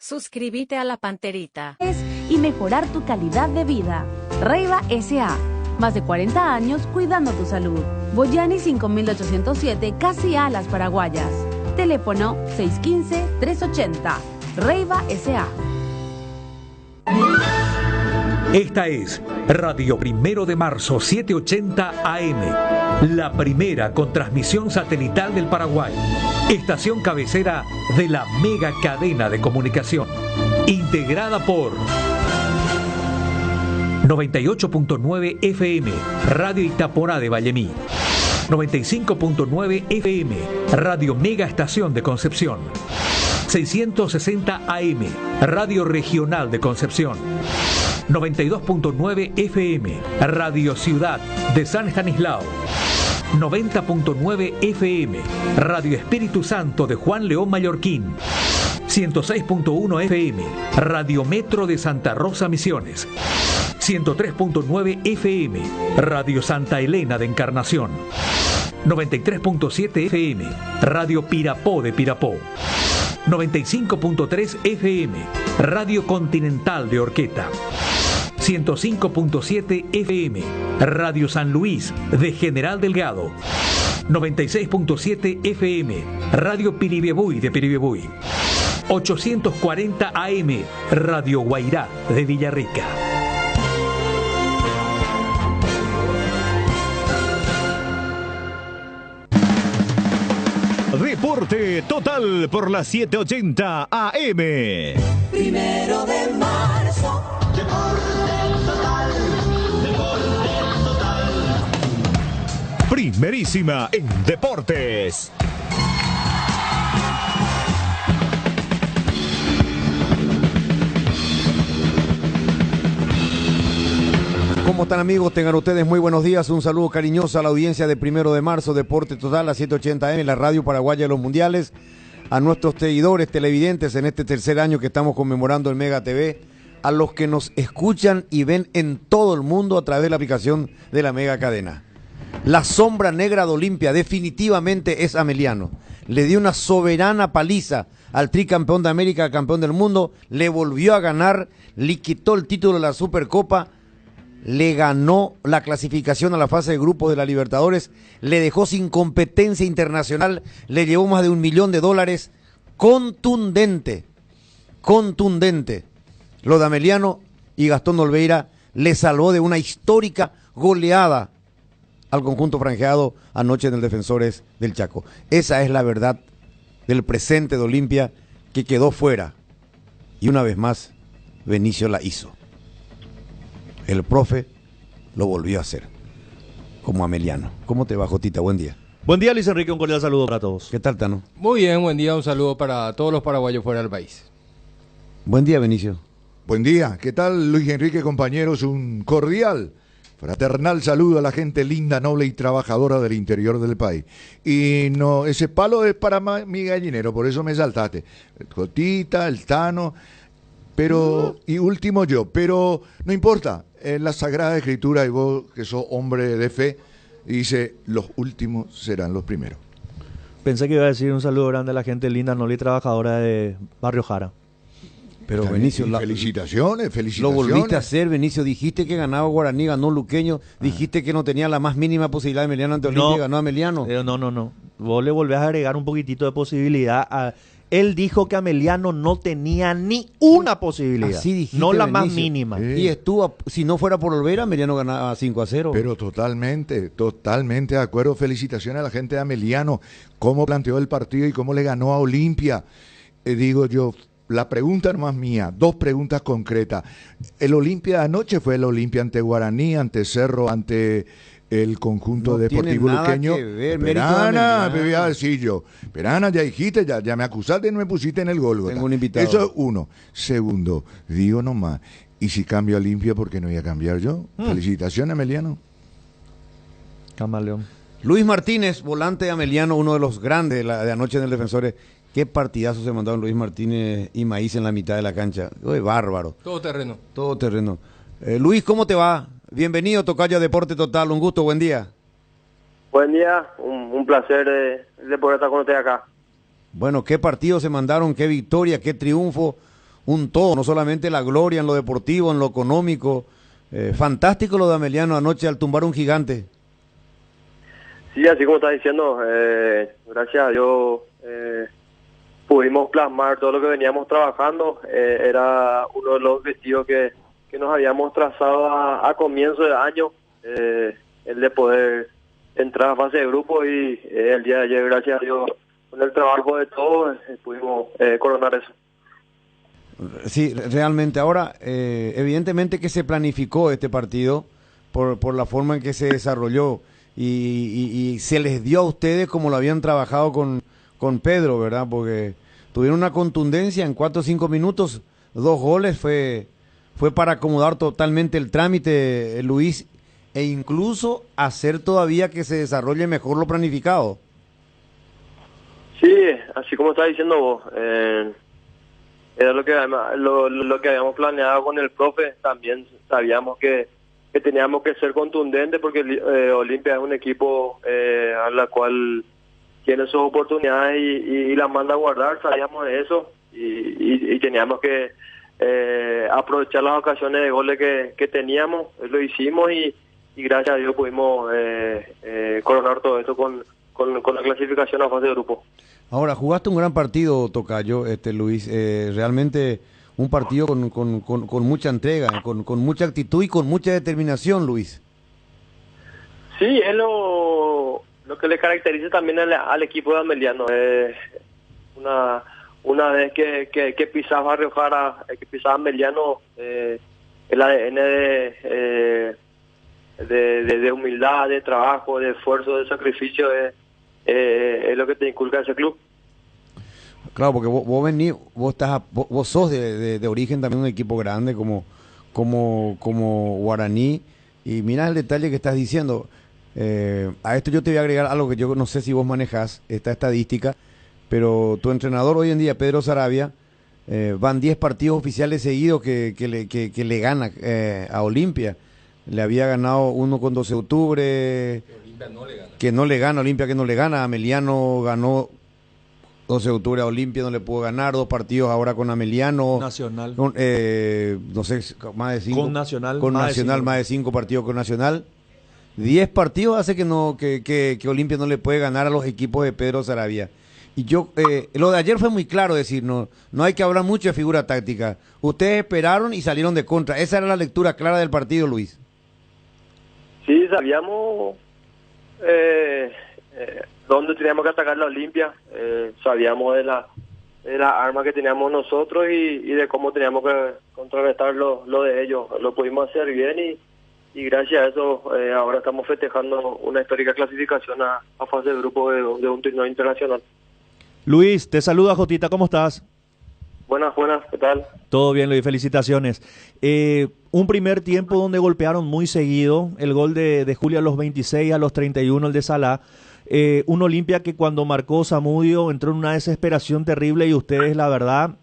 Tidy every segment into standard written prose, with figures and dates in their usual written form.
Suscríbete a La Panterita. Y mejorar tu calidad de vida. Reiva S.A. Más de 40 años cuidando tu salud. Boyani 5807, casi Alas Paraguayas. Teléfono 615-380. Reiva S.A. Esta es Radio 1 de Marzo 780 AM, la primera con transmisión satelital del Paraguay. Estación cabecera de la mega cadena de comunicación, integrada por 98.9 FM, Radio Itaporá de Vallemí, 95.9 FM, Radio Mega Estación de Concepción, 660 AM, Radio Regional de Concepción, 92.9 FM, Radio Ciudad de San Estanislao, 90.9 FM, Radio Espíritu Santo de Juan León Mallorquín, 106.1 FM, Radio Metro de Santa Rosa Misiones, 103.9 FM, Radio Santa Elena de Encarnación, 93.7 FM, Radio Pirapó de Pirapó, 95.3 FM, Radio Continental de Orqueta, 105.7 FM, Radio San Luis de General Delgado, 96.7 FM, Radio Piribebuy de Piribebuy, 840 AM, Radio Guairá de Villarrica. Deporte Total por las 780 AM. 1 de marzo. Primerísima en deportes. ¿Cómo están, amigos? Tengan ustedes muy buenos días. Un saludo cariñoso a la audiencia de 1 de marzo, Deporte Total, a 780 AM, la radio paraguaya de los mundiales. A nuestros seguidores televidentes en este tercer año que estamos conmemorando el Mega TV. A los que nos escuchan y ven en todo el mundo a través de la aplicación de la Mega Cadena. La sombra negra de Olimpia definitivamente es Ameliano. Le dio una soberana paliza al tricampeón de América, campeón del mundo. Le volvió a ganar, le quitó el título de la Supercopa. Le ganó la clasificación a la fase de grupos de la Libertadores, le dejó sin competencia internacional, le llevó más de $1 millón. Contundente. Lo de Ameliano y Gastón Olveira le salvó de una histórica goleada al conjunto franjeado anoche en el Defensores del Chaco. Esa es la verdad del presente de Olimpia, que quedó fuera. Y una vez más, Benicio la hizo. El profe lo volvió a hacer, como Ameliano. ¿Cómo te va, Jotita? Buen día. Buen día, Luis Enrique, un cordial saludo para todos. ¿Qué tal, Tano? Muy bien, buen día, un saludo para todos los paraguayos fuera del país. Buen día, Benicio. Buen día, ¿qué tal, Luis Enrique, compañeros? Un cordial, fraternal saludo a la gente linda, noble y trabajadora del interior del país. Y no, ese palo es para mi gallinero, por eso me saltaste. Jotita, el Tano... Pero, y último yo, pero no importa, en la Sagrada Escritura, y vos que sos hombre de fe, dice, los últimos serán los primeros. Pensé que iba a decir un saludo grande a la gente linda, noble y trabajadora de Barrio Jara. Pero Benicio, felicitaciones. Lo volviste a hacer, Benicio, dijiste que ganaba Guaraní, ganó Luqueño, dijiste que no tenía la más mínima posibilidad de Ameliano ante Olimpia, ganó Ameliano. No, vos le volvés a agregar un poquitito de posibilidad a... Él dijo que Ameliano no tenía ni una posibilidad. Así dijiste, no la Benicio, más mínima. Y estuvo, si no fuera por Olvera, Ameliano ganaba 5-0. Pero totalmente de acuerdo. Felicitaciones a la gente de Ameliano, cómo planteó el partido y cómo le ganó a Olimpia. Digo yo, la pregunta no es mía, dos preguntas concretas. El Olimpia de anoche fue el Olimpia ante Guaraní, ante Cerro, ante el conjunto deportivo luqueño. Perana, me voy a decir yo. Perana, ya dijiste, ya me acusaste y no me pusiste en el Gólgota. Tengo un invitado. Eso es uno. Segundo, digo nomás, ¿y si cambio a Olimpia, por qué no voy a cambiar yo? Felicitaciones, Ameliano. Camaleón. Luis Martínez, volante de Ameliano, uno de los grandes de anoche en el Defensores. Qué partidazo se mandaron Luis Martínez y Maíz en la mitad de la cancha. Uy, bárbaro. Todo terreno. Luis, ¿cómo te va? Bienvenido, tocayo a Deporte Total, un gusto, buen día. Buen día, un placer de poder estar con usted acá. Bueno, qué partido se mandaron, qué victoria, qué triunfo. un todo, no solamente la gloria en lo deportivo, en lo económico. Fantástico lo de Ameliano anoche al tumbar un gigante. Sí, así como estás diciendo, gracias a Dios pudimos plasmar todo lo que veníamos trabajando. Era uno de los objetivos que nos habíamos trazado a comienzo de año, el de poder entrar a fase de grupo, y el día de ayer, gracias a Dios, con el trabajo de todos, pudimos coronar eso. Sí, realmente. Ahora, evidentemente que se planificó este partido por la forma en que se desarrolló y se les dio a ustedes como lo habían trabajado con Pedro, ¿verdad? Porque tuvieron una contundencia en 4 o 5 minutos, 2 goles, fue para acomodar totalmente el trámite, Luis, e incluso hacer todavía que se desarrolle mejor lo planificado. Sí, así como estás diciendo vos, era lo que habíamos planeado con el profe. También sabíamos que teníamos que ser contundentes, porque Olimpia es un equipo a la cual tiene sus oportunidades y las manda a guardar. Sabíamos de eso y teníamos que aprovechar las ocasiones de goles que teníamos. Lo hicimos y gracias a Dios pudimos coronar todo esto con la clasificación a fase de grupo. Ahora, jugaste un gran partido, Tocayo, Luis, realmente un partido con mucha entrega, con mucha actitud y con mucha determinación, Luis. Sí, es lo que le caracteriza también al equipo de Ameliano. Una vez que pisas Barrio Jara, que pisas Ameliano, el ADN de humildad, de trabajo, de esfuerzo, de sacrificio es lo que te inculca ese club. Claro, porque vos venís, vos sos de origen también un equipo grande como Guaraní, y mira el detalle que estás diciendo. A esto yo te voy a agregar algo que yo no sé si vos manejás, esta estadística, pero tu entrenador hoy en día, Pedro Saravia, van 10 partidos oficiales seguidos que le gana a Olimpia. Le había ganado uno con 12 de octubre, que no le gana, Olimpia que no le gana, Ameliano ganó 12 de octubre a Olimpia, no le pudo ganar, 2 partidos ahora con Ameliano. Nacional. No sé, más de 5. Con Nacional. Con Nacional, más de 5 partidos con Nacional. 10 partidos hace que Olimpia no le puede ganar a los equipos de Pedro Saravia. Y yo, lo de ayer fue muy claro, decir, no hay que hablar mucho de figura táctica. Ustedes esperaron y salieron de contra. Esa era la lectura clara del partido, Luis. Sí, sabíamos dónde teníamos que atacar la Olimpia, sabíamos de la arma que teníamos nosotros y de cómo teníamos que contrarrestar lo de ellos. Lo pudimos hacer bien y gracias a eso ahora estamos festejando una histórica clasificación a fase de grupo de un torneo internacional. Luis, te saluda Jotita, ¿cómo estás? Buenas, ¿qué tal? Todo bien, Luis, felicitaciones. Un primer tiempo donde golpearon muy seguido, el gol de Julio a los 26, a los 31 el de Salah. Un Olimpia que cuando marcó Zamudio entró en una desesperación terrible y ustedes, la verdad,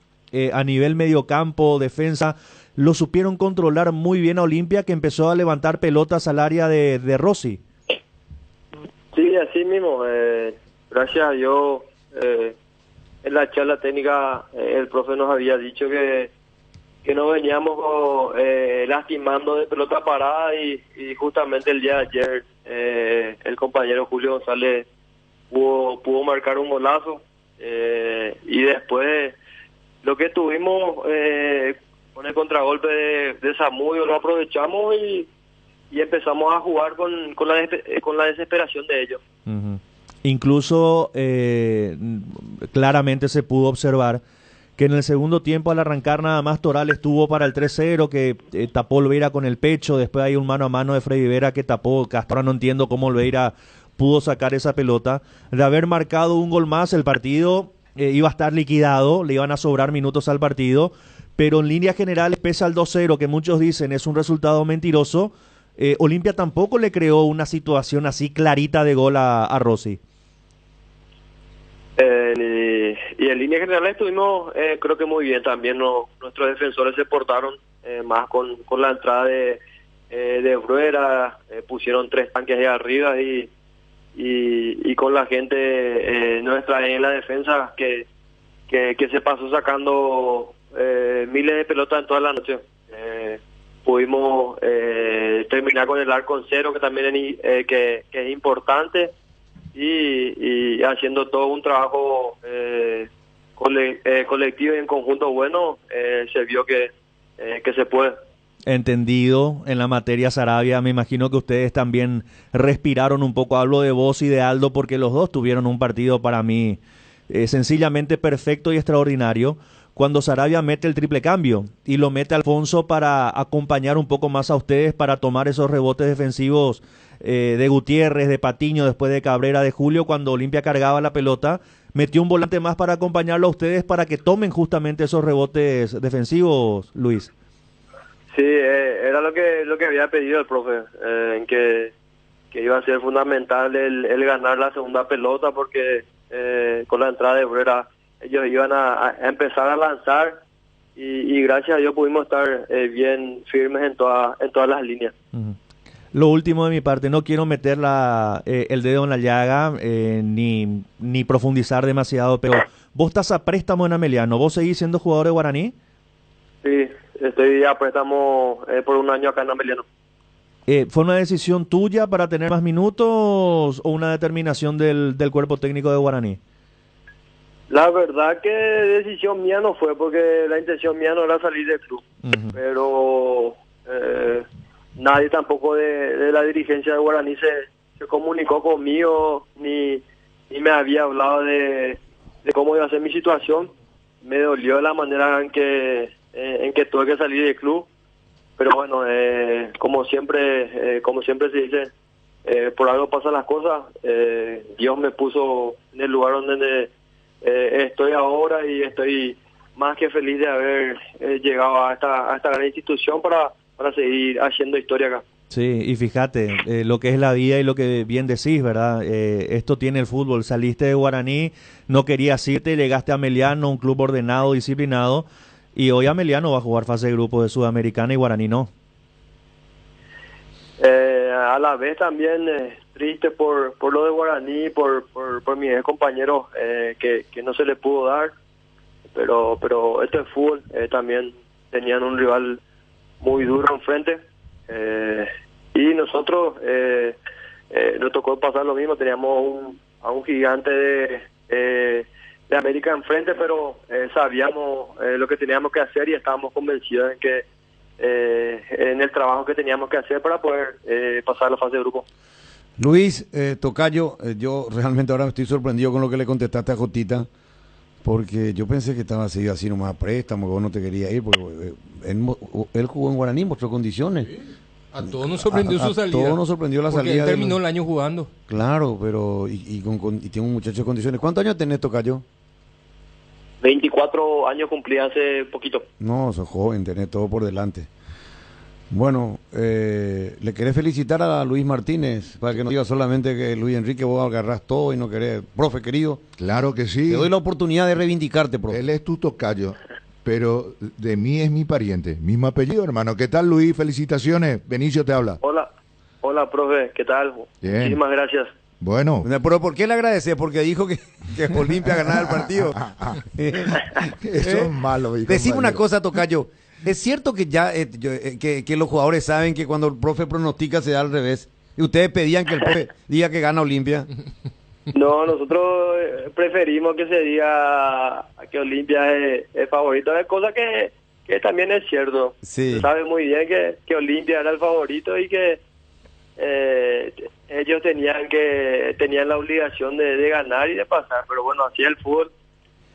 a nivel mediocampo, defensa, lo supieron controlar muy bien a Olimpia, que empezó a levantar pelotas al área de Rossi. Sí, así mismo. Gracias a Dios, en la charla técnica el profe nos había dicho que nos veníamos lastimando de pelota parada y justamente el día de ayer el compañero Julio González pudo marcar un golazo y después lo que tuvimos con el contragolpe de Zamudio lo aprovechamos y empezamos a jugar con la desesperación de ellos. Uh-huh. Incluso claramente se pudo observar que en el segundo tiempo al arrancar nada más Toral estuvo para el 3-0, que tapó Olveira con el pecho, después hay un mano a mano de Freddy Vera que tapó, que hasta ahora no entiendo cómo Olveira pudo sacar esa pelota. De haber marcado un gol más, el partido iba a estar liquidado, le iban a sobrar minutos al partido, pero en líneas generales, pese al 2-0, que muchos dicen es un resultado mentiroso, Olimpia tampoco le creó una situación así clarita de gol a Rossi. Y en línea general estuvimos creo que muy bien también. Nuestros defensores se portaron más con la entrada de Bruera, pusieron 3 tanques ahí arriba y con la gente nuestra en la defensa que se pasó sacando miles de pelotas en toda la noche. Pudimos terminar con el arco en cero, que también que es importante, y haciendo todo un trabajo colectivo y en conjunto bueno, se vio que se puede. Entendido en la materia Saravia, me imagino que ustedes también respiraron un poco, hablo de vos y de Aldo, porque los dos tuvieron un partido para mí sencillamente perfecto y extraordinario, cuando Saravia mete el triple cambio y lo mete Alfonso para acompañar un poco más a ustedes, para tomar esos rebotes defensivos de Gutiérrez, de Patiño, después de Cabrera, de Julio, cuando Olimpia cargaba la pelota, metió un volante más para acompañarlo a ustedes para que tomen justamente esos rebotes defensivos, Luis. Sí, era lo que había pedido el profe, en que iba a ser fundamental el ganar la segunda pelota, porque con la entrada de Brera ellos iban a empezar a lanzar y gracias a Dios pudimos estar bien firmes en todas las líneas. Uh-huh. Lo último de mi parte, no quiero meter el dedo en la llaga ni profundizar demasiado, pero vos estás a préstamo en Ameliano, ¿vos seguís siendo jugador de Guaraní? Sí, estoy a préstamo por un año acá en Ameliano. ¿Fue una decisión tuya para tener más minutos o una determinación del cuerpo técnico de Guaraní? La verdad que decisión mía no fue, porque la intención mía no era salir del club. Uh-huh. Pero nadie tampoco de la dirigencia de Guaraní se comunicó conmigo, ni me había hablado de cómo iba a ser mi situación. Me dolió la manera en que tuve que salir del club. Pero bueno, como siempre se dice, por algo pasan las cosas. Dios me puso en el lugar donde estoy ahora, y estoy más que feliz de haber llegado a esta gran institución para seguir haciendo historia acá. Sí, y fíjate, lo que es la vida y lo que bien decís, ¿verdad? Esto tiene el fútbol. Saliste de Guaraní, no querías irte, llegaste a Ameliano, un club ordenado, disciplinado, y hoy Ameliano va a jugar fase de grupo de Sudamericana y Guaraní no. A la vez también triste por lo de Guaraní, por mis ex compañeros que no se les pudo dar, pero esto es fútbol. También tenían un rival muy duro enfrente, y nosotros nos tocó pasar lo mismo. Teníamos a un gigante de América enfrente, pero sabíamos lo que teníamos que hacer y estábamos convencidos en que en el trabajo que teníamos que hacer para poder pasar la fase de grupo. Luis, tocayo, yo realmente ahora estoy sorprendido con lo que le contestaste a Jotita, porque yo pensé que estaba así nomás a préstamo, que vos no te querías ir, porque él jugó en Guaraní, mostró condiciones. Sí. A todos nos sorprendió su salida. A todos nos sorprendió la salida. Porque él terminó el año jugando. Claro, pero y tiene un muchacho de condiciones. ¿Cuántos años tenés, tocayo? 24 años cumplí hace poquito. No, sos joven, tenés todo por delante. Bueno, le querés felicitar a Luis Martínez, para que no diga solamente que Luis Enrique vos agarrás todo y no querés. Profe, querido. Claro que sí. Te doy la oportunidad de reivindicarte, profe. Él es tu tocayo, pero de mí es mi pariente. Mismo apellido, hermano. ¿Qué tal, Luis? Felicitaciones. Benicio te habla. Hola, profe. ¿Qué tal? Bien. Muchísimas gracias. Bueno. Pero ¿por qué le agradece? Porque dijo que Olimpia ganaba el partido. Eso es malo. Decime una cosa, tocayo. ¿Es cierto que ya que los jugadores saben que cuando el profe pronostica se da al revés? ¿Y ustedes pedían que el profe diga que gana Olimpia? No, nosotros preferimos que se diga que Olimpia es favorito. Es cosa que también es cierto. Sí. Se sabe muy bien que Olimpia era el favorito y que ellos tenían la obligación de ganar y de pasar. Pero bueno, así es el fútbol.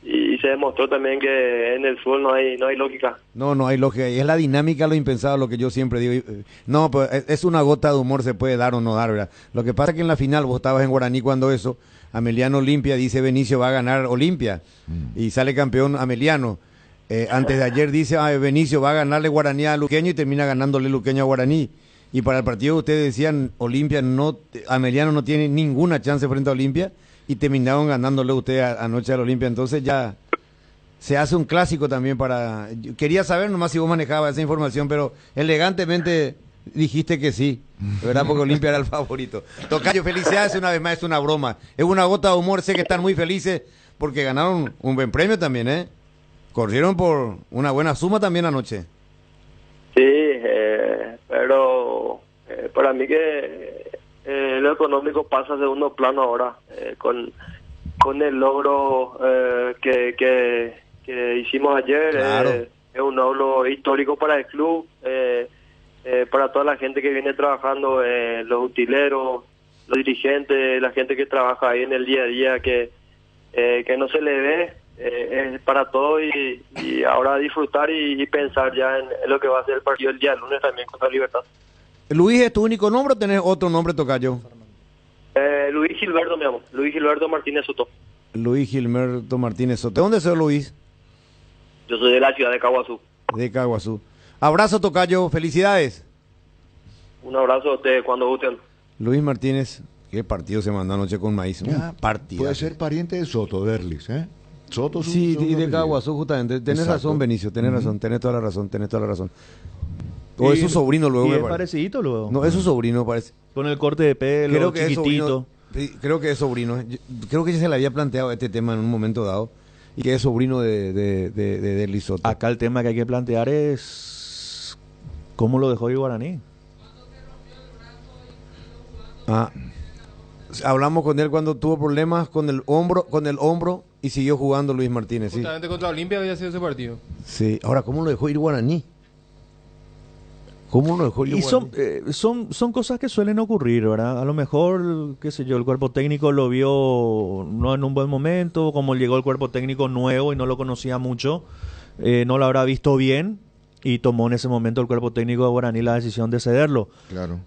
Y se demostró también que en el fútbol no hay lógica. No hay lógica. Y es la dinámica, lo impensado, lo que yo siempre digo. No, pues es una gota de humor, se puede dar o no dar, ¿verdad? Lo que pasa es que en la final, vos estabas en Guaraní cuando eso, Ameliano Olimpia, dice Benicio va a ganar Olimpia. Y sale campeón Ameliano. Antes de ayer dice Benicio va a ganarle Guaraní a Luqueño y termina ganándole Luqueño a Guaraní. Y para el partido ustedes decían, Ameliano no tiene ninguna chance frente a Olimpia. Y terminaron ganándole usted anoche al Olimpia. Entonces ya se hace un clásico también para... Quería saber nomás si vos manejabas esa información, pero elegantemente dijiste que sí, ¿verdad? Porque Olimpia era el favorito. Tocayo, felicidades una vez más, es una broma. Es una gota de humor, sé que están muy felices porque ganaron un buen premio también, ¿eh? corrieron por una buena suma también anoche. Sí, pero para mí que lo económico pasa a segundo plano ahora, con el logro que hicimos ayer. Claro. Es un logro histórico para el club, para toda la gente que viene trabajando, los utileros, los dirigentes, la gente que trabaja ahí en el día a día, que no se le ve. Es para todo y ahora disfrutar y pensar ya en lo que va a ser el partido el día lunes también contra Libertad. ¿Luis es tu único nombre o tenés otro nombre, tocayo? Luis Gilberto, mi amor. Luis Gilberto Martínez Soto. Luis Gilberto Martínez Soto. ¿De dónde sos, Luis? Yo soy de la ciudad de Caguazú. De Caguazú. Abrazo, tocayo. Felicidades. Un abrazo a ustedes cuando gusten. Luis Martínez. ¿Qué partido se mandó anoche con Maíz? Partido. Puede ser pariente de Soto, Derlis, ¿eh? Soto sí, y de Caguazú, justamente. Tenés razón, Benicio, tenés razón, tenés toda la razón. O es su sobrino luego, y me es parece. parecidito luego. No, es su sobrino, parece. Con el corte de pelo, creo que chiquitito. Creo que es sobrino. Creo que ya se le había planteado este tema en un momento dado. Y que es sobrino de Lisoto. Acá el tema que hay que plantear es cómo lo dejó ir Guaraní. Hablamos con él cuando tuvo problemas con el hombro y siguió jugando Luis Martínez. Justamente contra Olimpia había sido ese partido. Sí, ahora, ¿cómo lo dejó ir Guaraní? ¿Cómo lo dejó ir Guaraní? Y son cosas que suelen ocurrir, ¿verdad? A lo mejor, qué sé yo, el cuerpo técnico lo vio no en un buen momento, como llegó el cuerpo técnico nuevo y no lo conocía mucho, no lo habrá visto bien y tomó en ese momento el cuerpo técnico de Guaraní la decisión de cederlo. Claro.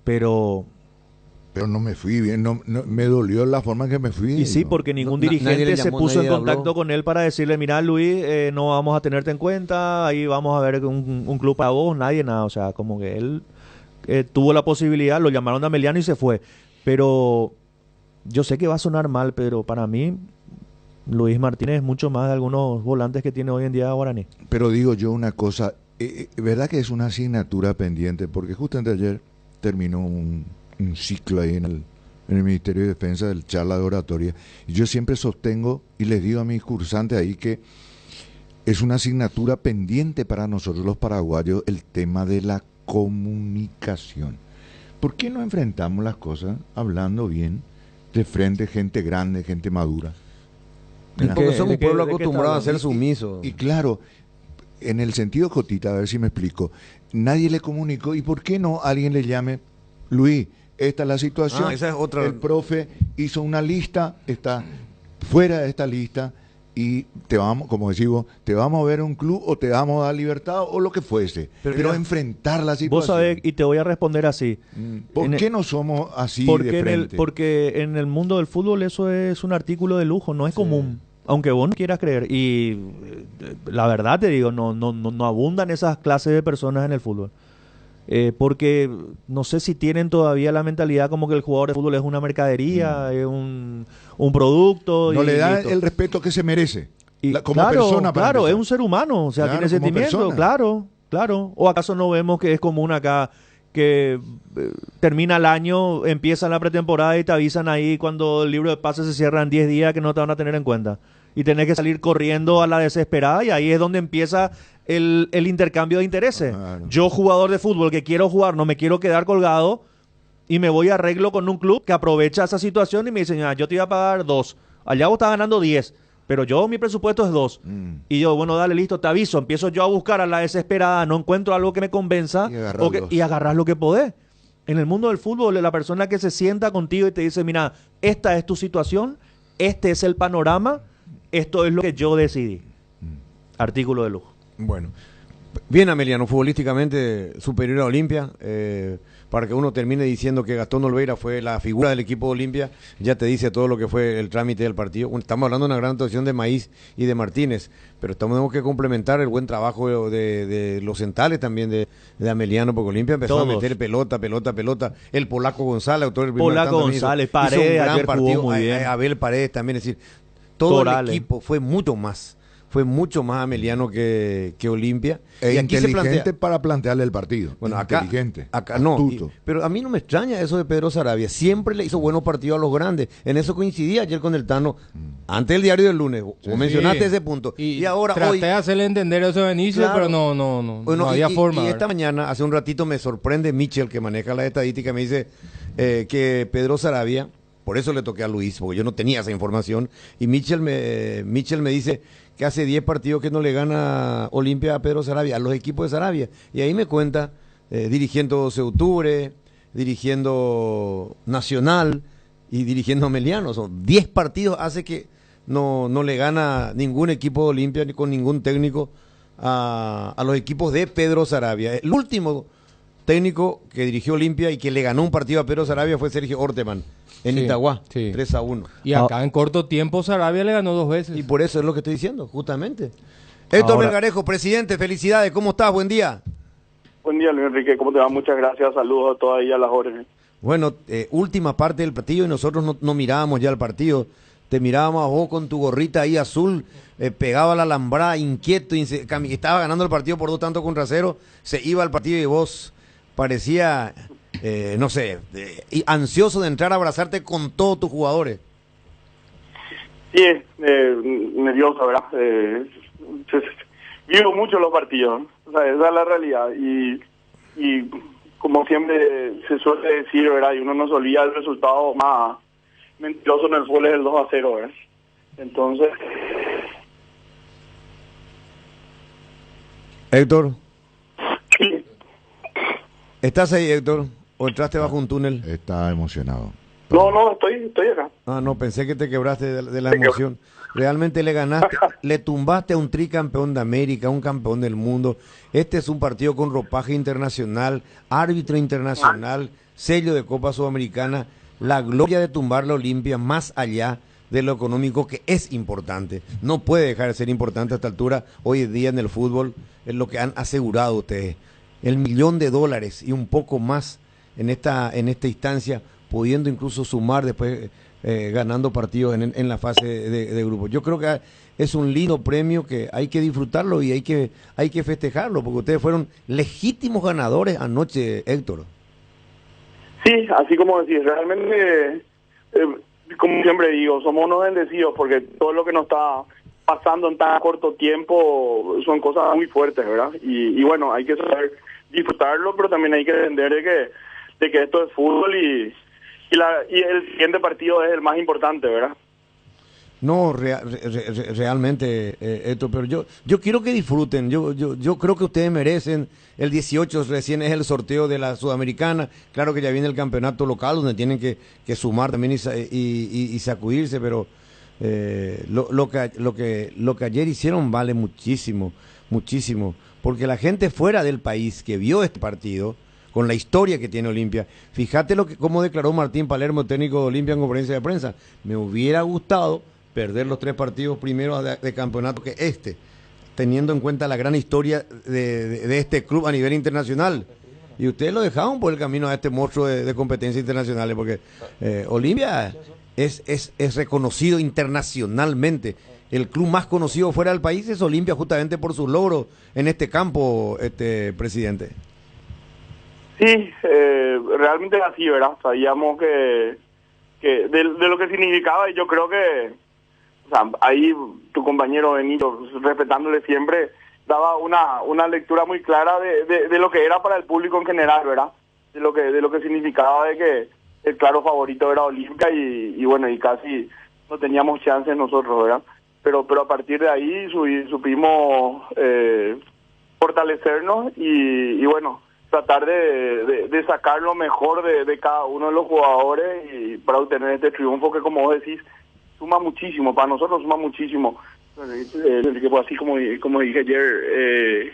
Pero no me fui bien, no, me dolió la forma en que me fui. Y sí, porque ningún dirigente se puso en contacto con él para decirle, mira Luis, no vamos a tenerte en cuenta, ahí vamos a ver un club para vos, nada, o sea, como que él tuvo la posibilidad, lo llamaron a Ameliano y se fue, pero yo sé que va a sonar mal, pero para mí Luis Martínez es mucho más de algunos volantes que tiene hoy en día Guaraní. Pero digo yo una cosa, verdad que es una asignatura pendiente, porque justamente ayer terminó un ciclo ahí en el Ministerio de Defensa del charla de oratoria, y yo siempre sostengo y les digo a mis cursantes ahí que es una asignatura pendiente para nosotros los paraguayos el tema de la comunicación. ¿Por qué no enfrentamos las cosas hablando bien de frente, gente grande, gente madura? Porque somos un pueblo acostumbrado a ser sumiso. Y claro, en el sentido Jotita, a ver si me explico, nadie le comunicó, ¿y por qué no alguien le llame, Luis, esta es la situación, esa es otra. El profe hizo una lista, está fuera de esta lista y te vamos, como decimos, te vamos a ver un club o te vamos a dar libertad o lo que fuese, pero enfrentar la situación. Vos sabés, y te voy a responder así. ¿Por qué no somos así porque de frente? Porque en el mundo del fútbol eso es un artículo de lujo, no es común. Aunque vos no quieras creer. Y la verdad te digo, no abundan esas clases de personas en el fútbol. Porque no sé si tienen todavía la mentalidad como que el jugador de fútbol es una mercadería, es un producto. No y le da listo. el respeto que se merece. Como claro, persona. Claro, es un ser humano, o sea, Claro, tiene como sentimiento, persona. claro. ¿O acaso no vemos que es común acá que termina el año, empieza la pretemporada y te avisan ahí cuando el libro de pases se cierra en 10 días que no te van a tener en cuenta? Y tenés que salir corriendo a la desesperada y ahí es donde empieza el intercambio de intereses. Claro. Yo, jugador de fútbol que quiero jugar, no me quiero quedar colgado y me voy a arreglo con un club que aprovecha esa situación y me dice, yo te iba a pagar 2, allá vos estás ganando 10, pero mi presupuesto es 2. Y yo, bueno, dale, listo, te aviso, empiezo yo a buscar a la desesperada, no encuentro algo que me convenza y agarrás lo que podés. En el mundo del fútbol, la persona que se sienta contigo y te dice, mira, esta es tu situación, este es el panorama, esto es lo que yo decidí. Artículo de lujo. Bueno, bien Ameliano, futbolísticamente superior a Olimpia, para que uno termine diciendo que Gastón Olveira fue la figura del equipo de Olimpia, ya te dice todo lo que fue el trámite del partido. Bueno, estamos hablando de una gran actuación de Maíz y de Martínez, pero tenemos que complementar el buen trabajo de los centrales también de Ameliano, porque Olimpia empezó a meter pelota, el polaco González, autor del primer Polaco González, Paredes, hizo un gran ayer partido, jugó muy bien. Abel Paredes también, es decir, todo Torales. el equipo fue mucho más. fue mucho más ameliano que Olimpia. E y aquí inteligente para plantearle el partido. Bueno, acá Inteligente. no. Astuto. Pero a mí no me extraña eso de Pedro Sarabia. Siempre le hizo buenos partidos a los grandes. En eso coincidí ayer con el Tano. Antes del diario del lunes. Vos mencionaste ese punto. Y ahora traté hoy... de hacerle entender eso de inicio, Claro. pero no Bueno, había forma. Y esta mañana, hace un ratito, me sorprende Michel, que maneja la estadística, me dice que Pedro Sarabia, por eso le toqué a Luis, porque yo no tenía esa información, y Michel me dice que hace 10 partidos que no le gana Olimpia a Pedro Sarabia, a los equipos de Sarabia, y ahí me cuenta, dirigiendo 12 de octubre, dirigiendo Nacional y dirigiendo Meliano, son 10 partidos hace que no le gana ningún equipo de Olimpia ni con ningún técnico a los equipos de Pedro Sarabia. El último técnico que dirigió Olimpia y que le ganó un partido a Pedro Sarabia fue Sergio Orteman en Itagua, 3-1. Y acá en corto tiempo Sarabia le ganó 2 veces. Y por eso es lo que estoy diciendo, justamente. Héctor Melgarejo, presidente, felicidades, ¿cómo estás? Buen día. Buen día, Luis Enrique, ¿cómo te va? Muchas gracias, saludos a todas ahí a las órdenes. Bueno, última parte del partido y nosotros no mirábamos ya el partido. Te mirábamos a vos con tu gorrita ahí azul, pegaba la alambrada, inquieto, estaba ganando el partido por 2-0, se iba al partido y vos parecía, no sé, ansioso de entrar a abrazarte con todos tus jugadores. Sí, nervioso, ¿verdad? Vivo mucho los partidos, o sea, esa es la realidad. Y como siempre se suele decir, ¿verdad? Y uno no se olvida el resultado más mentiroso en el fútbol es el 2-0, ¿verdad? Entonces... Héctor. Sí. ¿Estás ahí, Héctor? ¿O entraste bajo un túnel? Está emocionado. No, estoy acá. Ah, no, pensé que te quebraste de la emoción. Realmente le ganaste, le tumbaste a un tricampeón de América, un campeón del mundo. Este es un partido con ropaje internacional, árbitro internacional, sello de Copa Sudamericana. La gloria de tumbar la Olimpia más allá de lo económico, que es importante. No puede dejar de ser importante a esta altura. Hoy en día en el fútbol es lo que han asegurado ustedes. El $1.000.000 y un poco más en esta instancia, pudiendo incluso sumar después ganando partidos en la fase de grupo. Yo creo que es un lindo premio que hay que disfrutarlo y hay que festejarlo, porque ustedes fueron legítimos ganadores anoche, Héctor. Sí, así como decís, realmente, como siempre digo, somos unos bendecidos porque todo lo que nos está pasando en tan corto tiempo son cosas muy fuertes, ¿verdad? Y bueno, hay que saber disfrutarlo, pero también hay que entender de que esto es fútbol y el siguiente partido es el más importante, ¿verdad? No, realmente, esto, pero yo quiero que disfruten. Yo creo que ustedes merecen. El 18 recién es el sorteo de la Sudamericana. Claro que ya viene el campeonato local donde tienen que sumar también y sacudirse, pero lo que ayer hicieron vale muchísimo, muchísimo, porque la gente fuera del país que vio este partido, con la historia que tiene Olimpia, fíjate cómo declaró Martín Palermo, técnico de Olimpia, en conferencia de prensa. Me hubiera gustado perder los 3 partidos primeros de campeonato que teniendo en cuenta la gran historia de este club a nivel internacional. Y ustedes lo dejaron por el camino a este monstruo de competencias internacionales, porque Olimpia es reconocido internacionalmente. El club más conocido fuera del país es Olimpia, justamente por sus logros en este campo, presidente. Sí, realmente es así, ¿verdad? Sabíamos que de lo que significaba, y yo creo que, o sea, ahí tu compañero Benito, respetándole siempre, daba una lectura muy clara de lo que era para el público en general, ¿verdad? De lo que significaba de que el claro favorito era Olimpia y bueno, y casi no teníamos chances nosotros, ¿verdad? Pero a partir de ahí supimos fortalecernos y bueno, tratar de sacar lo mejor de cada uno de los jugadores y para obtener este triunfo que, como vos decís, suma muchísimo, para nosotros suma muchísimo. Así como dije ayer,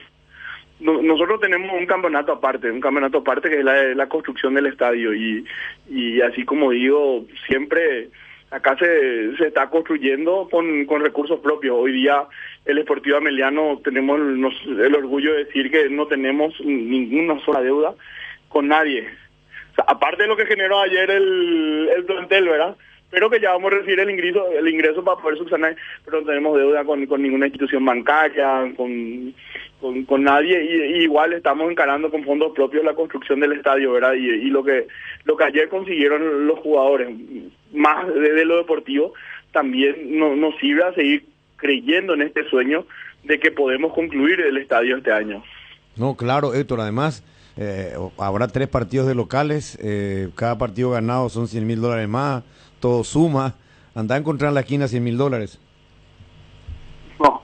nosotros tenemos un campeonato aparte que es la construcción del estadio y así como digo, siempre acá se está construyendo con recursos propios. Hoy día el Sportivo Ameliano tenemos el orgullo de decir que no tenemos ninguna sola deuda con nadie. O sea, aparte de lo que generó ayer el plantel, ¿verdad? pero que ya vamos a recibir el ingreso para poder subsanar, pero no tenemos deuda con ninguna institución bancaria, con nadie, y igual estamos encarando con fondos propios la construcción del estadio, ¿verdad? Y lo que ayer consiguieron los jugadores, más de lo deportivo, también nos sirve a seguir creyendo en este sueño de que podemos concluir el estadio este año. No, claro, Héctor, además habrá 3 partidos de locales, cada partido ganado son $100,000 más, todo suma, anda a encontrar en la esquina $100,000. No,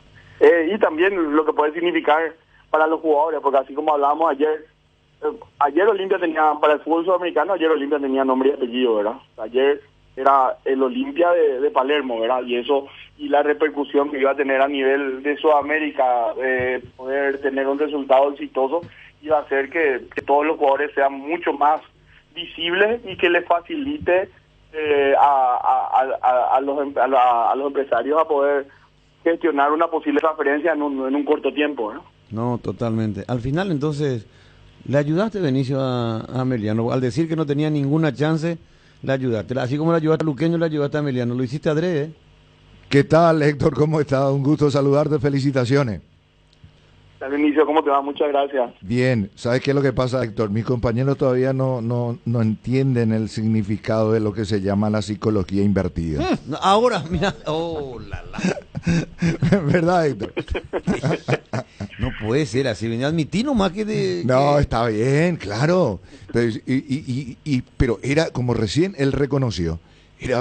y también lo que puede significar para los jugadores, porque así como hablábamos ayer Olimpia tenía, para el fútbol sudamericano, ayer Olimpia tenía nombre y apellido, ¿verdad? Ayer era el Olimpia de Palermo, ¿verdad? Y eso, y la repercusión que iba a tener a nivel de Sudamérica, poder tener un resultado exitoso, iba a hacer que todos los jugadores sean mucho más visibles y que les facilite a los empresarios a poder gestionar una posible transferencia en un corto tiempo, ¿no? No, totalmente. Al final, entonces, ¿le ayudaste, Benicio, a Emiliano? Al decir que no tenía ninguna chance, le ayudaste. Así como le ayudaste a Luqueño, le ayudaste a Emiliano. Lo hiciste adrede, ¿eh? ¿Qué tal, Héctor? ¿Cómo estás? Un gusto saludarte. Felicitaciones. Benicio, ¿cómo te va? Muchas gracias. Bien. ¿Sabes qué es lo que pasa, Héctor? Mis compañeros todavía no entienden el significado de lo que se llama la psicología invertida. Ahora, mira. Oh, ¿Verdad, Héctor? No puede ser así. Venía a admitir nomás que No, está bien, claro. Pero era, como recién él reconoció,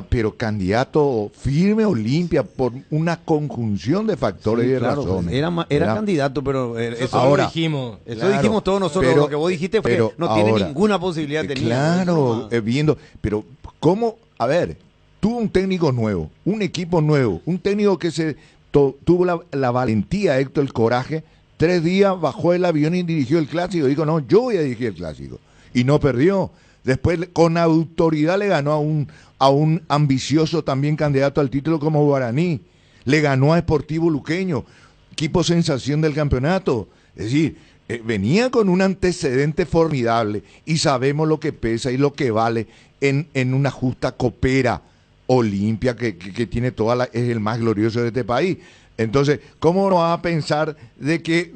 pero candidato firme Olimpia por una conjunción de factores y de razones. Era candidato, pero eso ahora dijimos. Eso dijimos todos nosotros. Lo que vos dijiste fue que no tiene ninguna posibilidad de Claro, viendo, pero ¿cómo? A ver, tuvo un técnico nuevo, un equipo nuevo, un técnico que tuvo la valentía, Héctor, el coraje. 3 días bajó el avión y dirigió el clásico. Dijo, no, yo voy a dirigir el clásico. Y no perdió. Después, con autoridad, le ganó a un ambicioso también candidato al título como Guaraní. Le ganó a Sportivo Luqueño, equipo sensación del campeonato. Es decir, venía con un antecedente formidable y sabemos lo que pesa y lo que vale en una justa copera. Olimpia, que tiene es el más glorioso de este país. Entonces, ¿cómo no va a pensar de que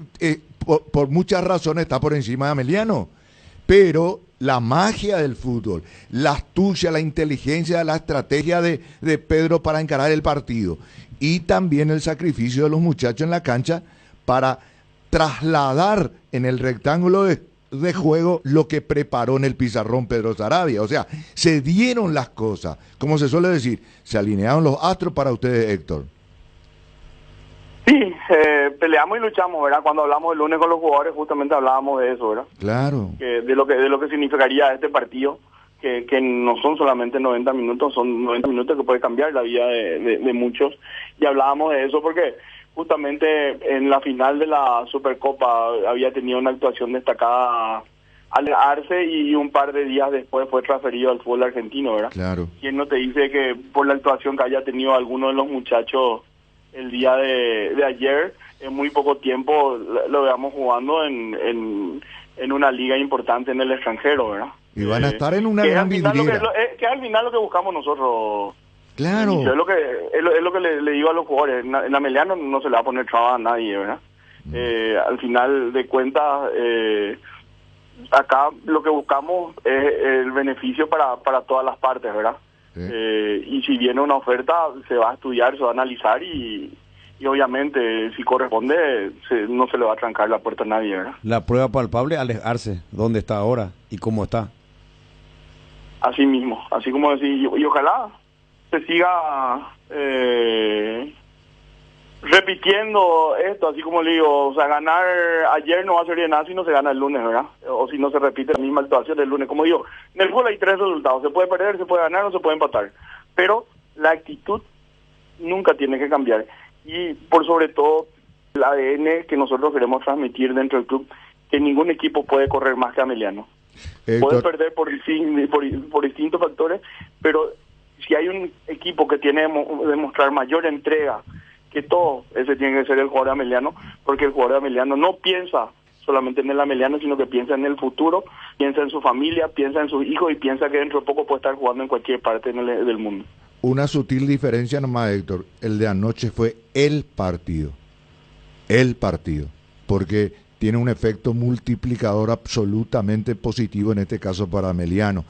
por muchas razones está por encima de Emiliano? Pero la magia del fútbol, la astucia, la inteligencia, la estrategia de Pedro para encarar el partido y también el sacrificio de los muchachos en la cancha para trasladar en el rectángulo de juego lo que preparó en el pizarrón Pedro Saravia. O sea, se dieron las cosas, como se suele decir, se alinearon los astros para ustedes, Héctor. Sí, peleamos y luchamos, ¿verdad? Cuando hablamos el lunes con los jugadores, justamente hablábamos de eso, ¿verdad? Claro. De lo que significaría este partido, que no son solamente 90 minutos, son 90 minutos que puede cambiar la vida de muchos. Y hablábamos de eso porque justamente en la final de la Supercopa había tenido una actuación destacada al Arce y un par de días después fue transferido al fútbol argentino, ¿verdad? Claro. ¿Quién no te dice que por la actuación que haya tenido alguno de los muchachos el día de ayer, en muy poco tiempo lo veamos jugando en una liga importante en el extranjero, ¿verdad? Y van a estar en una gran vidriera. Que es al final lo que buscamos nosotros. Claro. Es lo que le digo a los jugadores. En Ameliano no se le va a poner traba a nadie, ¿verdad? Al final de cuentas, acá lo que buscamos es el beneficio para todas las partes, ¿verdad? Sí. Y si viene una oferta, se va a estudiar, se va a analizar y obviamente, si corresponde, no se le va a trancar la puerta a nadie, ¿verdad? La prueba palpable, alejarse, ¿dónde está ahora y cómo está? Así mismo, así como decir, y ojalá se siga repitiendo esto, así como le digo, o sea, ganar ayer no va a servir de nada si no se gana el lunes, ¿verdad? O si no se repite la misma actuación del lunes. Como digo, en el fútbol hay 3 resultados, se puede perder, se puede ganar o se puede empatar, pero la actitud nunca tiene que cambiar. Y por sobre todo, el ADN que nosotros queremos transmitir dentro del club, que ningún equipo puede correr más que Ameliano. Puede perder por distintos factores, pero si hay un equipo que tiene que demostrar mayor entrega que todo, ese tiene que ser el jugador de Ameliano, porque el jugador de Ameliano no piensa solamente en el Ameliano, sino que piensa en el futuro, piensa en su familia, piensa en sus hijos y piensa que dentro de poco puede estar jugando en cualquier parte del mundo. una sutil diferencia nomás, Héctor. El de anoche fue el partido. El partido. Porque tiene un efecto multiplicador absolutamente positivo, en este caso para Ameliano.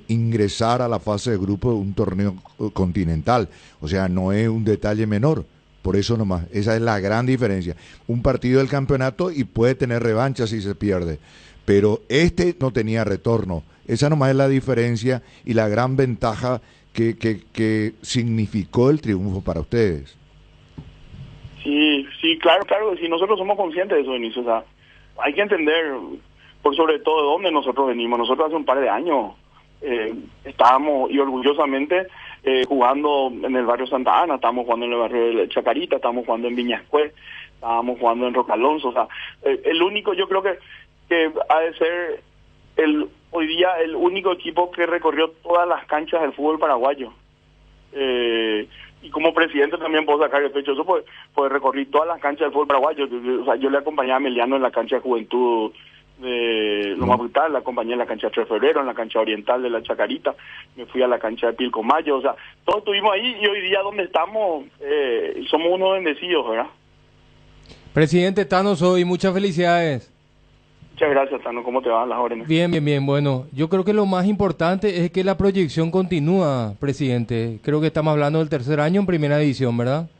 Ingresar a la fase de grupo de un torneo continental. O sea, no es un detalle menor. Por eso nomás, esa es la gran diferencia. Un partido del campeonato y puede tener revancha si se pierde. Pero este no tenía retorno. Esa nomás es la diferencia y la gran ventaja que significó el triunfo para ustedes. Sí, claro, sí, nosotros somos conscientes de eso, Benicio. O sea, hay que entender, por sobre todo, de dónde nosotros venimos. Nosotros hace un par de años estábamos, y orgullosamente, jugando en el barrio Santa Ana, estábamos jugando en el barrio de Chacarita, estábamos jugando en Viñascué, estábamos jugando en Roca Alonso. O sea, el único, yo creo que ha de ser hoy día el único equipo que recorrió todas las canchas del fútbol paraguayo. Y como presidente también puedo sacar el pecho eso, pues recorrí todas las canchas del fútbol paraguayo. O sea, yo le acompañé a Emiliano en la cancha de Juventud de Loma Brutal, le acompañé en la cancha de 3 de Febrero, en la cancha oriental de la Chacarita, me fui a la cancha de Pilcomayo. O sea, todos estuvimos ahí y hoy día donde estamos somos unos bendecidos, ¿verdad? Presidente Tano, soy muchas felicidades. Muchas gracias, Tano. ¿Cómo te van las órdenes? Bien. Bueno, yo creo que lo más importante es que la proyección continúa, presidente. Creo que estamos hablando del tercer año en primera división, ¿verdad?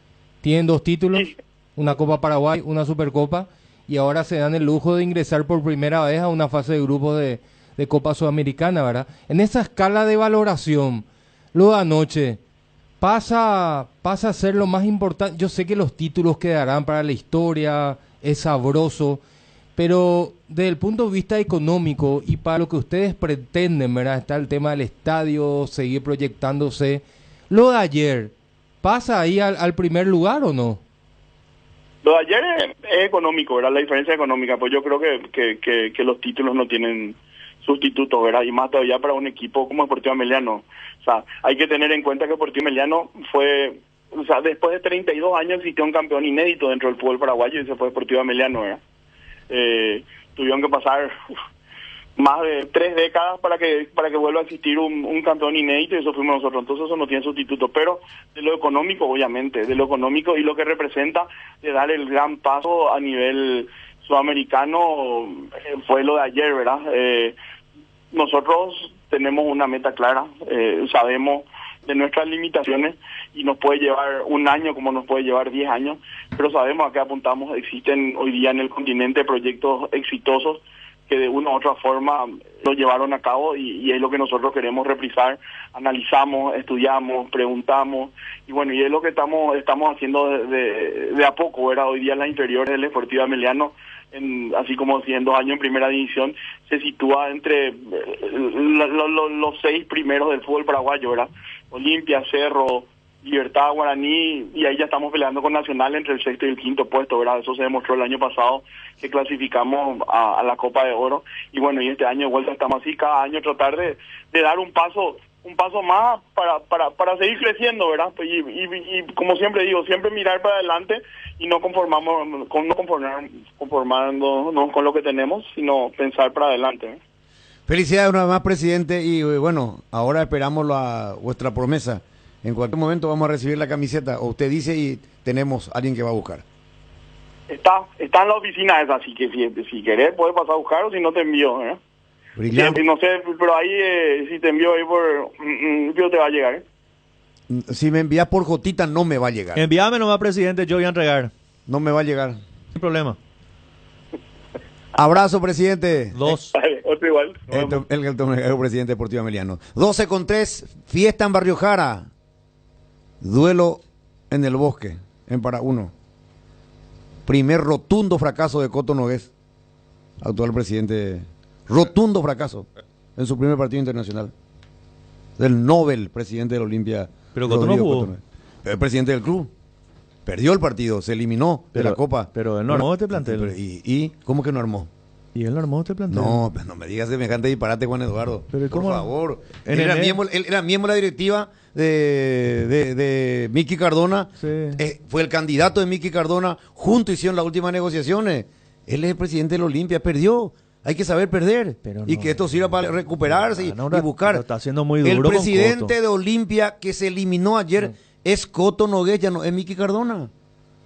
Tienen 2 títulos, sí. Una Copa Paraguay, una Supercopa, y ahora se dan el lujo de ingresar por primera vez a una fase de grupos de Copa Sudamericana, ¿verdad? En esa escala de valoración, lo de anoche, pasa a ser lo más importante. Yo sé que los títulos quedarán para la historia, es sabroso, pero desde el punto de vista económico y para lo que ustedes pretenden, ¿verdad? Está el tema del estadio, seguir proyectándose. Lo de ayer, ¿pasa ahí al primer lugar o no? Lo de ayer es económico, ¿verdad? La diferencia económica, pues yo creo que los títulos no tienen sustitutos, ¿verdad? Y más todavía para un equipo como Sportivo Ameliano. O sea, hay que tener en cuenta que Sportivo Ameliano fue, o sea, después de 32 años existió un campeón inédito dentro del fútbol paraguayo y ese fue Sportivo Ameliano, ¿verdad? Tuvieron que pasar más de 3 décadas para que vuelva a existir un campeón inédito y eso fuimos nosotros. Entonces eso no tiene sustituto, pero de lo económico, obviamente, de lo económico y lo que representa de dar el gran paso a nivel sudamericano fue lo de ayer, ¿verdad? Nosotros tenemos una meta clara, sabemos de nuestras limitaciones y nos puede llevar un año como nos puede llevar 10 años, pero sabemos a qué apuntamos. Existen hoy día en el continente proyectos exitosos que de una u otra forma lo llevaron a cabo y es lo que nosotros queremos reprisar. Analizamos, estudiamos, preguntamos y bueno, y es lo que estamos haciendo de a poco, ¿verdad? Hoy día las inferiores del Sportivo Ameliano, así como si en 2 años en primera división, se sitúa entre los 6 primeros del fútbol paraguayo, ¿verdad? Olimpia, Cerro, Libertad, Guaraní, y ahí ya estamos peleando con Nacional entre el 6º y el 5º puesto, ¿verdad? Eso se demostró el año pasado que clasificamos a la Copa de Oro y bueno, y este año de vuelta estamos así, cada año tratar de dar un paso más para seguir creciendo, ¿verdad? Y como siempre digo, siempre mirar para adelante y no conformarnos con lo que tenemos, sino pensar para adelante, ¿eh? Felicidades una vez más, presidente, y bueno, ahora esperamos vuestra promesa. En cualquier momento vamos a recibir la camiseta, o usted dice y tenemos alguien que va a buscar. Está en la oficina esa, así que si querés puedes pasar a buscar o si no te envío, ¿eh? Brillante. Sí, no sé, pero ahí si te envío ahí por te va a llegar, ¿eh? Si me envías por Jotita no me va a llegar. Envíame nomás, presidente, yo voy a entregar. No me va a llegar. Sin problema. Abrazo, presidente. 2. Otro igual. El presidente deportivo Ameliano. 12:03, fiesta en Barrio Jara. Duelo en el bosque, en Para-1. Primer rotundo fracaso de Coto Nogués, actual presidente. Rotundo fracaso en su primer partido internacional. Del Nobel, presidente del Olimpia. Pero Coto no jugó. El presidente del club. Perdió el partido, se eliminó de la Copa. Pero él no armó este plantel. ¿Y cómo que no armó? ¿Y él no armó este plantel? No, pues no me digas semejante disparate, Juan Eduardo. Pero por favor. Él era miembro de la directiva de Miki Cardona. Sí. Fue el candidato de Miki Cardona. Juntos hicieron las últimas negociaciones. Él es el presidente del Olimpia. Perdió. Hay que saber perder. Pero y no, que esto sirva para recuperarse y ahora buscar. lo está haciendo muy duro El con presidente Cotto. de Olimpia que se eliminó ayer es Cotto Nogués, ya no es Miki Cardona.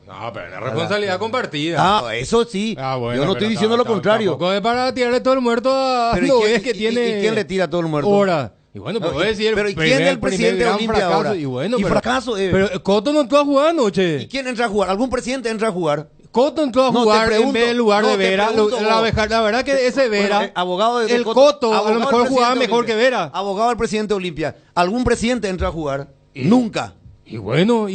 No, pero es la responsabilidad compartida. Ah, eso sí. Bueno, yo no estoy diciendo lo contrario. Tampoco es para tirarle todo el muerto a Pero Nogués que tiene... ¿Y quién le tira todo el muerto? Hora. Y bueno, pero voy a decir pero ¿y quién es el presidente de gran Olimpia fracaso. ahora? Y bueno, ¿Y pero, fracaso? Pero Cotto no entró a jugar anoche. ¿Y quién entra a jugar? ¿Algún presidente entra a jugar? Cotto entró a No, te jugar pregunto, en vez del lugar no, de te Vera. pregunto La verdad que ese Vera, Bueno, abogado de el Cotto a abogado lo del mejor jugaba presidente mejor de que Vera. Abogado del presidente de Olimpia. ¿Algún presidente entra a jugar? Nunca. Y bueno,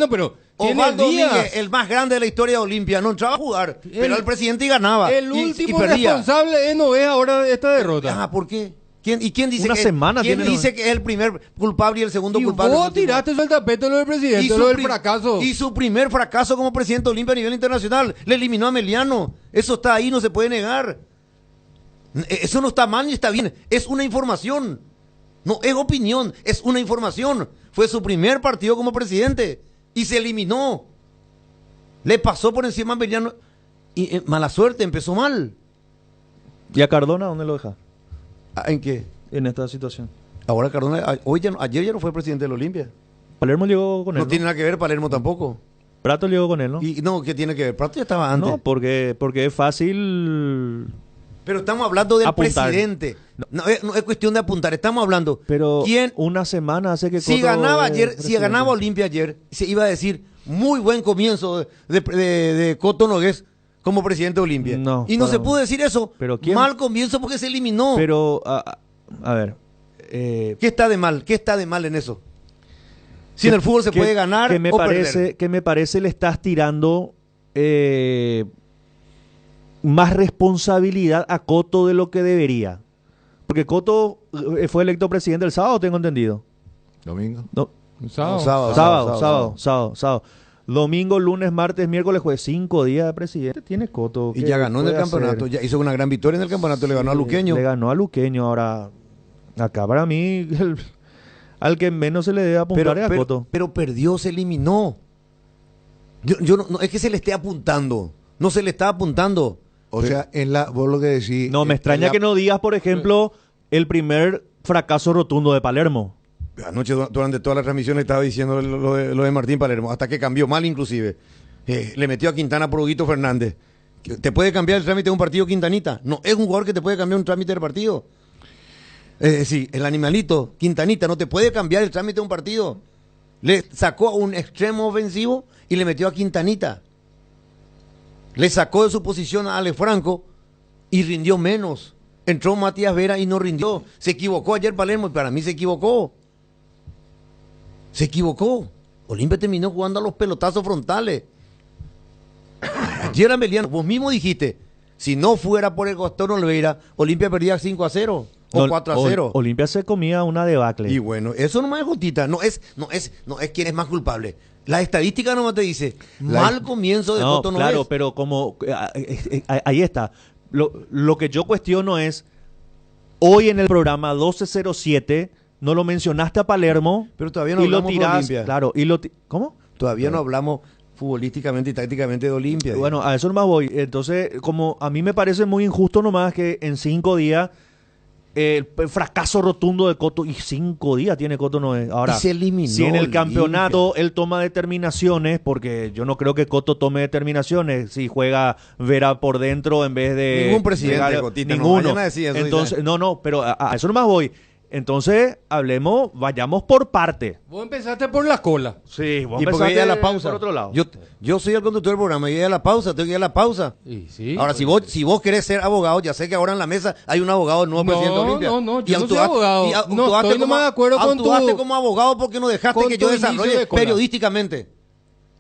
pero tiene Osvaldo días. Domínguez, el más grande de la historia de Olimpia, no entraba a jugar, pero era el presidente y ganaba. El y último perdía. responsable es Noé ahora de esta derrota. Ah, ¿por qué? ¿Quién dice Una que, semana ¿quién tiene dice que es el primer culpable y el segundo culpable? Vos tiraste el tapete lo del presidente, lo del fracaso. Y su primer fracaso como presidente de Olimpia a nivel internacional. Le eliminó a Meliano. Eso está ahí, no se puede negar. Eso no está mal ni está bien. Es una información. No es opinión, es una información. Fue su primer partido como presidente y se eliminó. Le pasó por encima a Meliano y mala suerte, empezó mal. ¿Y a Cardona dónde lo deja? ¿En qué? En esta situación. Ahora Cardona, ayer ya no fue presidente de la Olimpia. Palermo llegó con él. No tiene nada que ver Palermo tampoco. Prato llegó con él, ¿no? Y no, ¿qué tiene que ver? Prato ya estaba antes. No, porque es fácil. Pero estamos hablando del apuntar. Presidente. No es cuestión de apuntar. Estamos hablando. Pero ¿quién? una semana hace que Si Cotto ganaba es ayer, si presidente. ganaba Olimpia ayer, se iba a decir muy buen comienzo de Cotto Nogués como presidente de Olimpia. No, y no para- se pudo decir eso. Pero ¿quién? Mal comienzo porque se eliminó. Pero, a ver. ¿Qué está de mal? ¿Qué está de mal en eso? Si en el fútbol se puede ganar que me o parece, perder. Que me parece le estás tirando más responsabilidad a Cotto de lo que debería. Porque Cotto fue electo presidente el sábado, tengo entendido. Domingo. No. Sábado. Sábado. Domingo, lunes, martes, miércoles, jueves, 5 días de presidente tiene Cotto. Y ¿Qué ya ganó en el puede campeonato. hacer? Ya hizo una gran victoria en el campeonato. Le ganó a Luqueño. Le ganó a Luqueño. Ahora, acá para mí, al que menos se le debe apuntar es a Cotto. Pero perdió, se eliminó. No es que se le esté apuntando. No se le está apuntando. O sea, vos lo que decís. No, me extraña que no digas, por ejemplo, el primer fracaso rotundo de Palermo. Anoche durante toda la transmisión le estaba diciendo lo de Martín Palermo, hasta que cambió mal inclusive. Le metió a Quintana por Huguito Fernández. ¿Te puede cambiar el trámite de un partido Quintanita? No, es un jugador que te puede cambiar un trámite del partido. Sí, el animalito, Quintanita, no te puede cambiar el trámite de un partido. Le sacó a un extremo ofensivo y le metió a Quintanita. Le sacó de su posición a Ale Franco y rindió menos. Entró Matías Vera y no rindió. Se equivocó ayer Palermo y para mí se equivocó. Se equivocó. Olimpia terminó jugando a los pelotazos frontales. Ayer Ameliano, vos mismo dijiste, si no fuera por el Gastón Oliveira, Olimpia perdía 5-0 o 4-0. Olimpia se comía una debacle. Y bueno, eso nomás es gotita, no es quién es más culpable. La estadística nomás te dice, mal comienzo de Cotto no claro, es. pero como ahí está. Lo que yo cuestiono es, hoy en el programa 1207 no lo mencionaste a Palermo, pero todavía no y lo hablamos de tirás, Olimpia. claro, ¿cómo? Todavía no hablamos futbolísticamente y tácticamente de Olimpia. Bueno, a eso nomás voy. Entonces, como a mí me parece muy injusto nomás que en 5 días el fracaso rotundo de Cotto, y 5 días tiene Cotto no es. Ahora, y se eliminó si en el Olimpia. campeonato él toma determinaciones, porque yo no creo que Cotto tome determinaciones si juega Vera por dentro en vez de Ningún presidente, Cotita, no ninguno. vayan a decir eso, Entonces, dice. no, pero a eso nomás voy. Entonces, vayamos por parte. Vos empezaste por la cola. Sí, vos Y porque empezaste ella a la pausa. por otro lado. Yo soy el conductor del programa, y a la pausa, tengo que ir a la pausa. Y sí, Ahora, pues, si vos querés ser abogado, ya sé que ahora en la mesa hay un abogado nuevo presidente de Olimpia. No, Y yo no soy actuaste- abogado. y No, actuaste estoy nomás de acuerdo con actuaste tu- como abogado porque no dejaste con que yo tu inicio desarrolle de cola. periodísticamente.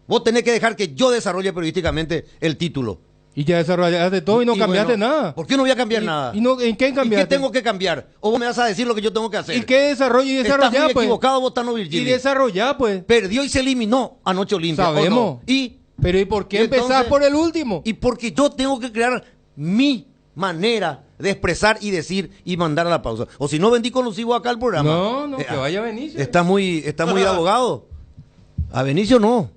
Vos tenés que dejar que yo desarrolle periodísticamente el título. Y ya desarrollaste todo y no cambiaste bueno, nada. ¿Por qué no voy a cambiar ¿Y- nada? y no- en qué ¿Y cambiaste? qué tengo que cambiar? ¿O vos me vas a decir lo que yo tengo que hacer? ¿Y qué desarrollo y Estás desarrollar, muy pues? equivocado, Botano Y Virgilio. desarrollar, pues. Perdió y se eliminó anoche Olimpia. ¿o no? Sabemos. Y Pero ¿y por qué Y entonces- empezás por el último? Y porque yo tengo que crear mi manera de expresar y decir y mandar a la pausa. O si no, vendí conocido acá al programa. No, que vaya Benicio. Está muy de abogado. A Benicio no.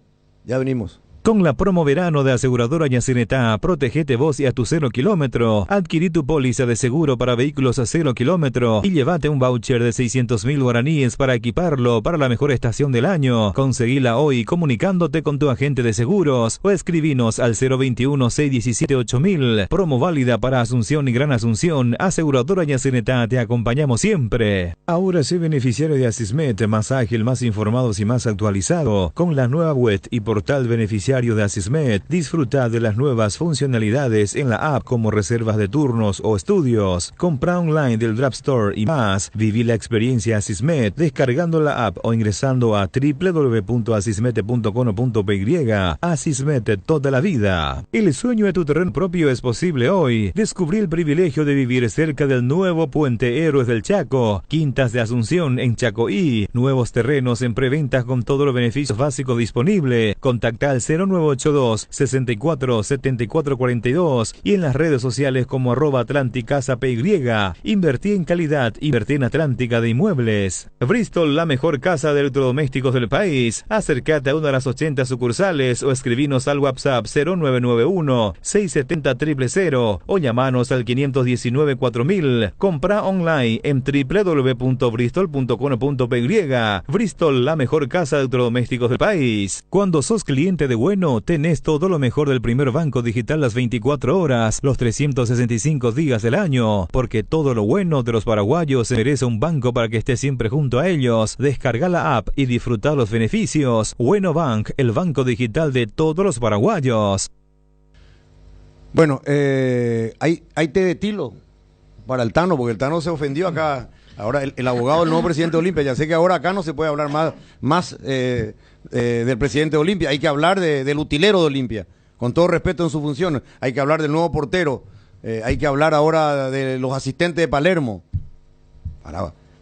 Ya venimos. Con la promo verano de Aseguradora Yacinetá, protegete vos y a tu 0 kilómetro. Adquirí tu póliza de seguro para vehículos a 0 kilómetro y llévate un voucher de 600.000 guaraníes para equiparlo para la mejor estación del año. Conseguila hoy comunicándote con tu agente de seguros o escribinos al 021-617-8000. Promo válida para Asunción y Gran Asunción. Aseguradora Yacinetá, te acompañamos siempre. Ahora sé beneficiario de Asismet, más ágil, más informados y más actualizado. Con la nueva web y portal beneficiario de Asismet, disfruta de las nuevas funcionalidades en la app como reservas de turnos o estudios, compra online del Draft Store y más. Viví la experiencia Asismet descargando la app o ingresando a www.asismet.com.py. Asismet, toda la vida. El sueño de tu terreno propio es posible hoy. Descubrí el privilegio de vivir cerca del nuevo Puente Héroes del Chaco, Quintas de Asunción en Chacoí, nuevos terrenos en preventa con todos los beneficios básicos disponibles. Contacta al 0982-64-7442 y en las redes sociales como @AtlánticasaPY. Invertí en calidad, invertí en Atlántica de Inmuebles. Bristol, la mejor casa de electrodomésticos del país. Acércate a una de las 80 sucursales o escribinos al WhatsApp 0991-670-000 o llamanos al 519-4000. Compra online en www.bristol.com.py. Bristol, la mejor casa de electrodomésticos del país. Cuando sos cliente de Bueno, tenés todo lo mejor del primer banco digital las 24 horas, los 365 días del año, porque todo lo bueno de los paraguayos se merece un banco para que estés siempre junto a ellos. Descarga la app y disfruta los beneficios. Bueno Bank, el banco digital de todos los paraguayos. Bueno, hay té de tilo para el Tano, porque el Tano se ofendió acá. Ahora el abogado del nuevo presidente de Olimpia, ya sé que ahora acá no se puede hablar más del presidente de Olimpia, hay que hablar del utilero de Olimpia, con todo respeto en su función, hay que hablar del nuevo portero, hay que hablar ahora de los asistentes de Palermo.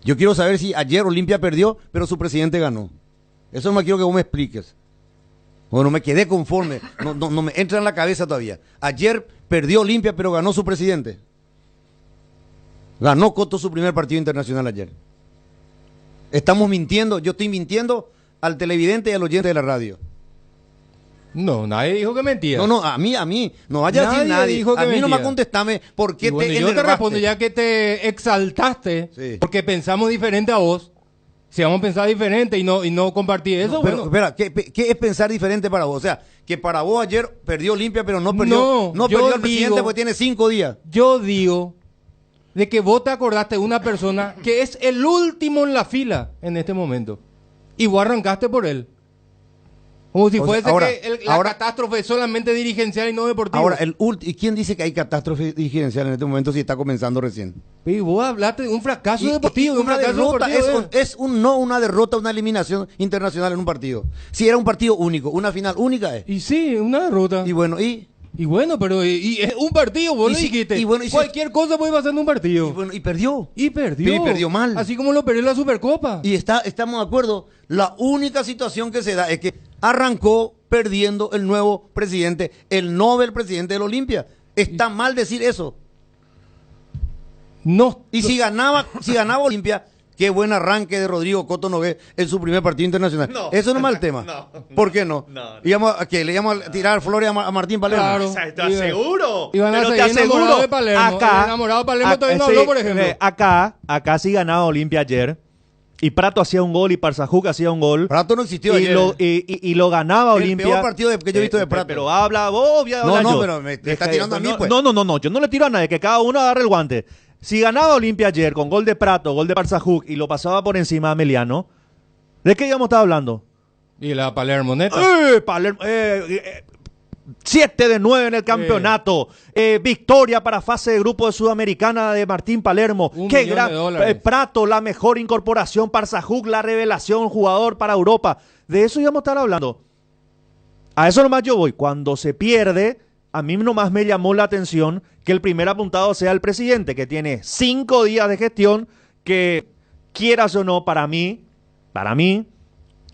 Yo quiero saber si ayer Olimpia perdió, pero su presidente ganó. Eso no me quiero que vos me expliques. Bueno, me quedé conforme, no me entra en la cabeza todavía. Ayer perdió Olimpia, pero ganó su presidente. Ganó Coto su primer partido internacional ayer. Estamos mintiendo, yo estoy mintiendo al televidente y al oyente de la radio. No, nadie dijo que mentía. No, a mí, no vaya a decir nadie. Dijo que a mí mentía. no me contestame por qué bueno, te yo te respondo ya que te exaltaste, sí, porque pensamos diferente a vos. Si vamos a pensar diferente y no compartir eso, pero, bueno. Espera, ¿qué es pensar diferente para vos? O sea, que para vos ayer perdió Olimpia, pero no perdió el presidente porque tiene 5 días. Yo digo de que vos te acordaste de una persona que es el último en la fila en este momento. Y vos arrancaste por él. Como si fuese la catástrofe solamente dirigencial y no deportiva. Ahora, ¿y quién dice que hay catástrofe dirigencial en este momento si está comenzando recién? Y vos hablaste de un fracaso deportivo. Y una derrota una derrota, una eliminación internacional en un partido. Si era un partido único, una final única es. Y sí, una derrota. Y bueno, pero es un partido, vos le dijiste. Cualquier cosa puede pasar en un partido. Y perdió. Y perdió mal. Así como lo perdió en la Supercopa. Y estamos de acuerdo. La única situación que se da es que arrancó perdiendo el nuevo presidente, el Nobel presidente del Olimpia. Está mal decir eso. No. Y si ganaba Olimpia, qué buen arranque de Rodrigo Coto Nogué en su primer partido internacional. Eso no es mal tema. ¿Por qué no? ¿Le íbamos a tirar flores a Martín Palermo? Claro. ¿Te aseguro? Pero te aseguro. De Palermo. Acá, el enamorado de Palermo todavía no habló, por ejemplo. Acá sí ganaba Olimpia ayer. Y Prato hacía un gol y Parzajuk hacía un gol. Prato no existió ayer. Y lo ganaba Olimpia. El peor partido que yo he visto de Prato. Pero habla vos, pero me está tirando a mí, pues. No, yo no le tiro a nadie, que cada uno agarre el guante. Si ganaba Olimpia ayer con gol de Prato, gol de Parzajuk y lo pasaba por encima a Meliano, ¿de qué íbamos a estar hablando? Y la Palermo, neta. Palermo, 7 de 9 en el campeonato. Victoria para fase de grupo de Sudamericana de Martín Palermo. Qué gran Prato, la mejor incorporación. Parzajuk, la revelación, jugador para Europa. De eso íbamos a estar hablando. A eso nomás yo voy. Cuando se pierde, a mí nomás me llamó la atención que el primer apuntado sea el presidente, que tiene 5 días de gestión, que quieras o no, para mí,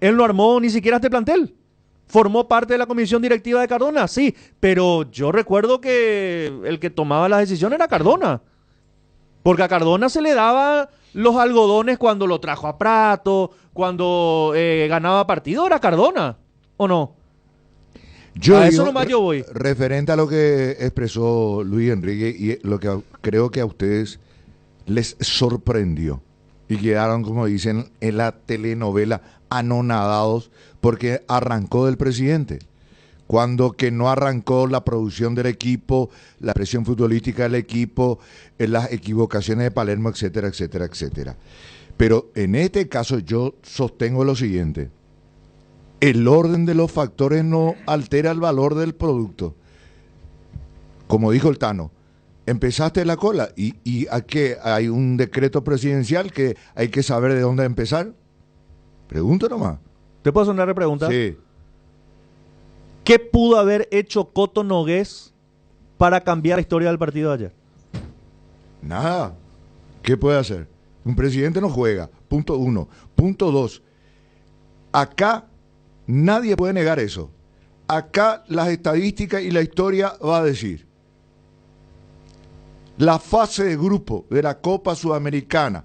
él no armó ni siquiera este plantel. Formó parte de la comisión directiva de Cardona, sí, pero yo recuerdo que el que tomaba la decisión era Cardona. Porque a Cardona se le daba los algodones cuando lo trajo a Prato, cuando ganaba partido, era Cardona, ¿o no? Eso nomás yo voy. Referente a lo que expresó Luis Enrique y lo que creo que a ustedes les sorprendió y quedaron, como dicen en la telenovela, anonadados porque arrancó del presidente. Cuando que no arrancó la producción del equipo, la presión futbolística del equipo, las equivocaciones de Palermo, etcétera, etcétera, etcétera. Pero en este caso yo sostengo lo siguiente: el orden de los factores no altera el valor del producto. Como dijo el Tano, empezaste la cola y ¿a qué? Hay un decreto presidencial que hay que saber de dónde empezar. Pregunta nomás. ¿Te puedo hacer una repregunta? Sí. ¿Qué pudo haber hecho Coto Nogués para cambiar la historia del partido de ayer? Nada. ¿Qué puede hacer? Un presidente no juega. Punto 1. Punto 2. Acá nadie puede negar eso. Acá las estadísticas y la historia va a decir. La fase de grupo de la Copa Sudamericana,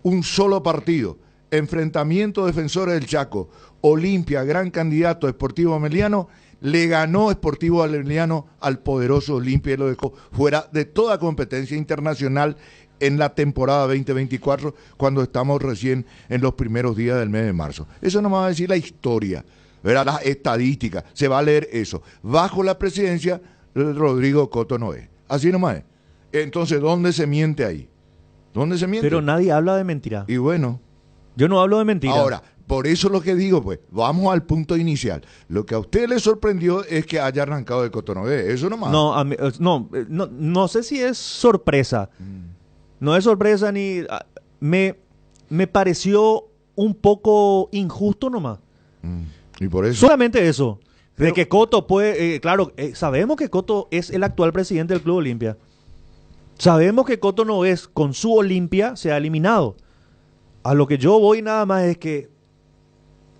un solo partido, enfrentamiento Defensores del Chaco, Olimpia, gran candidato, Sportivo Ameliano, le ganó Sportivo Ameliano al poderoso Olimpia y lo dejó fuera de toda competencia internacional en la temporada 2024, cuando estamos recién en los primeros días del mes de marzo. Eso no me va a decir la historia, ¿verdad? Las estadísticas, se va a leer eso. Bajo la presidencia de Rodrigo Coto Nogués. Así nomás es. Entonces, ¿dónde se miente ahí? ¿Dónde se miente? Pero nadie habla de mentira. Y bueno. Yo no hablo de mentira. Ahora, por eso lo que digo, pues, vamos al punto inicial. Lo que a usted le sorprendió es que haya arrancado de Coto Nogués. Eso nomás. No sé si es sorpresa. No es sorpresa ni... Me pareció un poco injusto nomás. Y por eso... Solamente eso. De que Coto puede... sabemos que Coto es el actual presidente del Club Olimpia. Sabemos que Coto Nogués con su Olimpia se ha eliminado. A lo que yo voy nada más es que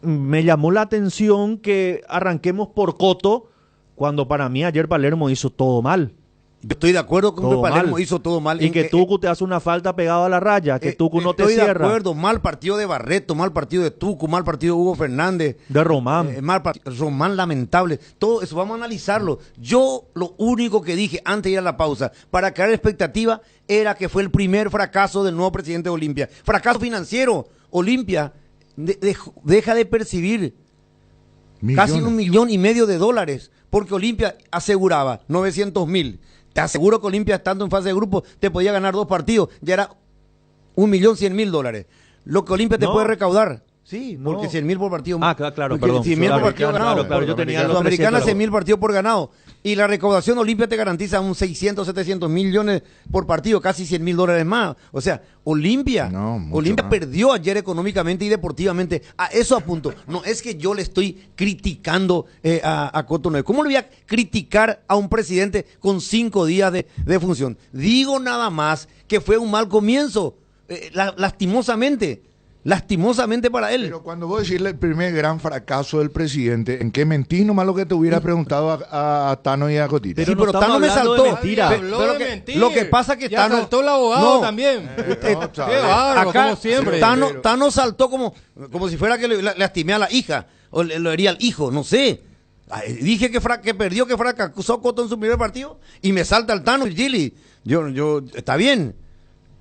me llamó la atención que arranquemos por Coto, cuando para mí ayer Palermo hizo todo mal. Yo estoy de acuerdo con que Palermo hizo todo mal. Y que Tucu te hace una falta pegado a la raya, que Tucu no te cierra. Estoy de acuerdo, mal partido de Barreto, mal partido de Tucu, mal partido de Hugo Fernández. De Román. Román lamentable. Todo eso vamos a analizarlo. Yo lo único que dije antes de ir a la pausa, para crear expectativa, era que fue el primer fracaso del nuevo presidente de Olimpia. Fracaso financiero. Olimpia deja de percibir casi $1,5 millones, porque Olimpia aseguraba 900,000. Te aseguro que Olimpia, estando en fase de grupo, te podía ganar 2 partidos. Ya era $1,100,000. Lo que Olimpia te puede recaudar. Sí, porque 100,000 por partido. Claro, perdón. 100,000 por partido ganado. Claro, yo tenía Sudamericana 100,000 partidos por ganado. Y la recaudación Olimpia te garantiza un 600, 700 millones por partido, casi $100,000 más. O sea, Olimpia perdió ayer económicamente y deportivamente. A eso apunto. No es que yo le estoy criticando a Coto Nogués. ¿Cómo le voy a criticar a un presidente con 5 días de función? Digo nada más que fue un mal comienzo, lastimosamente para él. Pero cuando vos decís el primer gran fracaso del presidente, ¿en qué mentís? Nomás lo que te hubiera preguntado a Tano y a Cotita. Pero Tano me saltó. Lo que pasa que ya Tano... saltó el abogado también. Qué bárbaro, como siempre. Tano saltó como si fuera que le lastimé a la hija, o lo hería al hijo, no sé. Dije que perdió, que fracasó Coto en su primer partido, y me salta el Tano y Gili. Yo, está bien.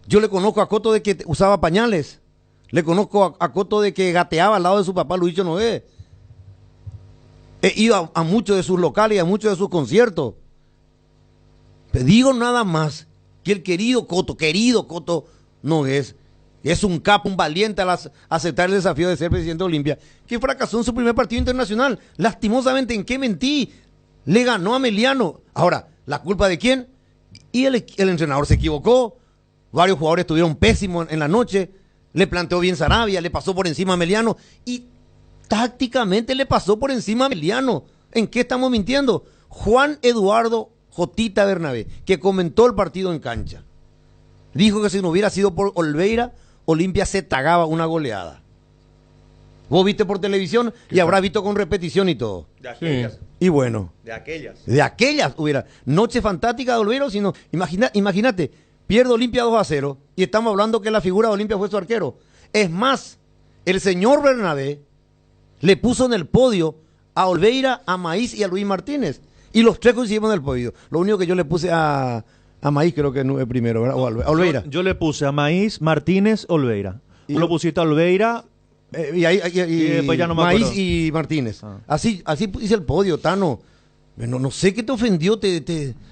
Yo le conozco a Coto de que usaba pañales. Le conozco a Coto de que gateaba al lado de su papá Luicho Nogués. He ido a muchos de sus locales y a muchos de sus conciertos. Te digo nada más que el querido Coto Nogués, es un capo, un valiente al aceptar el desafío de ser presidente de Olimpia, que fracasó en su primer partido internacional. Lastimosamente, ¿en qué mentí? Le ganó a Ameliano. Ahora, ¿la culpa de quién? Y el entrenador se equivocó. Varios jugadores estuvieron pésimos en la noche. Le planteó bien Sarabia, le pasó por encima a Ameliano y tácticamente le pasó por encima a Ameliano. ¿En qué estamos mintiendo? Juan Eduardo Jotita Bernabé, que comentó el partido en cancha, dijo que si no hubiera sido por Olveira, Olimpia se tagaba una goleada. Vos viste por televisión y habrás visto con repetición y todo. De aquellas. Sí. Y bueno. De aquellas hubiera. Noche fantástica de Olveira, sino, imagínate. Pierde Olimpia 2-0 y estamos hablando que la figura de Olimpia fue su arquero. Es más, el señor Bernabé le puso en el podio a Olveira, a Maíz y a Luis Martínez. Y los tres coincidimos en el podio. Lo único que yo le puse a Maíz, creo que es primero, ¿verdad? O a Olveira. Yo le puse a Maíz, Martínez, Olveira. Tú lo pusiste a Olveira. Y después ya no me Maíz acuerdo. y Martínez. Así hice el podio, Tano. No sé qué te ofendió,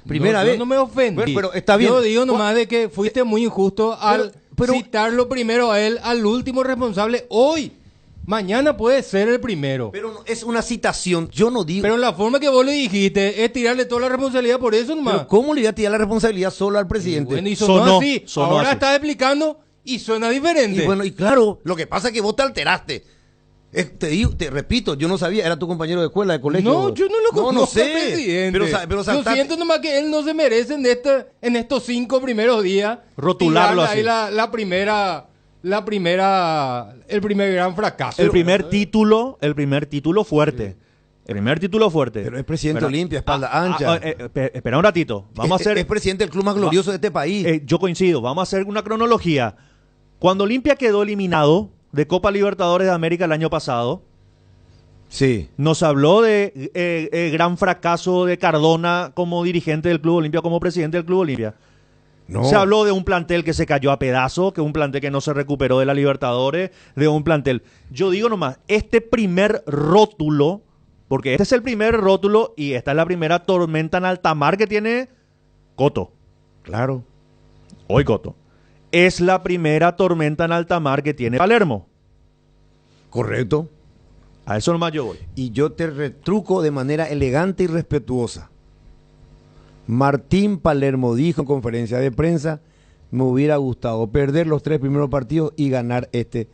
primera vez. Yo no me ofendí. Bueno, pero está bien. Yo digo nomás de que fuiste muy injusto al citarlo primero a él, al último responsable hoy. Mañana puede ser el primero. Pero es una citación, yo no digo. Pero la forma que vos le dijiste es tirarle toda la responsabilidad por eso nomás. Pero ¿cómo le voy a tirar la responsabilidad solo al presidente? Bueno, y sonó así. Ahora está explicando y suena diferente. Y bueno, y claro, lo que pasa es que vos te alteraste. Te repito, yo no sabía, era tu compañero de escuela, de colegio. No, yo no lo conozco, no sé, presidente. pero yo siento nomás que él no se merece en estos 5 primeros días rotularlo así. Ahí el primer gran fracaso. El primer título fuerte. El primer título fuerte. Pero es presidente Olimpia, espalda ancha. Espera un ratito. Es presidente del club más glorioso de este país. Yo coincido. Vamos a hacer una cronología. Cuando Olimpia quedó eliminado de Copa Libertadores de América el año pasado, sí, nos habló de gran fracaso de Cardona como dirigente del Club Olimpia, como presidente del Club Olimpia. No. Se habló de un plantel que se cayó a pedazos, que un plantel que no se recuperó de la Libertadores, de un plantel. Yo digo nomás, este primer rótulo, porque este es el primer rótulo y esta es la primera tormenta en alta mar que tiene Coto. Claro. Hoy Coto. Es la primera tormenta en alta mar que tiene Palermo. Correcto. A eso nomás yo voy. Y yo te retruco de manera elegante y respetuosa. Martín Palermo dijo en conferencia de prensa, me hubiera gustado perder los 3 primeros partidos y ganar este.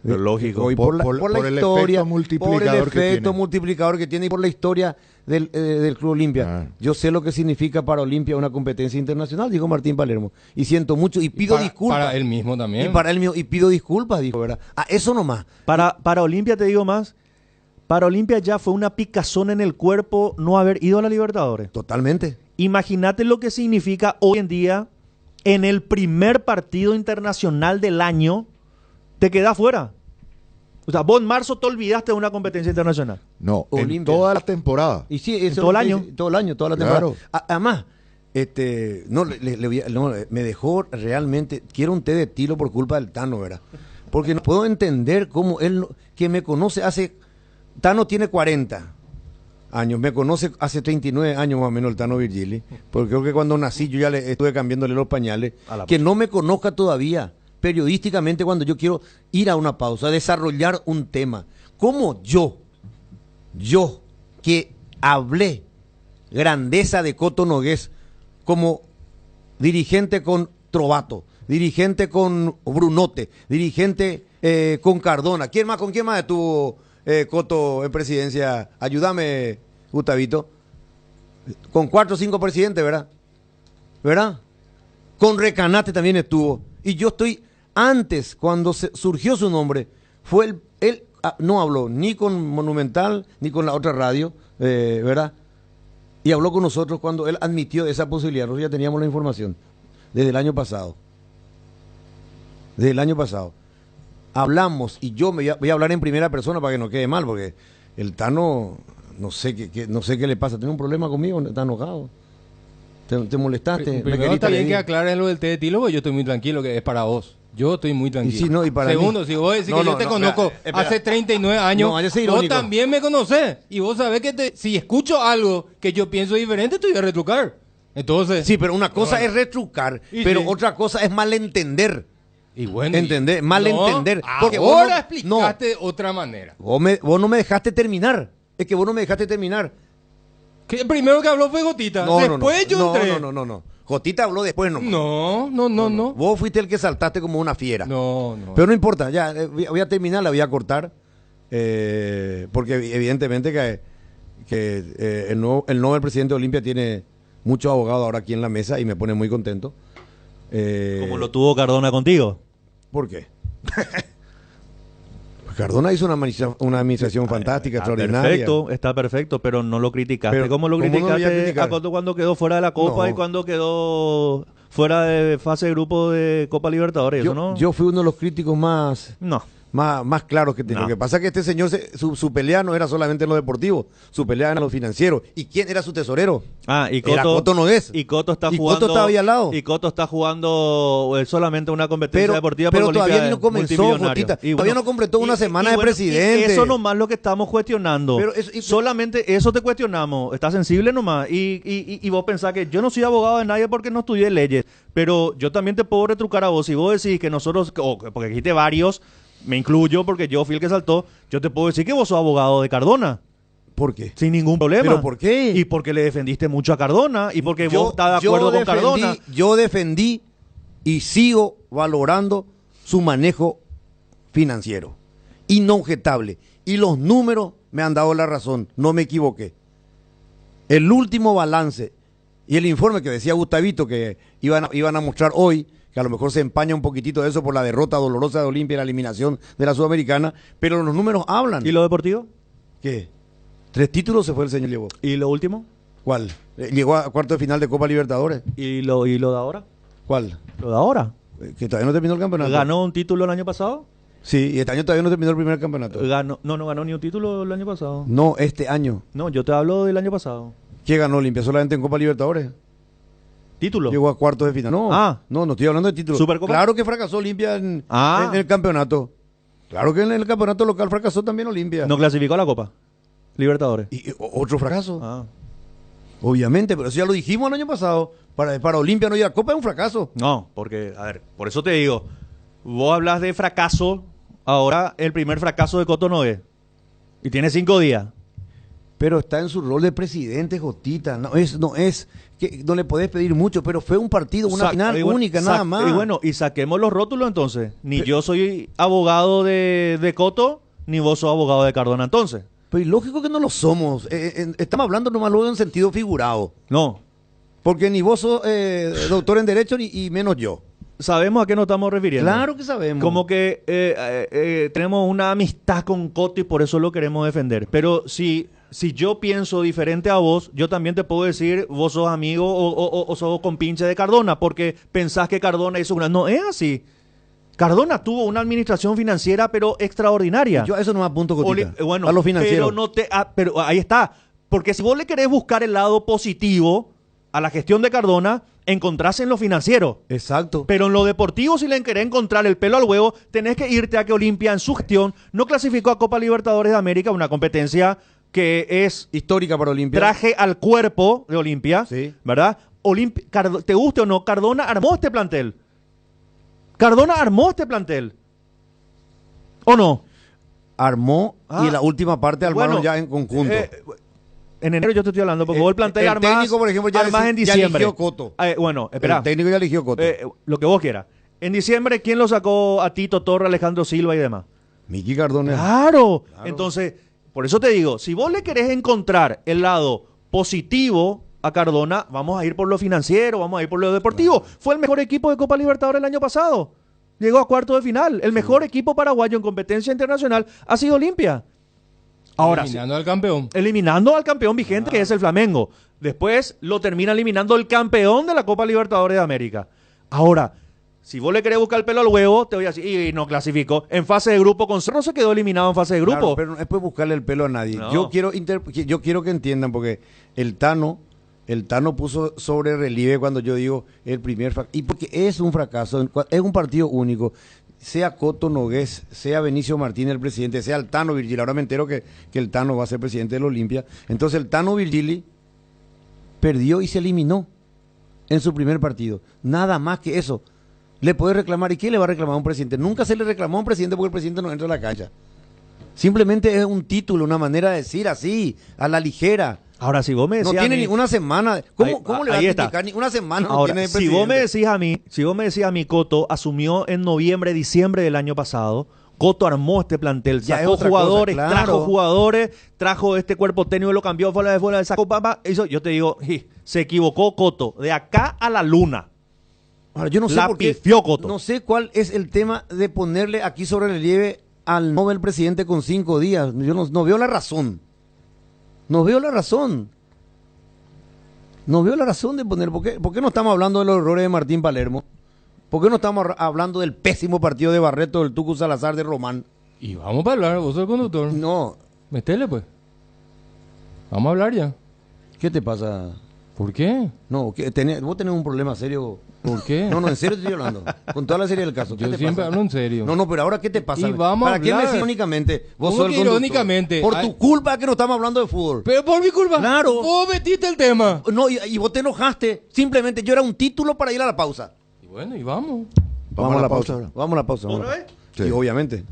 Pero lógico. Hoy por la el historia, efecto multiplicador por el que efecto tiene. multiplicador que tiene y por la historia del Club Olimpia. Ah. Yo sé lo que significa para Olimpia una competencia internacional, dijo Martín Palermo. Y siento mucho y pido disculpas. Para él mismo también. Y para él mismo, y pido disculpas, dijo, ¿verdad? Eso nomás. Para Olimpia te digo más. Para Olimpia ya fue una picazón en el cuerpo no haber ido a la Libertadores. Totalmente. Imagínate lo que significa hoy en día en el primer partido internacional del año te quedas fuera. O sea, vos en marzo te olvidaste de una competencia internacional. No, Olimpia. en toda la temporada. Y sí, eso todo el año. Todo el año, toda la temporada. Claro. Además, me dejó realmente, quiero un té de tilo por culpa del Tano, ¿verdad? Porque no puedo entender cómo él, que me conoce Tano tiene 40 años, me conoce hace 39 años más o menos el Tano Virgili, porque creo que cuando nací yo ya le estuve cambiándole los pañales, que no me conozca todavía periodísticamente cuando yo quiero ir a una pausa, desarrollar un tema. ¿Cómo yo que hablé grandeza de Coto Nogués como dirigente con Trovato, dirigente con Brunote, dirigente con Cardona? ¿Con quién más estuvo Coto en presidencia? Ayúdame, Gustavito. Con 4 o 5 presidentes, ¿verdad? Con Recanate también estuvo. Y yo estoy, antes, cuando surgió su nombre, fue él no habló ni con Monumental ni con la otra radio, ¿verdad? Y habló con nosotros cuando él admitió esa posibilidad. Nosotros ya teníamos la información desde el año pasado. Hablamos, y yo voy a hablar en primera persona para que no quede mal, porque el Tano, no sé qué le pasa, tiene un problema conmigo, está enojado. ¿Te molestaste? Primero está bien que aclaren lo del té de tilo, porque yo estoy muy tranquilo, que es para vos. Yo estoy muy tranquilo. Y sí, no, y para Segundo, mí. Si vos decís que yo te conozco espera. hace 39 años, No, yo soy vos irónico. también me conocés. Y vos sabés que si escucho algo que yo pienso diferente, te voy a retrucar. Entonces... Sí, pero una cosa es retrucar, pero sí. Otra cosa es malentender. Y bueno... ¿Entendés? Malentender. Porque Ahora explicaste de otra manera. Vos no me dejaste terminar. Es que vos no me dejaste terminar. Que el primero que habló fue Gotita. Después yo entré. No. Jotita habló después nomás. No. Vos fuiste el que saltaste como una fiera. No. Pero no importa, ya voy a terminar, la voy a cortar. Porque evidentemente que el nuevo presidente de Olimpia tiene muchos abogados ahora aquí en la mesa y me pone muy contento. Como lo tuvo Cardona contigo. ¿Por qué? Cardona hizo una administración fantástica, extraordinaria. Está perfecto, pero no lo criticaste. Pero, ¿Cómo lo ¿cómo no lo voy a criticaste criticar? cuando quedó fuera de la Copa y cuando quedó fuera de fase de grupo de Copa Libertadores? ¿Eso no? Yo fui uno de los críticos más más claros que tiene. No. Lo que pasa es que este señor, su pelea no era solamente en lo deportivo, su pelea era en lo financiero. ¿Y quién era su tesorero? Y Era Coto Nogués. Y Coto está Y jugando. Coto estaba ahí al lado. Y Coto está jugando solamente una competencia deportiva. Pero por todavía Olimpia ni no comenzó, multimillonario. Jotita. Y Todavía no completó una semana de presidente. Y eso nomás lo que estamos cuestionando. Pero solamente eso te cuestionamos. Está sensible nomás. Y vos pensás que yo no soy abogado de nadie porque no estudié leyes. Pero yo también te puedo retrucar a vos. Si vos decís que nosotros, porque dijiste varios, me incluyo porque yo fui el que saltó, yo te puedo decir que vos sos abogado de Cardona. ¿Por qué? Sin ningún problema. ¿Pero por qué? Y porque le defendiste mucho a Cardona y porque vos estás de acuerdo con Cardona. Yo defendí y sigo valorando su manejo financiero. Inobjetable. Y los números me han dado la razón. No me equivoqué. El último balance y el informe que decía Gustavito que iban a mostrar hoy, que a lo mejor se empaña un poquitito de eso por la derrota dolorosa de Olimpia y la eliminación de la Sudamericana, pero los números hablan. ¿Y lo deportivo? ¿Qué? 3 títulos se fue el señor llevó. ¿Y lo último? ¿Cuál? Llegó a cuarto de final de Copa Libertadores. ¿Y lo de ahora? ¿Cuál? Lo de ahora. Que todavía no terminó el campeonato. ¿Ganó un título el año pasado? Sí, y este año todavía no terminó el primer campeonato. No ganó ni un título el año pasado. No, este año. No, yo te hablo del año pasado. ¿Qué ganó Olimpia? ¿Solamente en Copa Libertadores? ¿Título? Llegó a cuartos de final. No, no estoy hablando de título. ¿Supercopa? Claro que fracasó Olimpia en el campeonato. Claro que en el campeonato local fracasó también Olimpia. ¿No clasificó a la Copa Libertadores? Y otro fracaso. Obviamente, pero eso ya lo dijimos el año pasado. Para Olimpia no ir a Copa es un fracaso. No, porque, a ver, por eso te digo, vos hablas de fracaso, ahora el primer fracaso de Coto Nogués. Y tiene 5 días. Pero está en su rol de presidente, Jotita. No es que no le podés pedir mucho, pero fue un partido, una final única, nada más. Y bueno, y saquemos los rótulos entonces. Ni yo soy abogado de Coto, ni vos sos abogado de Cardona entonces. Pues lógico que no lo somos. Estamos hablando nomás luego en sentido figurado. No. Porque ni vos sos doctor en Derecho y menos yo. ¿Sabemos a qué nos estamos refiriendo? Claro que sabemos. Como que tenemos una amistad con Coto y por eso lo queremos defender. Pero si yo pienso diferente a vos, yo también te puedo decir, vos sos amigo o sos compinche de Cardona, porque pensás que Cardona hizo una... No es así. Cardona tuvo una administración financiera, pero extraordinaria. Yo a eso no me apunto, Cotita. Bueno, a lo financiero. Pero ahí está. Porque si vos le querés buscar el lado positivo a la gestión de Cardona, encontrás en lo financiero. Exacto. Pero en lo deportivo, si le querés encontrar el pelo al huevo, tenés que irte a que Olimpia en su gestión no clasificó a Copa Libertadores de América, una competencia que es histórica para Olimpia. Traje al cuerpo de Olimpia, sí. ¿Verdad? Te guste o no, Cardona armó este plantel. Cardona armó este plantel. ¿O no? Armó y en la última parte armaron ya en conjunto. En enero yo te estoy hablando, porque vos el plantel el técnico, por ejemplo, ya en diciembre. Ya eligió Coto. Bueno, espera. El técnico ya eligió Coto. Lo que vos quieras. En diciembre, ¿quién lo sacó a Tito Torre, Alejandro Silva y demás? Miki Cardona. Claro. Entonces, por eso te digo, si vos le querés encontrar el lado positivo a Cardona, vamos a ir por lo financiero, vamos a ir por lo deportivo. Claro. Fue el mejor equipo de Copa Libertadores el año pasado. Llegó a cuarto de final. El mejor equipo paraguayo en competencia internacional ha sido Olimpia. Ahora, eliminando al campeón. Eliminando al campeón vigente, que es el Flamengo. Después lo termina eliminando el campeón de la Copa Libertadores de América. Ahora, si vos le querés buscar el pelo al huevo, te voy a decir, y no clasificó. En fase de grupo con Cerro se quedó eliminado en fase de grupo. Claro, pero no es por buscarle el pelo a nadie. No. Yo quiero que entiendan, porque el Tano puso sobre relieve cuando yo digo el primer fracaso. Y porque es un fracaso, es un partido único. Sea Coto Nogués, sea Benicio Martínez el presidente, sea el Tano Virgili. Ahora me entero que el Tano va a ser presidente del Olimpia. Entonces el Tano Virgili perdió y se eliminó en su primer partido. Nada más que eso. Le puede reclamar. ¿Y quién le va a reclamar a un presidente? Nunca se le reclamó a un presidente porque el presidente no entra a la cancha. Simplemente es un título, una manera de decir así, a la ligera. Ahora, si vos me decís no tiene ninguna semana. ¿Cómo le va a criticar? Ni una semana ahora, no tiene de presidente. Si vos me decís a mí, Coto asumió en noviembre, diciembre del año pasado. Coto armó este plantel, sacó jugadores, cosa, claro. Trajo jugadores, trajo este cuerpo técnico, lo cambió, fue la sacó, eso, yo te digo, se equivocó Coto, de acá a la luna. Ahora, yo no sé por qué, Coto. No sé cuál es el tema de ponerle aquí sobre relieve al Nobel presidente con 5 días. Yo no veo la razón. No veo la razón. No veo la razón de poner. ¿Por qué no estamos hablando de los errores de Martín Palermo? ¿Por qué no estamos hablando del pésimo partido de Barreto, del Tucu Salazar, de Román? Y vamos para hablar, vos sos el conductor. No. Metele, pues. Vamos a hablar ya. ¿Qué te pasa? ¿Por qué? No, vos tenés un problema serio. ¿Por qué? No, en serio te estoy hablando. Con toda la serie del caso. Yo siempre hablo en serio. No, pero ahora, ¿qué te pasa? Y vamos ¿Para a qué me hablar. decís irónicamente? Vos ¿Cómo sos el que conductor. irónicamente? Por tu culpa que no estamos hablando de fútbol. Pero por mi culpa. Claro. Vos metiste el tema. No, y vos te enojaste. Simplemente yo era un título para ir a la pausa. Y bueno, y vamos. Vamos a la pausa ahora. Vamos a la pausa. ¿Otra vez? Sí, obviamente.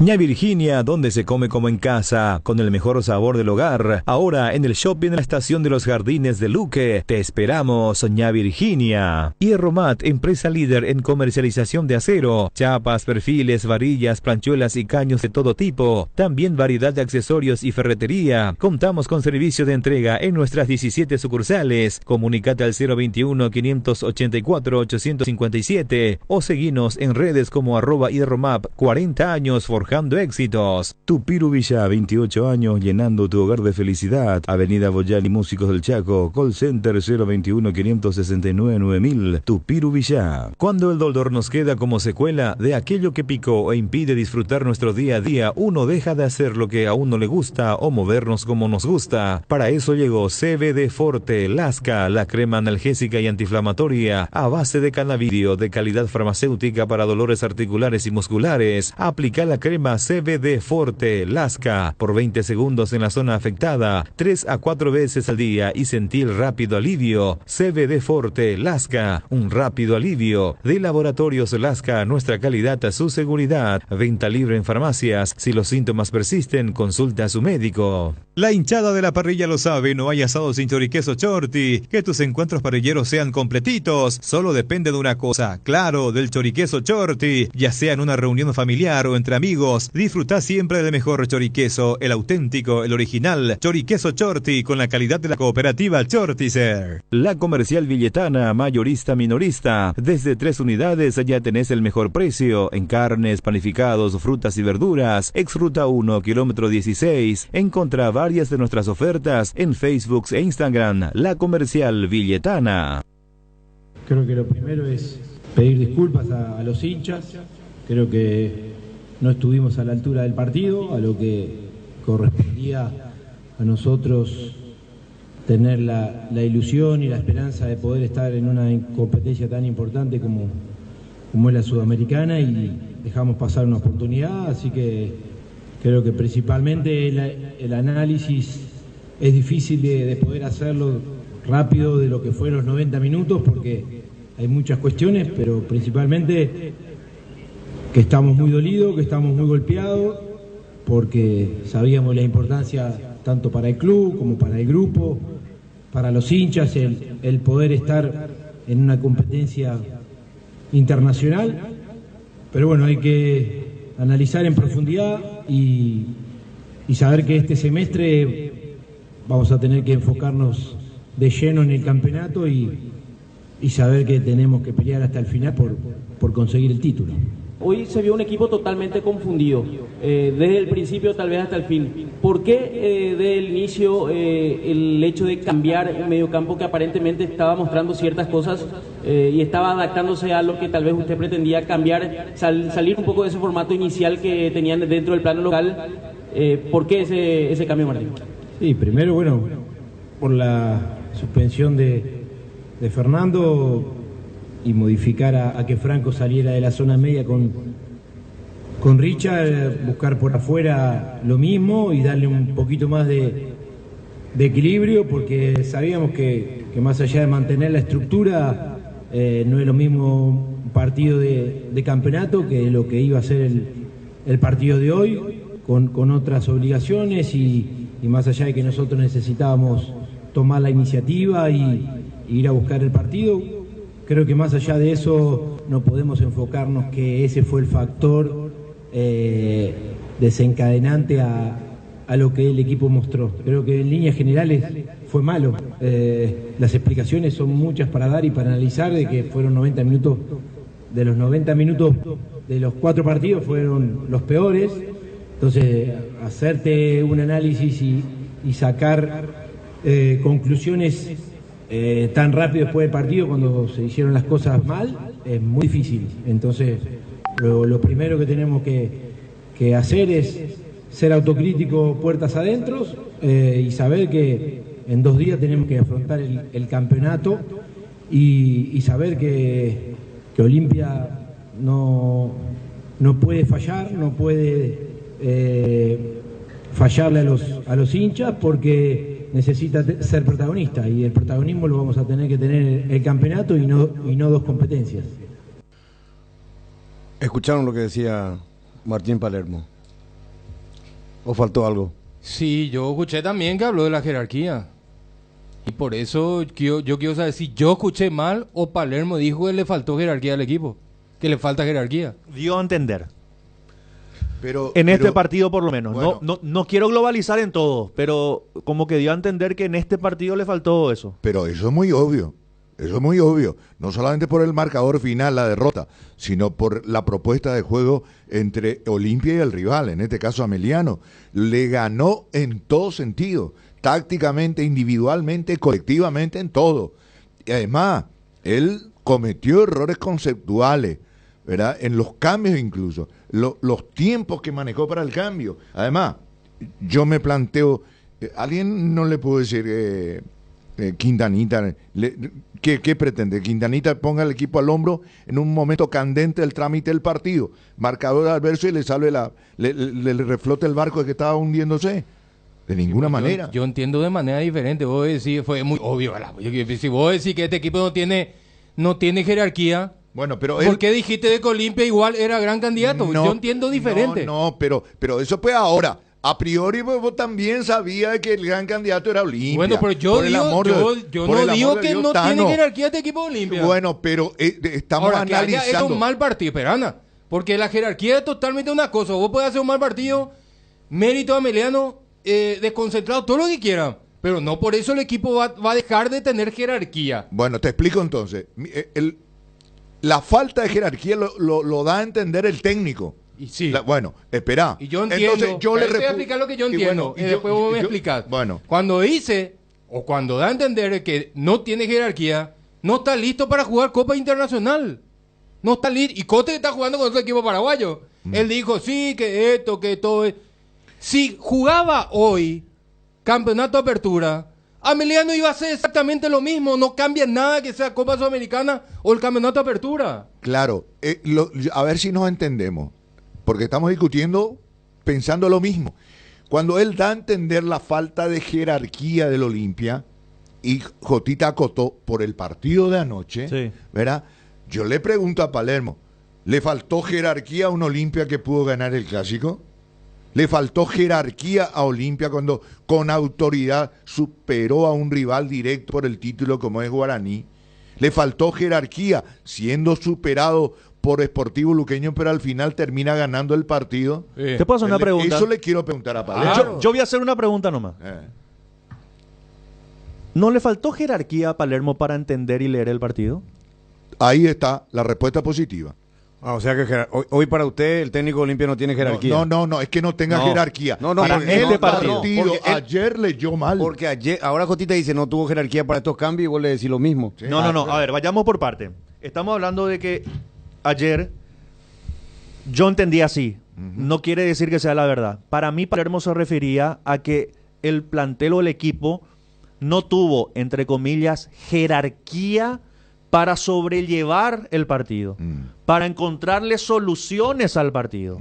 Ña Virginia, donde se come como en casa, con el mejor sabor del hogar. Ahora en el shopping en la estación de los Jardines de Luque. Te esperamos, Ña Virginia. Hierromat, empresa líder en comercialización de acero, chapas, perfiles, varillas, planchuelas y caños de todo tipo. También variedad de accesorios y ferretería. Contamos con servicio de entrega en nuestras 17 sucursales. Comunicate al 021-584-857 o seguinos en redes como @hierromap. 40 años forjando éxitos. Tupiru Villa, 28 años llenando tu hogar de felicidad. Avenida Boyali, Músicos del Chaco. Call Center 021-569-9000. Tupiru Villa. Cuando el dolor nos queda como secuela de aquello que picó e impide disfrutar nuestro día a día, uno deja de hacer lo que a uno le gusta o movernos como nos gusta. Para eso llegó CBD Forte Lasca, la crema analgésica y antiinflamatoria a base de cannabidio de calidad farmacéutica para dolores articulares y musculares. Aplica la crema CBD Forte Lasca por 20 segundos en la zona afectada, 3 a 4 veces al día y sentir rápido alivio. CBD Forte Lasca, un rápido alivio. De Laboratorios Lasca, nuestra calidad a su seguridad. Venta libre en farmacias. Si los síntomas persisten, consulta a su médico. La hinchada de la parrilla lo sabe, no hay asado sin choriqueso Chorti. Que tus encuentros parrilleros sean completitos, solo depende de una cosa, claro, del choriqueso Chorti. Ya sea en una reunión familiar o entre amigos, disfruta siempre del mejor choriqueso, el auténtico, el original, choriqueso Chorti con la calidad de la cooperativa Chortizer. La Comercial Villetana, mayorista minorista, desde 3 unidades ya tenés el mejor precio en carnes, panificados, frutas y verduras. Ex Ruta 1, kilómetro 16. Encontrá varias de nuestras ofertas en Facebook e Instagram. La Comercial Villetana. Creo que lo primero es pedir disculpas a los hinchas. Creo que no estuvimos a la altura del partido, a lo que correspondía a nosotros tener la ilusión y la esperanza de poder estar en una competencia tan importante como es la Sudamericana, y dejamos pasar una oportunidad. Así que creo que principalmente el análisis es difícil de poder hacerlo rápido de lo que fueron los 90 minutos, porque hay muchas cuestiones, pero principalmente que estamos muy dolidos, que estamos muy golpeados, porque sabíamos la importancia tanto para el club como para el grupo, para los hinchas, el poder estar en una competencia internacional. Pero bueno, hay que analizar en profundidad y saber que este semestre vamos a tener que enfocarnos de lleno en el campeonato y saber que tenemos que pelear hasta el final por conseguir el título. Hoy se vio un equipo totalmente confundido, desde el principio tal vez hasta el fin. ¿Por qué desde el inicio el hecho de cambiar el mediocampo, que aparentemente estaba mostrando ciertas cosas y estaba adaptándose a lo que tal vez usted pretendía cambiar, salir un poco de ese formato inicial que tenían dentro del plano local? ¿Por qué ese cambio, Martín? Sí, primero, bueno, por la suspensión de Fernando y modificar a que Franco saliera de la zona media con Richard, buscar por afuera lo mismo y darle un poquito más de equilibrio, porque sabíamos que más allá de mantener la estructura, no es lo mismo un partido de campeonato que lo que iba a ser el partido de hoy, con otras obligaciones y más allá de que nosotros necesitábamos tomar la iniciativa y ir a buscar el partido. Creo que más allá de eso no podemos enfocarnos que ese fue el factor desencadenante a lo que el equipo mostró. Creo que en líneas generales fue malo. Las explicaciones son muchas para dar y para analizar, de que fueron 90 minutos, de los 90 minutos de los 4 partidos fueron los peores. Entonces, hacerte un análisis y sacar conclusiones tan rápido después del partido, cuando se hicieron las cosas mal, es muy difícil. Entonces lo primero que tenemos que que hacer es ser autocrítico puertas adentro y saber que en 2 días tenemos que afrontar el campeonato y saber que Olimpia no puede fallar, no puede fallarle a los hinchas porque necesita ser protagonista y el protagonismo lo vamos a tener que tener el campeonato y no 2 competencias. ¿Escucharon lo que decía Martín Palermo? ¿O faltó algo? Sí, yo escuché también que habló de la jerarquía. Y por eso yo quiero saber si yo escuché mal o Palermo dijo que le faltó jerarquía al equipo. Que le falta jerarquía. Dio a entender. Pero este partido por lo menos. Bueno. No quiero globalizar en todo, pero como que dio a entender que en este partido le faltó eso. Pero eso es muy obvio. Eso es muy obvio. No solamente por el marcador final, la derrota, sino por la propuesta de juego entre Olimpia y el rival, en este caso Ameliano. Le ganó en todo sentido. Tácticamente, individualmente, colectivamente, en todo. Y además, él cometió errores conceptuales, ¿verdad? En los cambios incluso. Los tiempos que manejó para el cambio. Además, yo me planteo, ¿alguien no le puede decir Quintanita, ¿qué pretende? Quintanita ponga el equipo al hombro en un momento candente del trámite del partido, marcador adverso y le sale le reflota el barco de que estaba hundiéndose. De ninguna manera. Yo entiendo de manera diferente. Vos decís, fue muy obvio. Si vos decís que este equipo no tiene jerarquía, bueno, pero ¿por qué dijiste de que Olimpia igual era gran candidato? Yo entiendo diferente. No, pero eso fue ahora. A priori vos también sabías que el gran candidato era Olimpia. Bueno, pero yo no digo que no tiene jerarquía este equipo de Olimpia. Bueno, pero estamos ahora, analizando. Que haya hecho un mal partido, pero Ana, porque la jerarquía es totalmente una cosa. Vos podés hacer un mal partido, mérito Ameliano, desconcentrado, todo lo que quieran. Pero no por eso el equipo va a dejar de tener jerarquía. Bueno, te explico entonces. La falta de jerarquía lo da a entender el técnico. Y sí. Bueno, espera. Y yo entiendo. Entonces, te voy a explicar lo que yo entiendo. Y después vos me explicás. Bueno. Cuando dice, o cuando da a entender que no tiene jerarquía, no está listo para jugar Copa Internacional. No está listo. Y Cote está jugando con otro equipo paraguayo. Él dijo, sí, que esto, que todo. Si jugaba hoy Campeonato Apertura, Ameliano iba a hacer exactamente lo mismo. No cambia nada que sea Copa Sudamericana o el Campeonato Apertura. Claro. A ver si nos entendemos. Porque estamos discutiendo pensando lo mismo. Cuando él da a entender la falta de jerarquía del Olimpia, y Jotita acotó por el partido de anoche, sí, ¿verdad? Yo le pregunto a Palermo, ¿le faltó jerarquía a un Olimpia que pudo ganar el Clásico? ¿Le faltó jerarquía a Olimpia cuando con autoridad superó a un rival directo por el título como es Guaraní? ¿Le faltó jerarquía siendo superado por Sportivo Luqueño, pero al final termina ganando el partido? ¿Te puedo hacer una pregunta? Eso le quiero preguntar a Palermo. Claro. Yo voy a hacer una pregunta nomás. ¿No le faltó jerarquía a Palermo para entender y leer el partido? Ahí está la respuesta positiva. O sea que hoy para usted el técnico Olimpia no tiene jerarquía. No, es que no tenga jerarquía. Para este partido ayer leyó mal. Porque ayer, ahora Jotita dice no tuvo jerarquía para estos cambios y vos le decís lo mismo. Sí. No. A ver, vayamos por parte. Estamos hablando de que ayer yo entendí así. No quiere decir que sea la verdad. Para mí, Palermo se refería a que el plantel o el equipo no tuvo, entre comillas, jerarquía para sobrellevar el partido, para encontrarle soluciones al partido.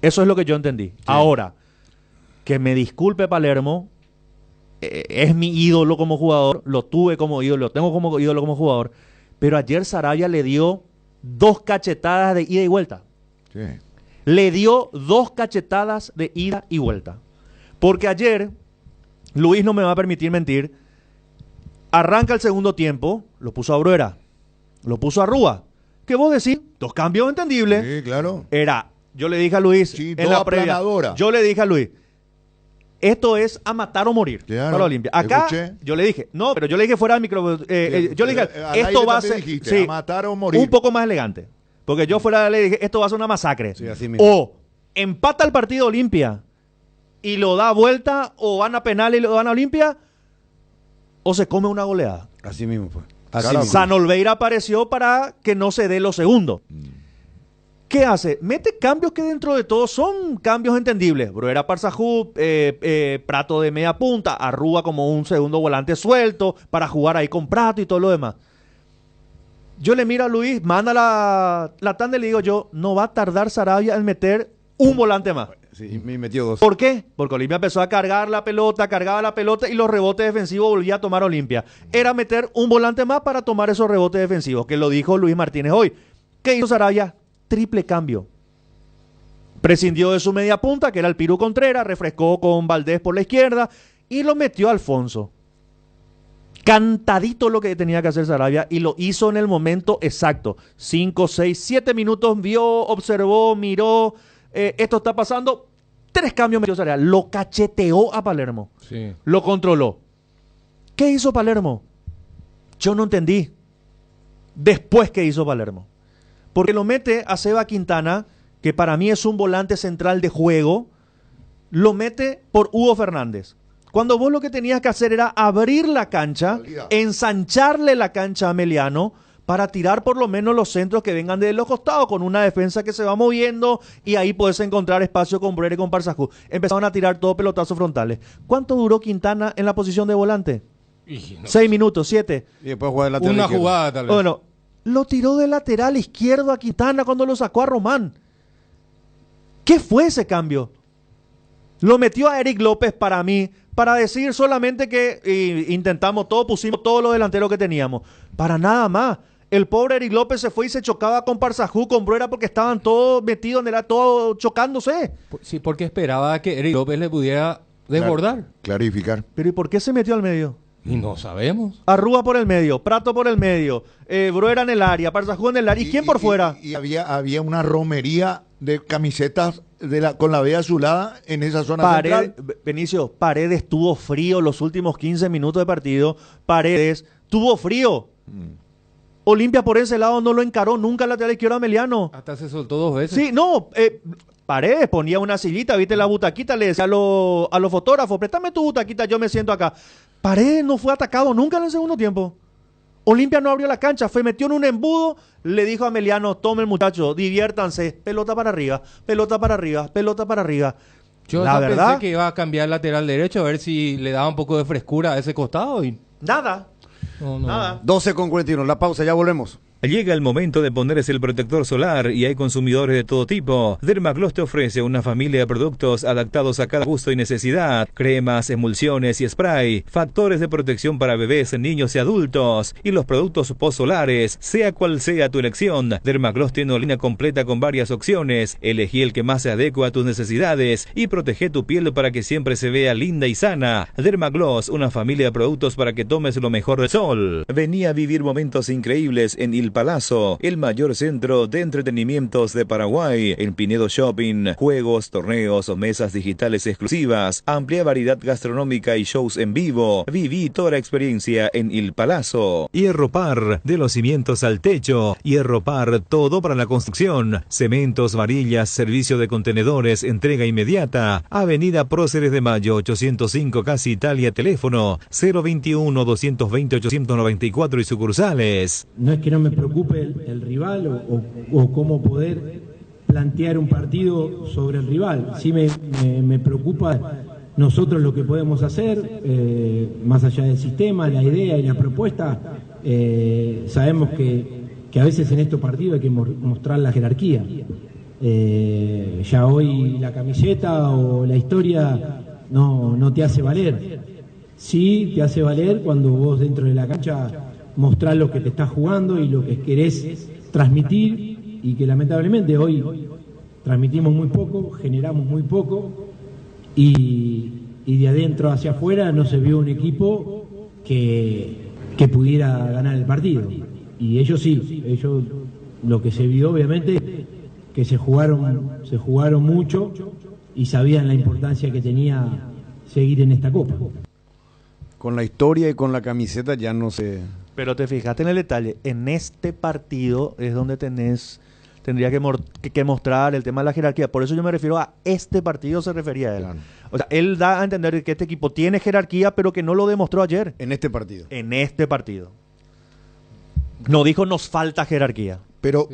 Eso es lo que yo entendí. Sí. Ahora, que me disculpe Palermo, es mi ídolo como jugador, lo tuve como ídolo, lo tengo como ídolo como jugador, pero ayer Sarabia le dio 2 cachetadas de ida y vuelta. Sí. Le dio 2 cachetadas de ida y vuelta. Porque ayer, Luis no me va a permitir mentir, arranca el segundo tiempo, lo puso a Bruera, lo puso a Rúa. ¿Qué vos decís? 2 cambios entendibles. Sí, claro. Yo le dije a Luis, sí, en la previa, yo le dije a Luis, esto es a matar o morir para Olimpia. Acá, yo le dije, fuera del micro, yo le dije, esto va a ser, a matar o morir. Un poco más elegante. Porque yo fuera le dije, esto va a ser una masacre. Sí, así mismo. O empata el partido Olimpia y lo da vuelta, o van a penal y lo dan a Olimpia, o se come una goleada. Así mismo fue. San Olveira apareció para que no se dé lo segundo. ¿Qué hace? Mete cambios que dentro de todo son cambios entendibles. Bruera Parsajú, Prato de media punta, Arrúa como un segundo volante suelto para jugar ahí con Prato y todo lo demás. Yo le miro a Luis, manda la tanda y le digo yo, no va a tardar Saravia en meter un volante más. Sí, me metió 2. ¿Por qué? Porque Olimpia empezó a cargaba la pelota y los rebotes defensivos volvía a tomar Olimpia. Era meter un volante más para tomar esos rebotes defensivos, que lo dijo Luis Martínez hoy. ¿Qué hizo Saravia? Triple cambio. Prescindió de su media punta, que era el Piru Contreras, refrescó con Valdés por la izquierda y lo metió a Alfonso. Cantadito lo que tenía que hacer Saravia y lo hizo en el momento exacto. 5, 6, 7 minutos vio, observó, miró, esto está pasando. 3 cambios metió Saravia. Lo cacheteó a Palermo. Sí. Lo controló. ¿Qué hizo Palermo? Yo no entendí. Después, ¿qué hizo Palermo? Porque lo mete a Seba Quintana, que para mí es un volante central de juego, lo mete por Hugo Fernández. Cuando vos lo que tenías que hacer era abrir la cancha, ensancharle la cancha a Meliano para tirar por lo menos los centros que vengan de los costados, con una defensa que se va moviendo y ahí puedes encontrar espacio con Brere y con Parsajú. Empezaron a tirar todo pelotazos frontales. ¿Cuánto duró Quintana en la posición de volante? 6 minutos, 7. Y después jugar de lateral Una izquierdo. jugada tal vez. Bueno, lo tiró de lateral izquierdo a Quintana cuando lo sacó a Román. ¿Qué fue ese cambio? Lo metió a Eric López para mí, para decir solamente que intentamos todo, pusimos todos los delanteros que teníamos. Para nada más. El pobre Eric López se fue y se chocaba con Parsajú, con Bruera, porque estaban todos metidos en el todo chocándose. Sí, porque esperaba que Eric López le pudiera desbordar. Clarificar. Pero ¿y por qué se metió al medio? Y no sabemos. Arrúa por el medio, Prato por el medio, Bruera en el área, Parsajú en el área. ¿Y quién por fuera? Y había una romería de camisetas con la B azulada en esa zona central. Benicio, Paredes tuvo frío los últimos 15 minutos de partido. Paredes tuvo frío. Olimpia por ese lado no lo encaró nunca al lateral izquierdo a Meliano. Hasta se soltó 2 veces. Sí, no, Paredes ponía una sillita, viste la butaquita, le decía a los fotógrafos, préstame tu butaquita, yo me siento acá. Paredes no fue atacado nunca en el segundo tiempo. Olimpia no abrió la cancha, metió en un embudo, le dijo a Meliano, tome el muchacho, diviértanse, pelota para arriba, pelota para arriba, pelota para arriba. Yo la verdad, pensé que iba a cambiar lateral derecho, a ver si le daba un poco de frescura a ese costado. Y nada. No. Nada. 12:41, la pausa, ya volvemos. Llega el momento de ponerse el protector solar y hay consumidores de todo tipo. Dermagloss te ofrece una familia de productos adaptados a cada gusto y necesidad. Cremas, emulsiones y spray. Factores de protección para bebés, niños y adultos. Y los productos post-solares, sea cual sea tu elección. Dermagloss tiene una línea completa con varias opciones. Elegí el que más se adecua a tus necesidades y protege tu piel para que siempre se vea linda y sana. Dermagloss, una familia de productos para que tomes lo mejor del sol. Vení a vivir momentos increíbles en Il Palazzo, el mayor centro de entretenimientos de Paraguay. En Pinedo Shopping, juegos, torneos o mesas digitales exclusivas, amplia variedad gastronómica y shows en vivo. Viví toda la experiencia en Il Palazzo. Hierro Par, de los cimientos al techo. Hierro Par, todo para la construcción. Cementos, varillas, servicio de contenedores, entrega inmediata. Avenida Próceres de Mayo, 805, Casa Italia, teléfono 021-220-894 y sucursales. No es que no me preocupe el rival o cómo poder plantear un partido sobre el rival. Sí me preocupa nosotros lo que podemos hacer, más allá del sistema, la idea y la propuesta. Sabemos que a veces en estos partidos hay que mostrar la jerarquía. Ya hoy la camiseta o la historia no te hace valer. Sí te hace valer cuando vos dentro de la cancha mostrás lo que te estás jugando y lo que querés transmitir, y que lamentablemente hoy transmitimos muy poco, generamos muy poco, y de adentro hacia afuera no se vio un equipo que pudiera ganar el partido. Y ellos sí, ellos lo que se vio obviamente que se jugaron mucho y sabían la importancia que tenía seguir en esta Copa. Con la historia y con la camiseta ya no sé. Pero te fijaste en el detalle, en este partido es donde tendría que mostrar el tema de la jerarquía. Por eso yo me refiero a este partido, se refería a él. Claro. O sea, él da a entender que este equipo tiene jerarquía, pero que no lo demostró ayer. En este partido. En este partido. No dijo nos falta jerarquía. Pero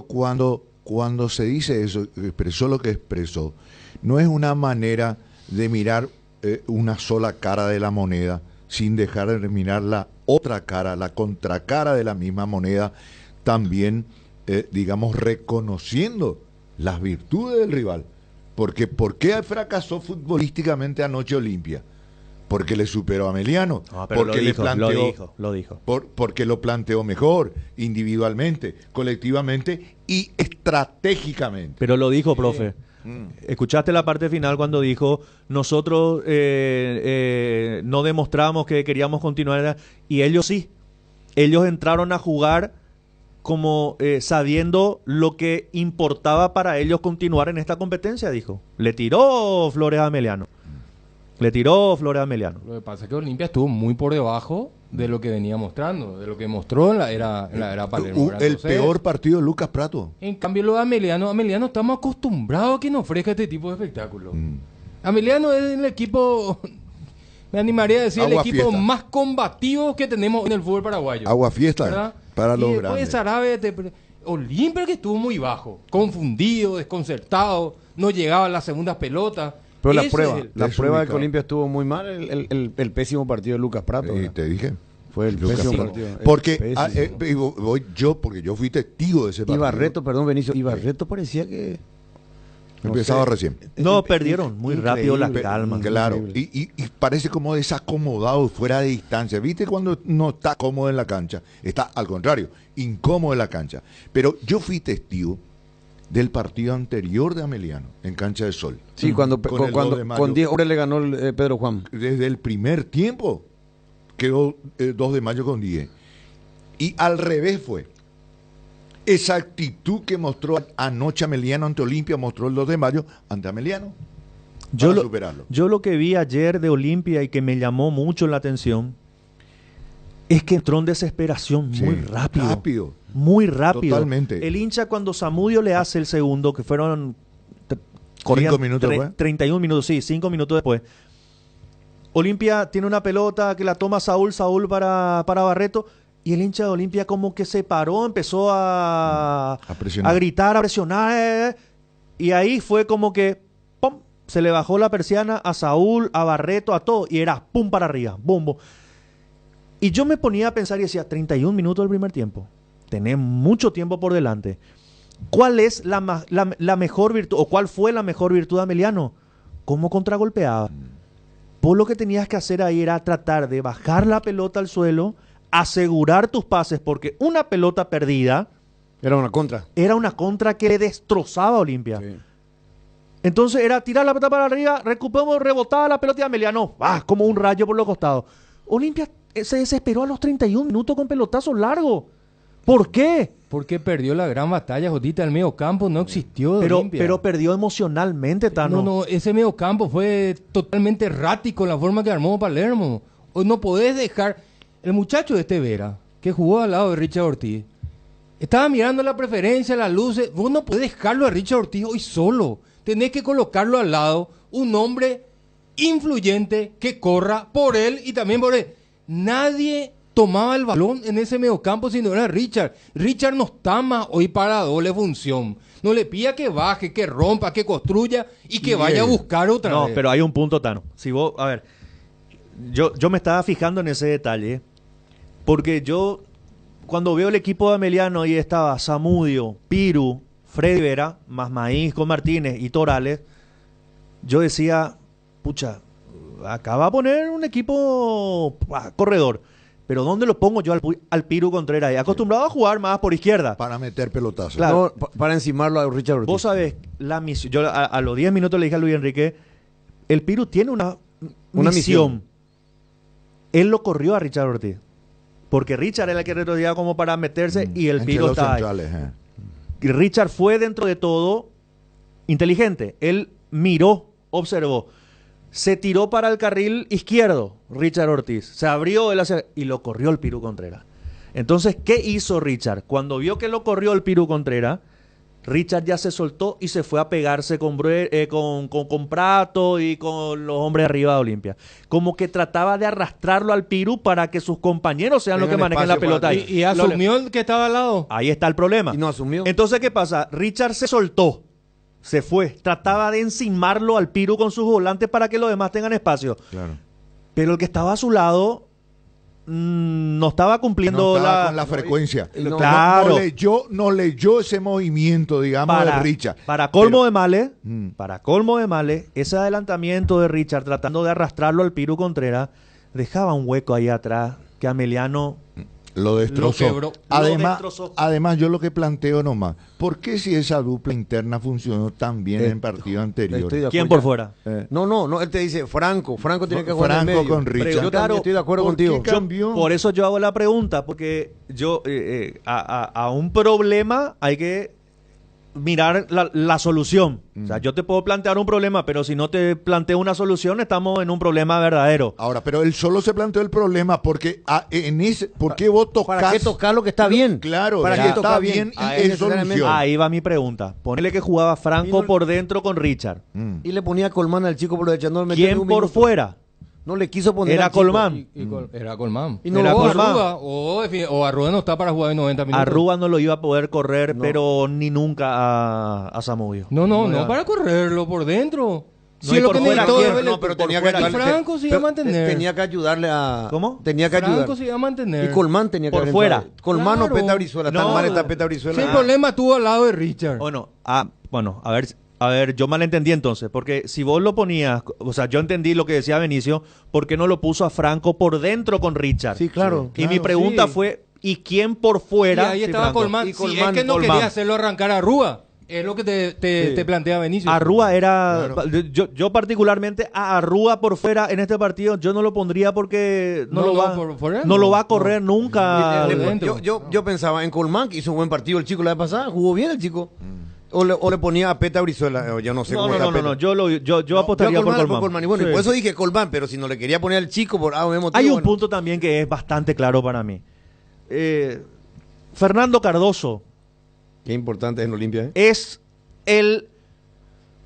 cuando cuando se dice eso, expresó lo que expresó, no es una manera de mirar una sola cara de la moneda sin dejar de mirar la otra cara, la contracara de la misma moneda, también, digamos, reconociendo las virtudes del rival. Porque ¿por qué fracasó futbolísticamente anoche Olimpia? Porque le superó a Meliano, porque lo dijo. Porque lo planteó mejor, individualmente, colectivamente y estratégicamente. Pero lo dijo, profe. Escuchaste la parte final cuando dijo, nosotros no demostramos que queríamos continuar, y ellos sí. Ellos entraron a jugar como sabiendo lo que importaba para ellos continuar en esta competencia, dijo. Le tiró flores a Meliano. Lo que pasa es que Olimpia estuvo muy por debajo de lo que venía mostrando, de lo que mostró en la era Palermo. El peor partido de Lucas Prato. En cambio, lo de Ameliano estamos acostumbrados a que nos ofrezca este tipo de espectáculos. Ameliano es el equipo, me animaría a decir, el equipo más combativo que tenemos en el fútbol paraguayo. Agua fiesta, ¿verdad? Para los después grandes. Sarabia, Olimpia, que estuvo muy bajo, confundido, desconcertado, no llegaba a las segundas pelotas. Pero la Ese prueba desubicado. de que Olimpia estuvo muy mal, el pésimo partido de Lucas Prato. Y te dije. Fue el Lucas pésimo Prato. partido. Porque porque yo fui testigo de ese partido. Ibarreto, perdón, Benicio. Ibarreto parecía que empezaba recién. No, perdieron muy rápido la Increíble. calma. Claro, y parece como desacomodado, fuera de distancia. ¿Viste cuando no está cómodo en la cancha? Está, al contrario, incómodo en la cancha. Pero yo fui testigo del partido anterior de Ameliano, en Cancha de Sol. Sí, cuando con 10 horas le ganó Pedro Juan. Desde el primer tiempo quedó 2 de mayo con 10. Y al revés fue. Esa actitud que mostró anoche Ameliano ante Olimpia, mostró el 2 de mayo ante Ameliano. Superarlo. Yo lo que vi ayer de Olimpia y que me llamó mucho la atención es que entró en desesperación muy rápido. Muy rápido. Totalmente. El hincha, cuando Zamudio le hace el segundo, que fueron 5 minutos después. 31 minutos, sí, 5 minutos después. Olimpia tiene una pelota que la toma Saúl para Barreto, y el hincha de Olimpia como que se paró, empezó a gritar, a presionar, y ahí fue como que ¡pum! Se le bajó la persiana a Saúl, a Barreto, a todo, y era pum para arriba, bum. Y yo me ponía a pensar y decía, 31 minutos del primer tiempo. Tenés mucho tiempo por delante. ¿Cuál es la mejor virtud, o cuál fue la mejor virtud de Ameliano? ¿Cómo contragolpeaba? Vos lo que tenías que hacer ahí era tratar de bajar la pelota al suelo, asegurar tus pases, porque una pelota perdida era una contra. Era una contra que le destrozaba a Olimpia. Sí. Entonces era tirar la pelota para arriba, recuperamos, rebotaba la pelota y Ameliano, como un rayo por los costados. Olimpia se desesperó a los 31 minutos con pelotazos largos. ¿Por qué? Porque perdió la gran batalla, Jotita. El medio campo no existió de Olimpia. Pero perdió emocionalmente, Tano. No, ese medio campo fue totalmente errático en la forma que armó Palermo. Hoy no podés dejar... El muchacho de Vera, que jugó al lado de Richard Ortiz, estaba mirando la preferencia, las luces. Vos no podés dejarlo a Richard Ortiz hoy solo. Tenés que colocarlo al lado, un hombre influyente que corra por él y también por él. Nadie tomaba el balón en ese mediocampo si no era Richard. Richard no está más hoy para doble función. No le pida que baje, que rompa, que construya y que vaya a buscar otra vez. No, pero hay un punto, Tano. Si vos, a ver, yo me estaba fijando en ese detalle, porque yo, cuando veo el equipo de Ameliano, ahí estaba Zamudio, Piru, Freddy Vera, más Maíz con Martínez y Torales, yo decía, pucha, acá va a poner un equipo corredor. Pero ¿dónde lo pongo yo al Piru Contreras? Acostumbrado a jugar más por izquierda. Para meter pelotazos. Claro. No, para encimarlo a Richard Ortiz. Vos sabés, la misión. Yo a los 10 minutos le dije a Luis Enrique, el Piru tiene una misión. Él lo corrió a Richard Ortiz. Porque Richard era el que retrocedía como para meterse y el Piru estaba ahí. Y Richard fue dentro de todo inteligente. Él miró, observó. Se tiró para el carril izquierdo, Richard Ortiz. Se abrió y lo corrió el Piru Contreras. Entonces, ¿qué hizo Richard? Cuando vio que lo corrió el Piru Contreras, Richard ya se soltó y se fue a pegarse con Prato y con los hombres arriba de Olimpia. Como que trataba de arrastrarlo al Pirú para que sus compañeros sean los que manejen la pelota ahí. ¿Y asumió el que estaba al lado? Ahí está el problema. Y no asumió. Entonces, ¿qué pasa? Richard se soltó, se fue, trataba de encimarlo al Pirú con sus volantes para que los demás tengan espacio. Claro. Pero el que estaba a su lado no estaba cumpliendo No estaba con la frecuencia. Claro. No leyó ese movimiento, digamos, de Richard. Para colmo de males, ese adelantamiento de Richard tratando de arrastrarlo al Pirú Contreras dejaba un hueco ahí atrás que Ameliano lo destrozó. Lo quebró. Además, yo lo que planteo nomás, ¿por qué si esa dupla interna funcionó tan bien en partido anterior? ¿Quién por fuera? No, él te dice Franco tiene que jugar en Franco medio. con Richard. Yo también estoy de acuerdo contigo. Por eso yo hago la pregunta, porque yo a un problema hay que mirar la solución. O sea, yo te puedo plantear un problema, pero si no te planteo una solución, estamos en un problema verdadero. Ahora, pero él solo se planteó el problema porque ¿por qué vos tocás? ¿Para qué tocar lo que está bien? Claro, para que que está bien en solución. Ahí va mi pregunta. Ponele que jugaba Franco por dentro con Richard. Y le ponía Colmán al chico por lo de Chandor. ¿Quién por fuera? No le quiso poner Era al chico. Colmán. Era Colmán. Y no era lo Arruga, o Arruga no está para jugar en 90 minutos. Arruga no lo iba a poder correr, pero ni nunca a Zamudio. No para correrlo por dentro. No, y por fuera, pero tenía que ayudarle. Franco se iba a mantener. Tenía que ayudarle a... ¿Cómo? Tenía que ayudar. Franco se iba a mantener. Y Colmán tenía que por fuera. Colmán o Claro. Peta Brizuela. Tan mal está Peta Brizuela. Sí, el problema tuvo al lado de Richard. Bueno, a ver, yo malentendí entonces, porque si vos lo ponías, o sea, yo entendí lo que decía Benicio, ¿por qué no lo puso a Franco por dentro con Richard? Sí, claro. Y mi pregunta fue, ¿y quién por fuera? Y ahí estaba Franco? Colmán. Y Si Colmán, es que no Colmán. quería hacerlo arrancar a Arruga. Es lo que te plantea Benicio. Arrúa era... Claro. Yo particularmente a Arrúa por fuera en este partido yo no lo pondría porque no lo va a correr nunca. Yo pensaba en Colmán, que hizo un buen partido el chico la vez pasada. Jugó bien el chico. O le ponía a Peta Brizuela, yo no sé cómo está Peta. No, yo apostaría por Colmán. Y bueno, Sí. y por eso dije Colmán, pero si no le quería poner al chico por motivo, Hay un punto también que es bastante claro para mí. Fernando Cardoso. Qué importante es en Olimpia, Es el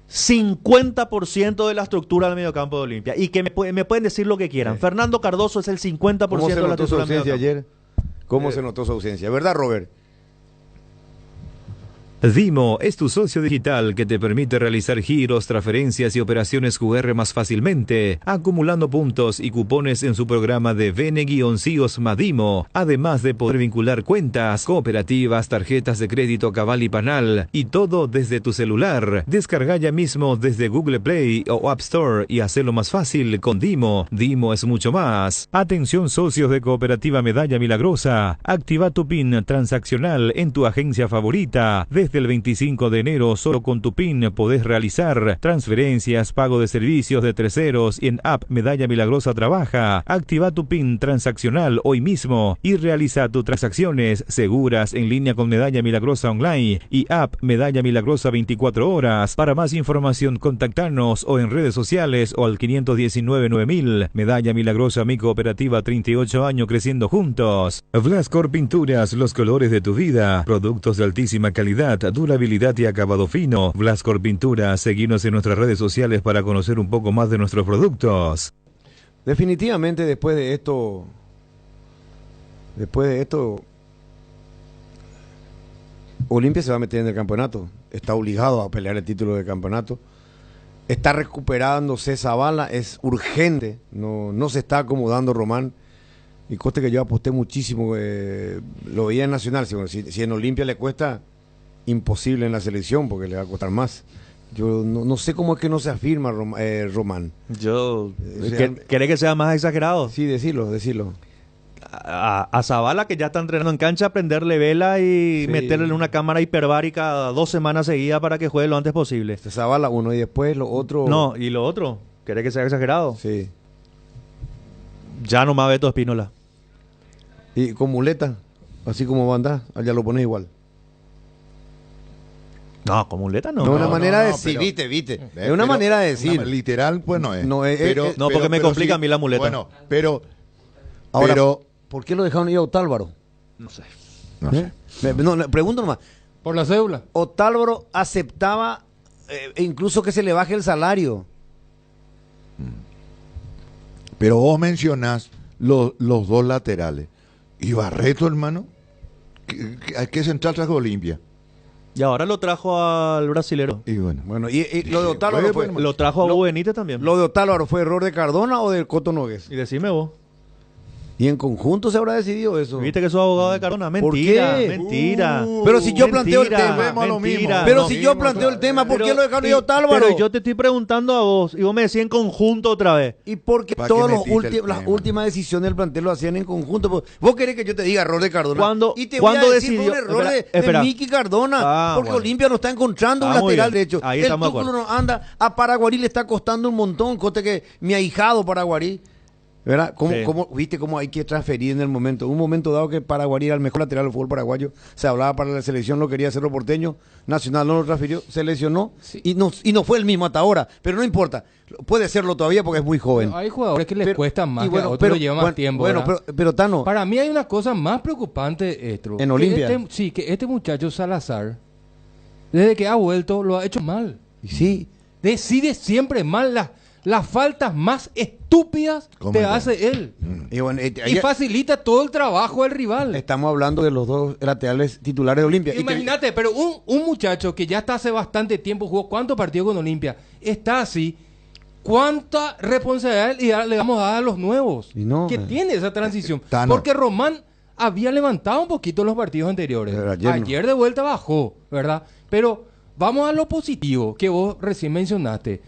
50% de la estructura del mediocampo de Olimpia. Y que me pueden decir lo que quieran. Fernando Cardoso es el 50% ¿Cómo se de la notó su estructura del ausencia mediocampo. ayer? ¿Cómo se notó su ausencia? ¿Verdad, Robert? Dimo es tu socio digital que te permite realizar giros, transferencias y operaciones QR más fácilmente, acumulando puntos y cupones en su programa de Bene-CIOS Madimo, además de poder vincular cuentas, cooperativas, tarjetas de crédito Cabal y Panal, y todo desde tu celular. Descarga ya mismo desde Google Play o App Store y hazlo más fácil con Dimo. Dimo es mucho más. Atención socios de Cooperativa Medalla Milagrosa, activa tu PIN transaccional en tu agencia favorita. Desde el 25 de enero, solo con tu PIN podés realizar transferencias, pago de servicios de terceros y en App Medalla Milagrosa Trabaja. Activa tu PIN transaccional hoy mismo y realiza tus transacciones seguras en línea con Medalla Milagrosa Online y App Medalla Milagrosa 24 horas. Para más información, contactanos o en redes sociales o al 519-9000. Medalla Milagrosa, mi cooperativa, 38 años creciendo juntos. Blascor Pinturas, los colores de tu vida. Productos de altísima calidad, durabilidad y acabado fino. Blascor Pintura, seguinos en nuestras redes sociales para conocer un poco más de nuestros productos. Definitivamente después de esto, Olimpia se va a meter en el campeonato. Está obligado a pelear el título del campeonato. Está recuperándose Zavala, es urgente. No se está acomodando Román. Y coste que yo aposté muchísimo, lo veía en Nacional. Si en Olimpia le cuesta, imposible en la selección porque le va a costar más. Yo no sé cómo es que no se afirma Román. ¿Querés que sea más exagerado? Sí, decirlo. A Zavala, que ya está entrenando en cancha, prenderle vela y meterle en una cámara hiperbárica 2 semanas seguidas para que juegue lo antes posible. Zavala uno y después lo otro. No, y lo otro, ¿querés que sea exagerado? Sí. Ya nomás Beto Espínola. Y con muleta, así como va a andar, allá lo pones igual. No, con muleta no. No, una manera de decir, viste. Es una manera de decir. Literal, pues no es. Porque me complica a mí la muleta. Bueno, pero... Ahora, ¿por qué lo dejaron ir a Otálvaro? No sé. Pregunto nomás. Por la cédula. Otálvaro aceptaba incluso que se le baje el salario. Pero vos mencionás los dos laterales. ¿Y Barreto, hermano? ¿A qué central trajo Olimpia? Y ahora lo trajo al brasilero. Y bueno, y lo de Otálvaro fue... Lo trajo a Hugo Benítez también. ¿Lo de Otálvaro fue error de Cardona o del Coto Nogués? Y decime vos. ¿Y en conjunto se habrá decidido eso? ¿Viste que sos abogado de Cardona? Mentira, ¿Por qué? mentira. Pero si yo planteo el tema, mentira. pero si yo planteo el tema, ¿por qué lo dejaron de Otálvaro? Pero yo te estoy preguntando a vos, y vos me decís en conjunto otra vez. Y porque todas las últimas decisiones del plantel lo hacían en conjunto. Vos querés que yo te diga error de Cardona. Y te voy a decir fue un error de Miki Cardona. Porque Olimpia no está encontrando un lateral derecho. Ahí el Túculo no anda. A Paraguarí le está costando un montón. Coste que mi ahijado Paraguarí. ¿Verdad? ¿Viste cómo hay que transferir en el momento? Un momento dado que Paraguarí era el mejor lateral del fútbol paraguayo, se hablaba para la selección, lo quería hacerlo porteño, Nacional no lo transfirió, se lesionó y no fue el mismo hasta ahora, pero no importa, puede serlo todavía porque es muy joven. Pero hay jugadores que les cuestan más, que a otros les lleva más tiempo. Pero Tano. Para mí hay una cosa más preocupante, Estro. En Olimpia. Que este muchacho Salazar, desde que ha vuelto, lo ha hecho mal. Sí. Decide siempre mal las faltas más estúpidas te hace él. Y facilita todo el trabajo del rival. Estamos hablando de los dos laterales titulares de Olimpia. Imagínate, pero un muchacho que ya está hace bastante tiempo, jugó ¿cuántos partidos con Olimpia? Está así. ¿Cuánta responsabilidad le vamos a dar a los nuevos? Que tiene esa transición. Porque Román había levantado un poquito los partidos anteriores. Ayer de vuelta bajó, ¿verdad? Pero vamos a lo positivo que vos recién mencionaste.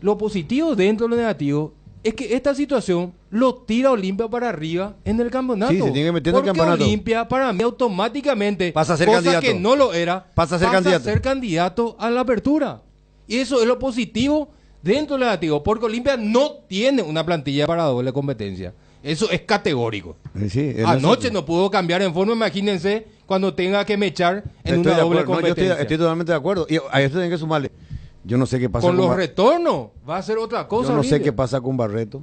Lo positivo dentro de lo negativo es que esta situación lo tira Olimpia para arriba en el campeonato. Sí, se tiene que meter en el campeonato. Porque Olimpia, para mí, automáticamente, pasa a ser cosa candidato. Que no lo era, pasa a ser candidato a la apertura. Y eso es lo positivo dentro de lo negativo, porque Olimpia no tiene una plantilla para doble competencia. Eso es categórico. Sí, anoche no pudo cambiar en forma, imagínense, cuando tenga que mechar en una doble competencia. Estoy totalmente de acuerdo. Y a esto tienen que sumarle. Yo no sé qué pasa con los retornos. Va a ser otra cosa. Yo no sé qué pasa con Barreto.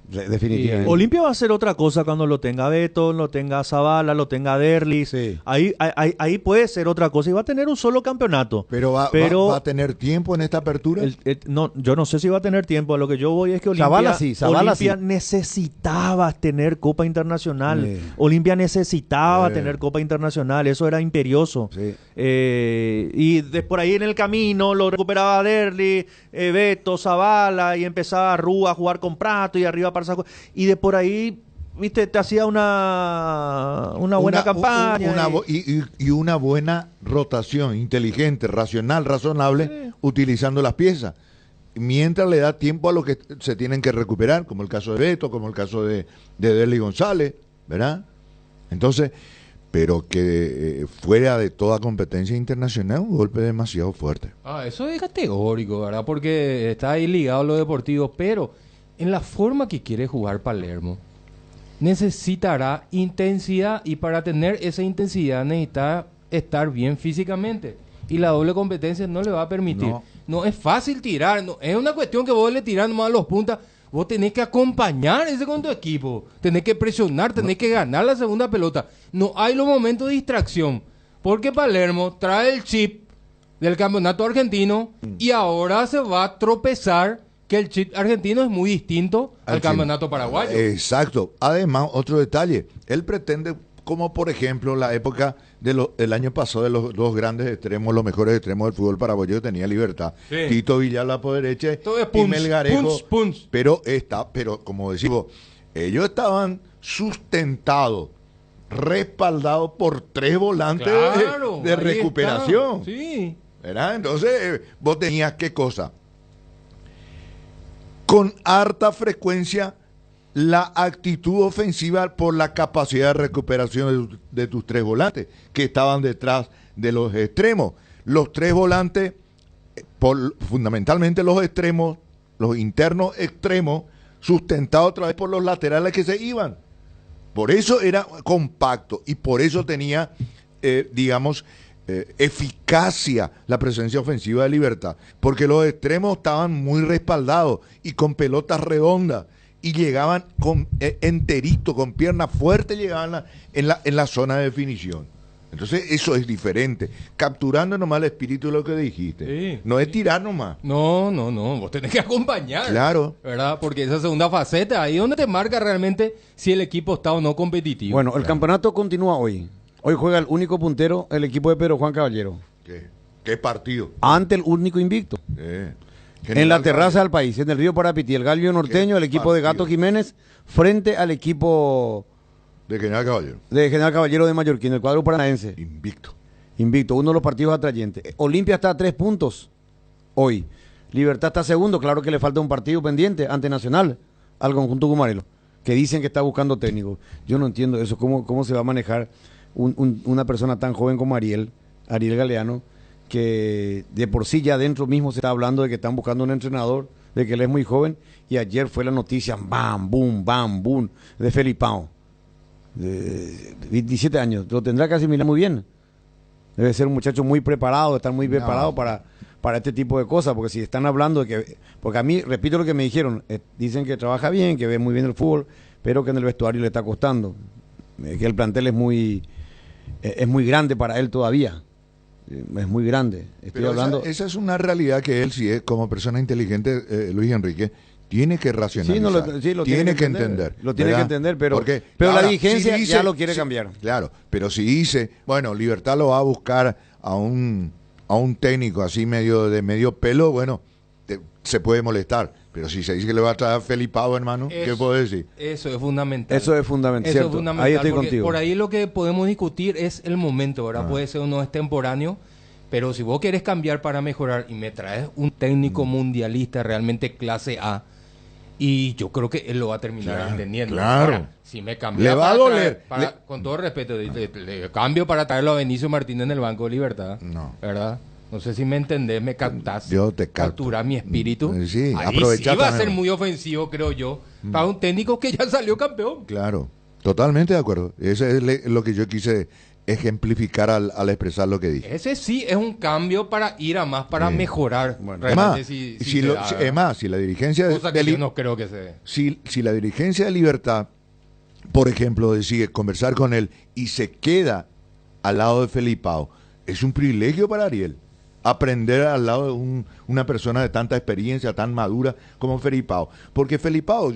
Definitivamente. Olimpia va a hacer otra cosa cuando lo tenga Beto, lo tenga Zavala, lo tenga Derlis. Sí. Ahí puede ser otra cosa y va a tener un solo campeonato. Pero va a tener tiempo en esta apertura. No, yo no sé si va a tener tiempo. A lo que yo voy es que Olimpia necesitaba tener Copa Internacional. Olimpia necesitaba tener Copa Internacional. Eso era imperioso. Sí. Y por ahí en el camino lo recuperaba Derlis, Beto, Zavala y empezaba Rúa a jugar con Prato y arriba para saco. Y de por ahí, viste, te hacía una buena campaña. Y una buena rotación, inteligente, racional, razonable, utilizando las piezas. Mientras le da tiempo a los que se tienen que recuperar, como el caso de Beto, como el caso de Derlis González, ¿verdad? Entonces, pero que fuera de toda competencia internacional, un golpe demasiado fuerte. Eso es categórico, ¿verdad? Porque está ahí ligado a lo deportivo, pero en la forma que quiere jugar Palermo, necesitará intensidad y para tener esa intensidad necesita estar bien físicamente y la doble competencia no le va a permitir. No es fácil tirar, no, es una cuestión que vos le tirás nomás a los puntas, vos tenés que acompañar ese con tu equipo, tenés que presionar, tenés que ganar la segunda pelota. No hay los momentos de distracción, porque Palermo trae el chip del campeonato argentino y ahora se va a tropezar que el chip argentino es muy distinto al campeonato paraguayo. Exacto. Además, otro detalle, él pretende, como por ejemplo la época del año pasado de los dos grandes extremos, los mejores extremos del fútbol paraguayo, tenía Libertad. Sí. Tito Villalba por derecha y Melgarejo. Punch. Pero como decimos, ellos estaban sustentados, respaldados por tres volantes de recuperación. Está. Sí. ¿Verdad? Entonces, vos tenías qué cosa. Con harta frecuencia la actitud ofensiva por la capacidad de recuperación de tus tres volantes que estaban detrás de los extremos. Los tres volantes, fundamentalmente los extremos, los internos extremos, sustentados otra vez por los laterales que se iban. Por eso era compacto y por eso tenía, eficacia la presencia ofensiva de Libertad, porque los extremos estaban muy respaldados y con pelotas redondas y llegaban enterito, con piernas fuertes, llegaban en la zona de definición. Entonces eso es diferente. Capturando nomás el espíritu de lo que dijiste. Sí. No es tirar nomás. No, vos tenés que acompañar. Claro. ¿Verdad? Porque esa segunda faceta, ahí es donde te marca realmente si el equipo está o no competitivo. Bueno, el campeonato continúa hoy. Hoy juega el único puntero, el equipo de Pedro Juan Caballero. ¿Qué partido? Ante el único invicto. En la terraza del país, en el río Parapití, el Galvio Norteño, el equipo de Gato Jiménez, frente al equipo de General Caballero. De General Caballero de Mallorquín, el cuadro paranaense. Invicto, uno de los partidos atrayentes. Olimpia está a 3 puntos hoy. Libertad está segundo, claro que le falta un partido pendiente ante Nacional al conjunto Gumarelo, que dicen que está buscando técnico. Yo no entiendo eso, cómo se va a manejar una persona tan joven como Ariel Galeano, que de por sí ya dentro mismo se está hablando de que están buscando un entrenador, de que él es muy joven, y ayer fue la noticia, bam, boom, de Felipao, de 27 años, lo tendrá que asimilar muy bien, debe ser un muchacho muy preparado, estar muy preparado para este tipo de cosas, porque si están hablando de que, porque a mí, repito lo que me dijeron, dicen que trabaja bien, que ve muy bien el fútbol, pero que en el vestuario le está costando, que el plantel es muy grande para él todavía. Es muy grande. Estoy hablando. Esa es una realidad que él, si es como persona inteligente, Luis Enrique, tiene que racionalizar. Lo tiene que entender. Lo tiene que entender, pero ahora, la dirigencia si ya lo quiere cambiar. Claro, pero si dice, bueno, Libertad lo va a buscar a un técnico así de medio pelo, bueno, se puede molestar. Pero si se dice que le va a traer a Felipao, hermano, ¿qué puedo decir? Eso es fundamental. Eso es fundamental. Ahí estoy contigo. Por ahí lo que podemos discutir es el momento, ¿verdad? Puede ser o no extemporáneo, pero si vos querés cambiar para mejorar y me traes un técnico mundialista realmente clase A, y yo creo que él lo va a terminar entendiendo. Claro. Ahora, si me cambia le va a doler. Con todo respeto, le cambio para traerlo a Benicio Martínez en el Banco de Libertad. No. ¿Verdad? No sé si me entendés, me captás. Yo te capto. Capturar mi espíritu. Sí, ahí sí va a ser muy ofensivo, creo yo, para un técnico que ya salió campeón. Claro, totalmente de acuerdo. Eso es lo que yo quise ejemplificar al expresar lo que dije. Ese sí es un cambio para ir a más, para mejorar. Bueno, además, si la dirigencia yo no creo que se dé. Si la dirigencia de Libertad, por ejemplo, decide conversar con él y se queda al lado de Felipao, es un privilegio para Ariel aprender al lado de una persona de tanta experiencia, tan madura como Felipao. Porque Felipao,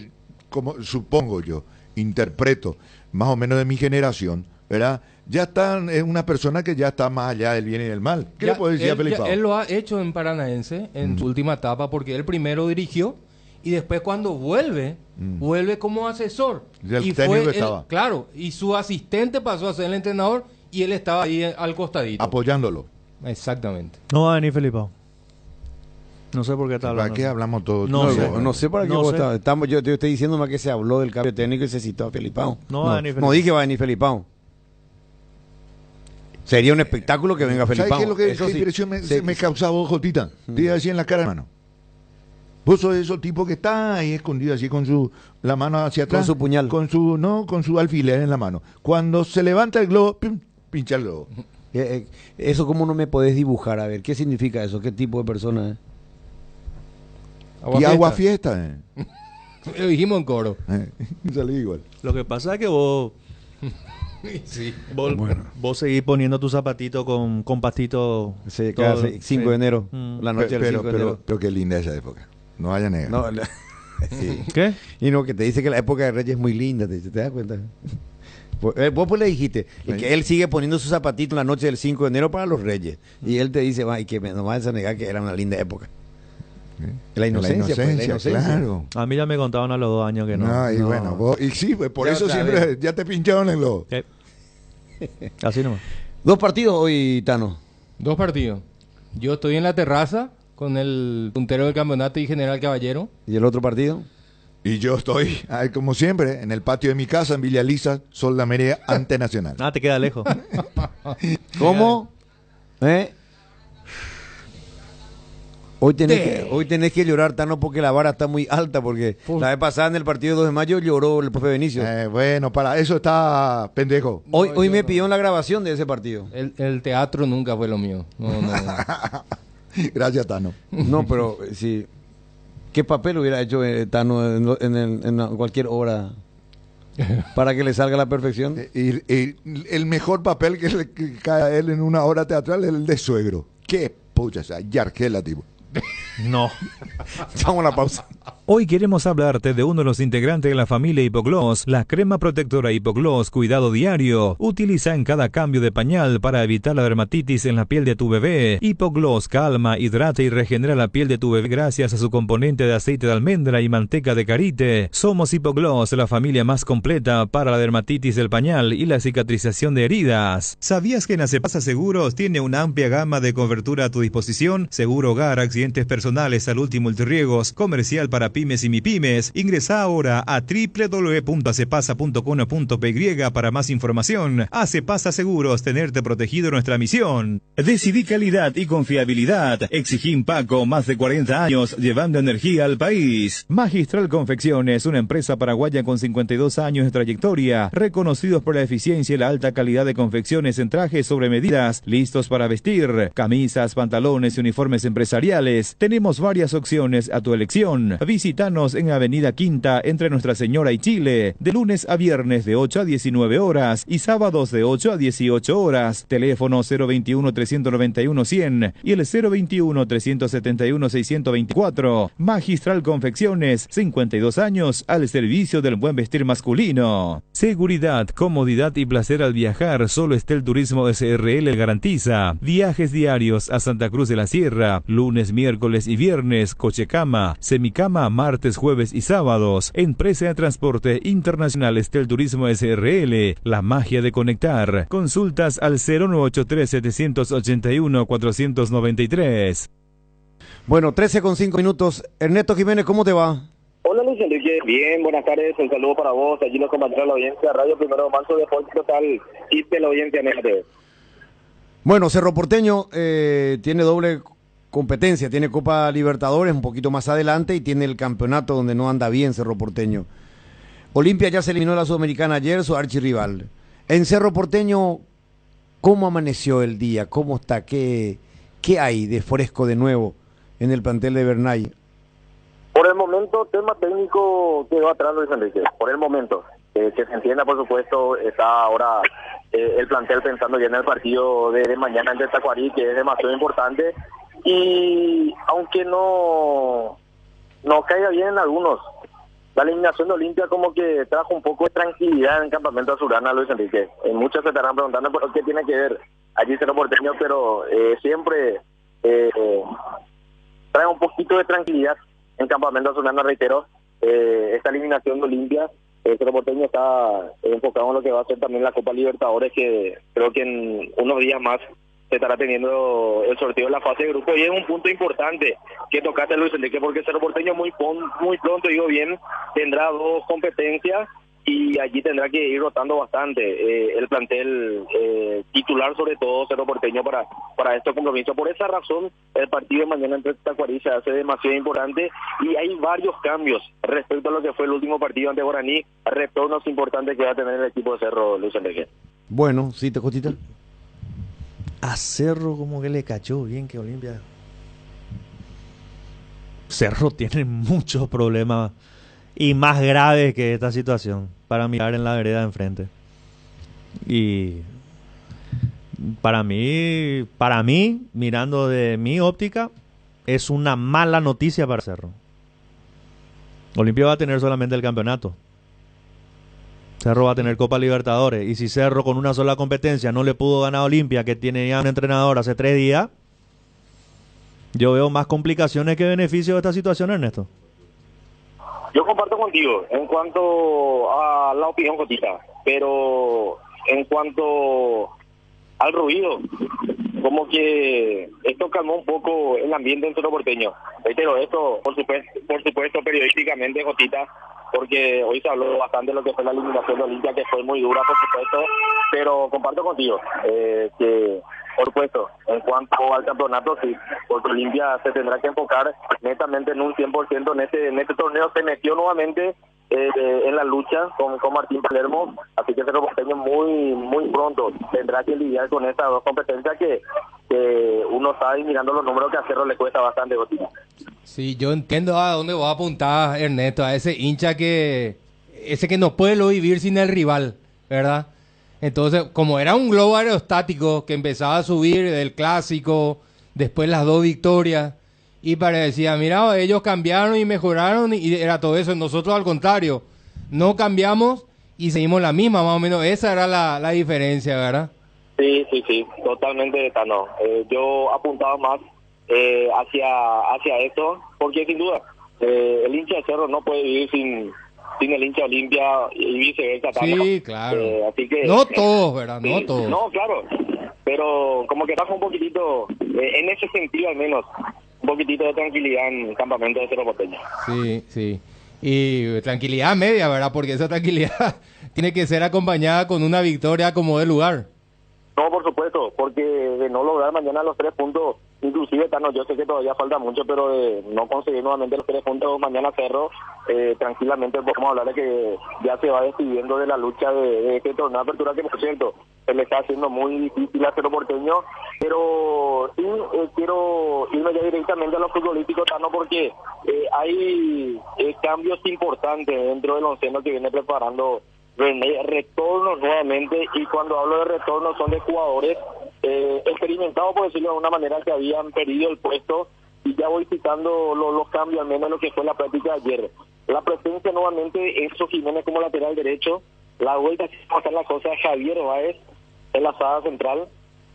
como supongo yo, interpreto, más o menos de mi generación, ¿verdad? Es una persona que ya está más allá del bien y del mal. ¿Qué le puedo decir a Felipao? Él lo ha hecho en Paranaense, en su última etapa, porque él primero dirigió y después cuando vuelve como asesor. El técnico estaba. Claro, y su asistente pasó a ser el entrenador y él estaba ahí al costadito. Apoyándolo. Exactamente. No va a venir Felipao. No sé por qué está hablando. ¿Para qué hablamos todos? No sé para qué vos estamos. Yo te estoy diciendo más que se habló del cambio técnico y se citó a Felipao. No dije va a venir Felipao. Sería un espectáculo que venga Felipao. ¿Sabes qué es lo que impresión me causaba vos, Jotita? Te iba así en la cara, hermano. Vos sos esos tipos que está ahí escondido así con la mano hacia atrás. Con su puñal. Con su alfiler en la mano. Cuando se levanta el globo, pincha el globo. Eso cómo no me podés dibujar, a ver, ¿qué significa eso? ¿Qué tipo de persona es? Agua fiesta. Lo dijimos en coro. Salí igual. Lo que pasa es que vos sí. Vos seguís poniendo tu zapatito con pastito. Sí, cada 5 de enero, la noche del 5 de enero. Pero qué linda esa época. No vaya a negar. No, sí. ¿Qué? Y no, que te dice que la época de Reyes es muy linda, ¿te das cuenta? Vos pues le dijiste que él sigue poniendo sus zapatitos la noche del 5 de enero para los Reyes. Y él te dice, y que no vas a negar que era una linda época. La inocencia, claro. A mí ya me contaban a los 2 años que no. Y bueno, y sí, pues por eso siempre ya te pincharon el globo. Así nomás. 2 partidos hoy, Tano. 2 partidos. Yo estoy en la terraza con el puntero del campeonato y General Caballero. ¿Y el otro partido? Y yo estoy, como siempre, en el patio de mi casa, en Villa Lisa, Sol de América, ante Nacional. Te queda lejos. ¿Cómo? Hoy tenés que llorar, Tano, porque la vara está muy alta, porque la vez pasada en el partido de 2 de mayo lloró el profe Benicio. Bueno, para eso está pendejo. Hoy me pidió la grabación de ese partido. El teatro nunca fue lo mío. No. Gracias, Tano. No, pero sí. ¿Qué papel hubiera hecho Tano en cualquier obra? para que le salga a la perfección. Y el mejor papel que le cae a él en una obra teatral es el de suegro. Qué pucha, Yargela, tipo. No. Vamos a la pausa. Hoy queremos hablarte de uno de los integrantes de la familia Hipogloss, la crema protectora Hipogloss Cuidado Diario. Utiliza en cada cambio de pañal para evitar la dermatitis en la piel de tu bebé. Hipogloss calma, hidrata y regenera la piel de tu bebé gracias a su componente de aceite de almendra y manteca de karité. Somos Hipogloss, la familia más completa para la dermatitis del pañal y la cicatrización de heridas. ¿Sabías que en Acepasa Seguros tiene una amplia gama de cobertura a tu disposición? Seguro hogar, accidentes personales, salud y multirriegos, comercial para pymes y mipymes. Ingresa ahora a www.acepasa.com.py para más información. Acepasa Seguros, tenerte protegido, nuestra misión. Decidí calidad y confiabilidad. Exigí Paco, más de 40 años llevando energía al país. Magistral Confecciones, una empresa paraguaya con 52 años de trayectoria, reconocidos por la eficiencia y la alta calidad de confecciones en trajes sobre medidas, listos para vestir, camisas, pantalones y uniformes empresariales. Tenemos varias opciones a tu elección. Visítanos en Avenida Quinta, entre Nuestra Señora y Chile, de lunes a viernes de 8 a 19 horas y sábados de 8 a 18 horas. Teléfono 021-391-100 y el 021-371-624. Magistral Confecciones, 52 años al servicio del buen vestir masculino. Seguridad, comodidad y placer al viajar, solo Estel Turismo SRL garantiza. Viajes diarios a Santa Cruz de la Sierra, lunes, miércoles y viernes, cochecama, semicama, martes, jueves y sábados. Empresa de Transporte Internacional Estel Turismo SRL, la magia de conectar. Consultas al 0983-781-493. Bueno, 13:05 minutos. Ernesto Jiménez, ¿cómo te va? Hola Luis Enrique, bien, buenas tardes, un saludo para vos, allí los compañeros de la audiencia, Radio Primero de Marzo, Deporte Total y de la audiencia NT. Bueno, Cerro Porteño tiene doble competencia, tiene Copa Libertadores un poquito más adelante y tiene el campeonato donde no anda bien Cerro Porteño. Olimpia ya se eliminó a la Sudamericana ayer, su archirrival. En Cerro Porteño, ¿cómo amaneció el día? ¿Cómo está? ¿Qué hay de fresco de nuevo en el plantel de Bernay? Por el momento, tema técnico quedó atrás Luis Enrique, por el momento. Que se entienda, por supuesto, está ahora el plantel pensando ya en el partido de mañana ante Tacuarí, que es demasiado importante. Y aunque no caiga bien en algunos, la eliminación de Olimpia como que trajo un poco de tranquilidad en el campamento azulgrana, Luis Enrique. Muchos se estarán preguntando por qué tiene que ver allí Cerro Porteño, pero siempre trae un poquito de tranquilidad en el campamento azulgrana, reitero. Esta eliminación de Olimpia, Cerro Porteño está enfocado en lo que va a ser también la Copa Libertadores, que creo que en unos días más se estará teniendo el sorteo de la fase de grupo, y es un punto importante que tocaste, Luis Enrique, porque Cerro Porteño muy pronto, digo bien, tendrá dos competencias y allí tendrá que ir rotando bastante el plantel titular, sobre todo Cerro Porteño, para estos compromisos. Por esa razón, el partido de mañana entre Tacuarí se hace demasiado importante y hay varios cambios respecto a lo que fue el último partido ante Guaraní, retornos importantes que va a tener el equipo de Cerro, Luis Enrique. Bueno, sí, te costita. A Cerro como que le cachó bien que Olimpia. Cerro tiene muchos problemas y más graves que esta situación para mirar en la vereda de enfrente. Y para mí, mirando de mi óptica, es una mala noticia para Cerro. Olimpia va a tener solamente el campeonato. Cerro va a tener Copa Libertadores. Y si Cerro con una sola competencia no le pudo ganar a Olimpia, que tiene ya un entrenador hace 3 días, yo veo más complicaciones que beneficios de esta situación, Ernesto. Yo comparto contigo en cuanto a la opinión, Jotita, pero en cuanto al ruido, como que esto calmó un poco el ambiente en Cerro Porteño. Reitero esto, por supuesto, periodísticamente, Jotita, porque hoy se habló bastante de lo que fue la eliminación de Olimpia, que fue muy dura, por supuesto, pero comparto contigo que, por supuesto, en cuanto al campeonato, sí, porque Olimpia se tendrá que enfocar netamente en un 100% en este torneo. Se metió nuevamente en la lucha con Martín Palermo, así que Cerro Porteño muy pronto tendrá que lidiar con estas dos competencias que uno está ahí mirando los números que a Cerro le cuesta bastante, Gotita. Sí, yo entiendo a dónde va a apuntar Ernesto, a ese hincha que ese que no puede lo vivir sin el rival, ¿verdad? Entonces, como era un globo aerostático que empezaba a subir del clásico, después las 2 victorias, y parecía, mira, ellos cambiaron y mejoraron, y era todo eso. Nosotros, al contrario, no cambiamos y seguimos la misma, más o menos. Esa era la diferencia, ¿verdad? Sí, totalmente, Tano. Yo apuntaba más hacia eso, porque sin duda, el hincha de Cerro no puede vivir sin el hincha Olimpia y viceversa. Tano. Sí, claro. Así que, no todos, ¿verdad? No sí, todos. No, claro. Pero como que baja un poquitito, en ese sentido al menos, un poquitito de tranquilidad en el campamento de Cerro Porteño. Sí. Y tranquilidad media, ¿verdad? Porque esa tranquilidad tiene que ser acompañada con una victoria como de lugar. No, por supuesto, porque de no lograr mañana los 3 puntos, inclusive, Tano, yo sé que todavía falta mucho, pero de no conseguir nuevamente los 3 puntos mañana Cerro, tranquilamente podemos hablar de que ya se va despidiendo de la lucha de este torneo de apertura, que por cierto, se le está haciendo muy difícil a Cerro Porteño, pero sí quiero irme ya directamente a lo futbolístico, Tano, porque hay cambios importantes dentro del onceno que viene preparando René, retornos nuevamente, y cuando hablo de retornos son de jugadores experimentados, por decirlo de alguna manera, que habían perdido el puesto, y ya voy citando los cambios, al menos lo que fue la práctica de ayer. La presencia nuevamente Enzo Jiménez como lateral derecho, la vuelta a hacer la cosa de Javier Báez en la saga central,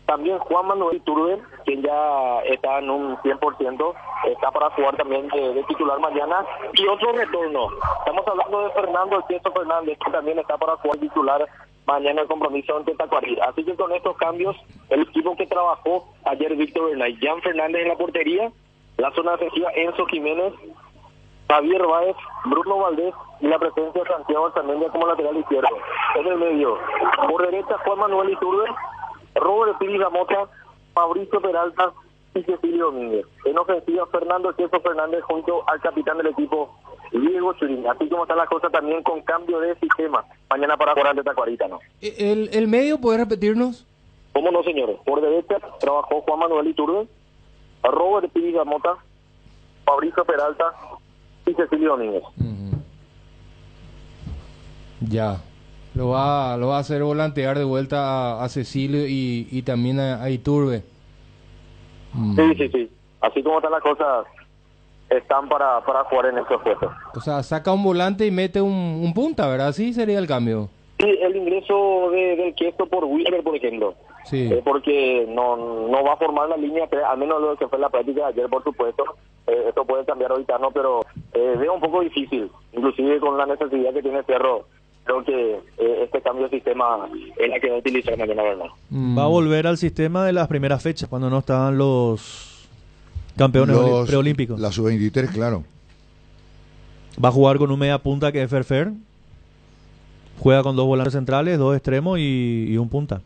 también Juan Manuel Iturbe, quien ya está en un 100%, está para jugar también de titular mañana, y otro retorno. Estamos hablando de Fernando El Queso Fernández, que también está para jugar titular mañana el compromiso ante Tacuarí. Así que con estos cambios, el equipo que trabajó ayer, Víctor Bernay, Jan Fernández en la portería, la zona defensiva Enzo Jiménez, Javier Báez, Bruno Valdés, y la presencia de Santiago también como lateral izquierdo. En el medio, por derecha, Juan Manuel Iturbe, Robert Piri Mota, Mauricio Peralta y Cecilio Domínguez. En ofensiva, Fernando El Queso Fernández junto al capitán del equipo, Diego Churín. Así como están las cosas también con cambio de sistema mañana para jugar ante Tacuarita, ¿no? ¿El medio puede repetirnos? ¿Cómo no, señores? Por derecha trabajó Juan Manuel Iturbe, Robert Piri Mota, Mauricio Peralta y Cecilio Domínguez. Ya. Lo va a hacer volantear de vuelta a Cecilio y también a Iturbe. Sí. Así como están las cosas, están para jugar en esos puestos. O sea, saca un volante y mete un punta, ¿verdad? Así sería el cambio. Sí, el ingreso del Queso por Wheeler, por ejemplo. Sí. Porque no va a formar la línea, al menos lo que fue la práctica de ayer, por supuesto. Esto puede cambiar ahorita, ¿no? Pero veo un poco difícil, inclusive con la necesidad que tiene Cerro. Creo que este cambio de sistema es la que va a utilizar mañana, ¿verdad? Va a volver al sistema de las primeras fechas, cuando no estaban los campeones preolímpicos. La sub-23, claro. Va a jugar con un media punta que es Ferfer. Juega con 2 volantes centrales, 2 extremos y un punta.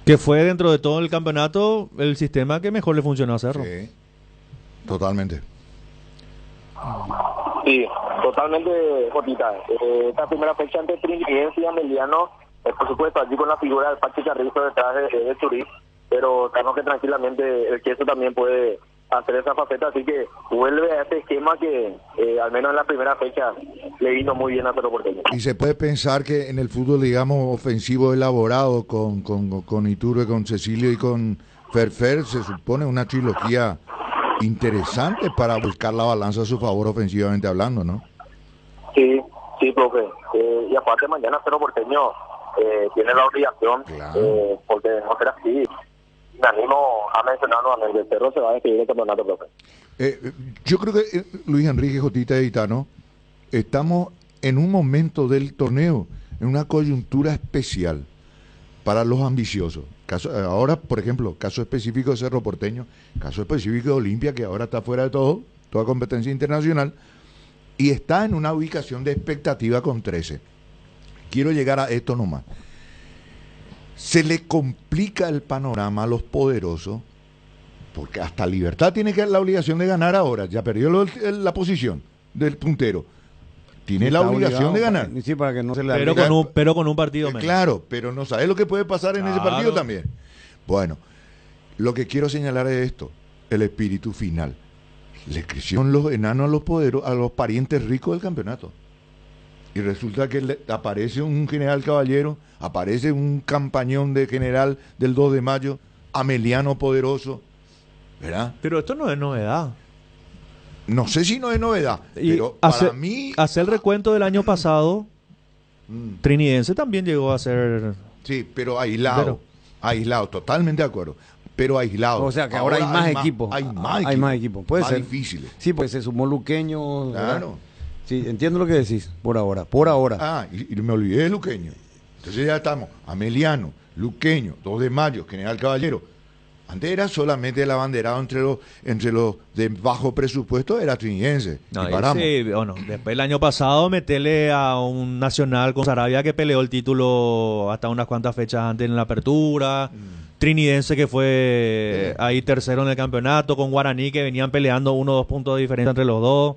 Que fue dentro de todo el campeonato el sistema que mejor le funcionó a Cerro. Sí, totalmente. Sí, totalmente, Jotita. Esta primera fecha ante Trinidad y Ameliano, por supuesto, allí con la figura del Pachi Carrizo detrás de Churí, pero claro que tranquilamente el Queso también puede hacer esa faceta, así que vuelve a ese esquema que al menos en la primera fecha le vino muy bien a Cerro Porteño. Y se puede pensar que en el fútbol, digamos, ofensivo elaborado con Iturbe, con Cecilio y con Ferfer, se supone una trilogía interesante para buscar la balanza a su favor ofensivamente hablando, ¿no? Sí, profe. Y aparte mañana Cerro Porteño tiene la obligación, porque no será así. Me animo a mencionar nuevamente, el Cerro se va a despedir del campeonato, profe. Yo creo que Luis Enrique, Jotita y Tano, estamos en un momento del torneo, en una coyuntura especial para los ambiciosos. Ahora, por ejemplo, caso específico de Cerro Porteño, caso específico de Olimpia, que ahora está fuera de toda competencia internacional, y está en una ubicación de expectativa con 13. Quiero llegar a esto nomás. Se le complica el panorama a los poderosos, porque hasta Libertad tiene la obligación de ganar ahora, ya perdió la posición del puntero. Tiene la obligación de ganar. Sí, para que no se le pero con un partido menos. Claro, pero no sabe lo que puede pasar en ese partido también. Bueno, lo que quiero señalar es esto, el espíritu final. Le crecieron los enanos a los parientes ricos del campeonato. Y resulta que aparece un general Caballero, aparece un campañón de general del 2 de mayo, Ameliano Poderoso, ¿verdad? Pero esto no es novedad. No sé si no es novedad, Y pero para mí... hacer el recuento del año pasado, Trinidense también llegó a ser... Sí, pero aislado, totalmente de acuerdo. Pero aislado. O sea que ahora hay más equipos. Hay más equipos. Puede más ser. difíciles. Sí, pues se sumó Luqueño. Claro. Sí, entiendo lo que decís. Por ahora. Por ahora. Ah, y me olvidé de Luqueño. Entonces ya estamos. Ameliano, Luqueño, 2 de mayo, General Caballero. Antes era solamente el abanderado entre los de bajo presupuesto, era Trinidense. No, y paramos. sí, bueno, después el año pasado meterle a un Nacional con Sarabia que peleó el título hasta unas cuantas fechas antes en la apertura. Trinidense que fue ahí tercero en el campeonato, con Guaraní que venían peleando 1 o 2 puntos de diferencia entre los dos.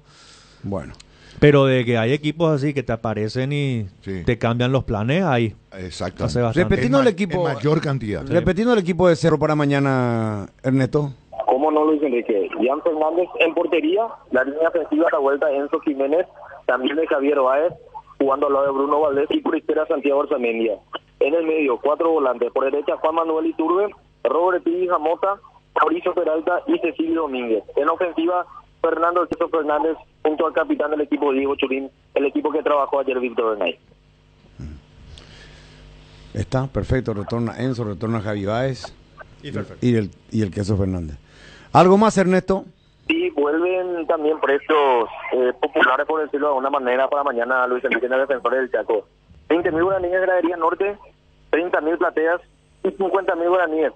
Bueno. Pero de que hay equipos así que te aparecen y te cambian los planes, ahí. Exacto. Repetiendo el equipo. En mayor cantidad. Repetiendo el equipo de Cerro para mañana, Ernesto. ¿Cómo no, Luis Enrique? Ian Fernández en portería, la línea ofensiva a la vuelta Enzo Jiménez, también de Javier Báez, jugando al lado de Bruno Valdés y por izquierda Santiago Orzamendia. En el medio, 4 volantes, por derecha Juan Manuel Iturbe, Robert Piri Jamota, Mauricio Peralta y Cecilio Domínguez. En ofensiva, Fernando El Checho Fernández junto al capitán del equipo Diego Churín, el equipo que trabajó ayer Víctor Bernay. Está perfecto, retorna Enzo, retorna Javi Báez y el Queso Fernández. ¿Algo más, Ernesto? Sí, vuelven también precios populares, por decirlo de alguna manera, para mañana Luis Enrique en el Defensores del Chaco. 20.000 guaraníes de Gradería Norte, 30.000 plateas y 50.000 guaraníes.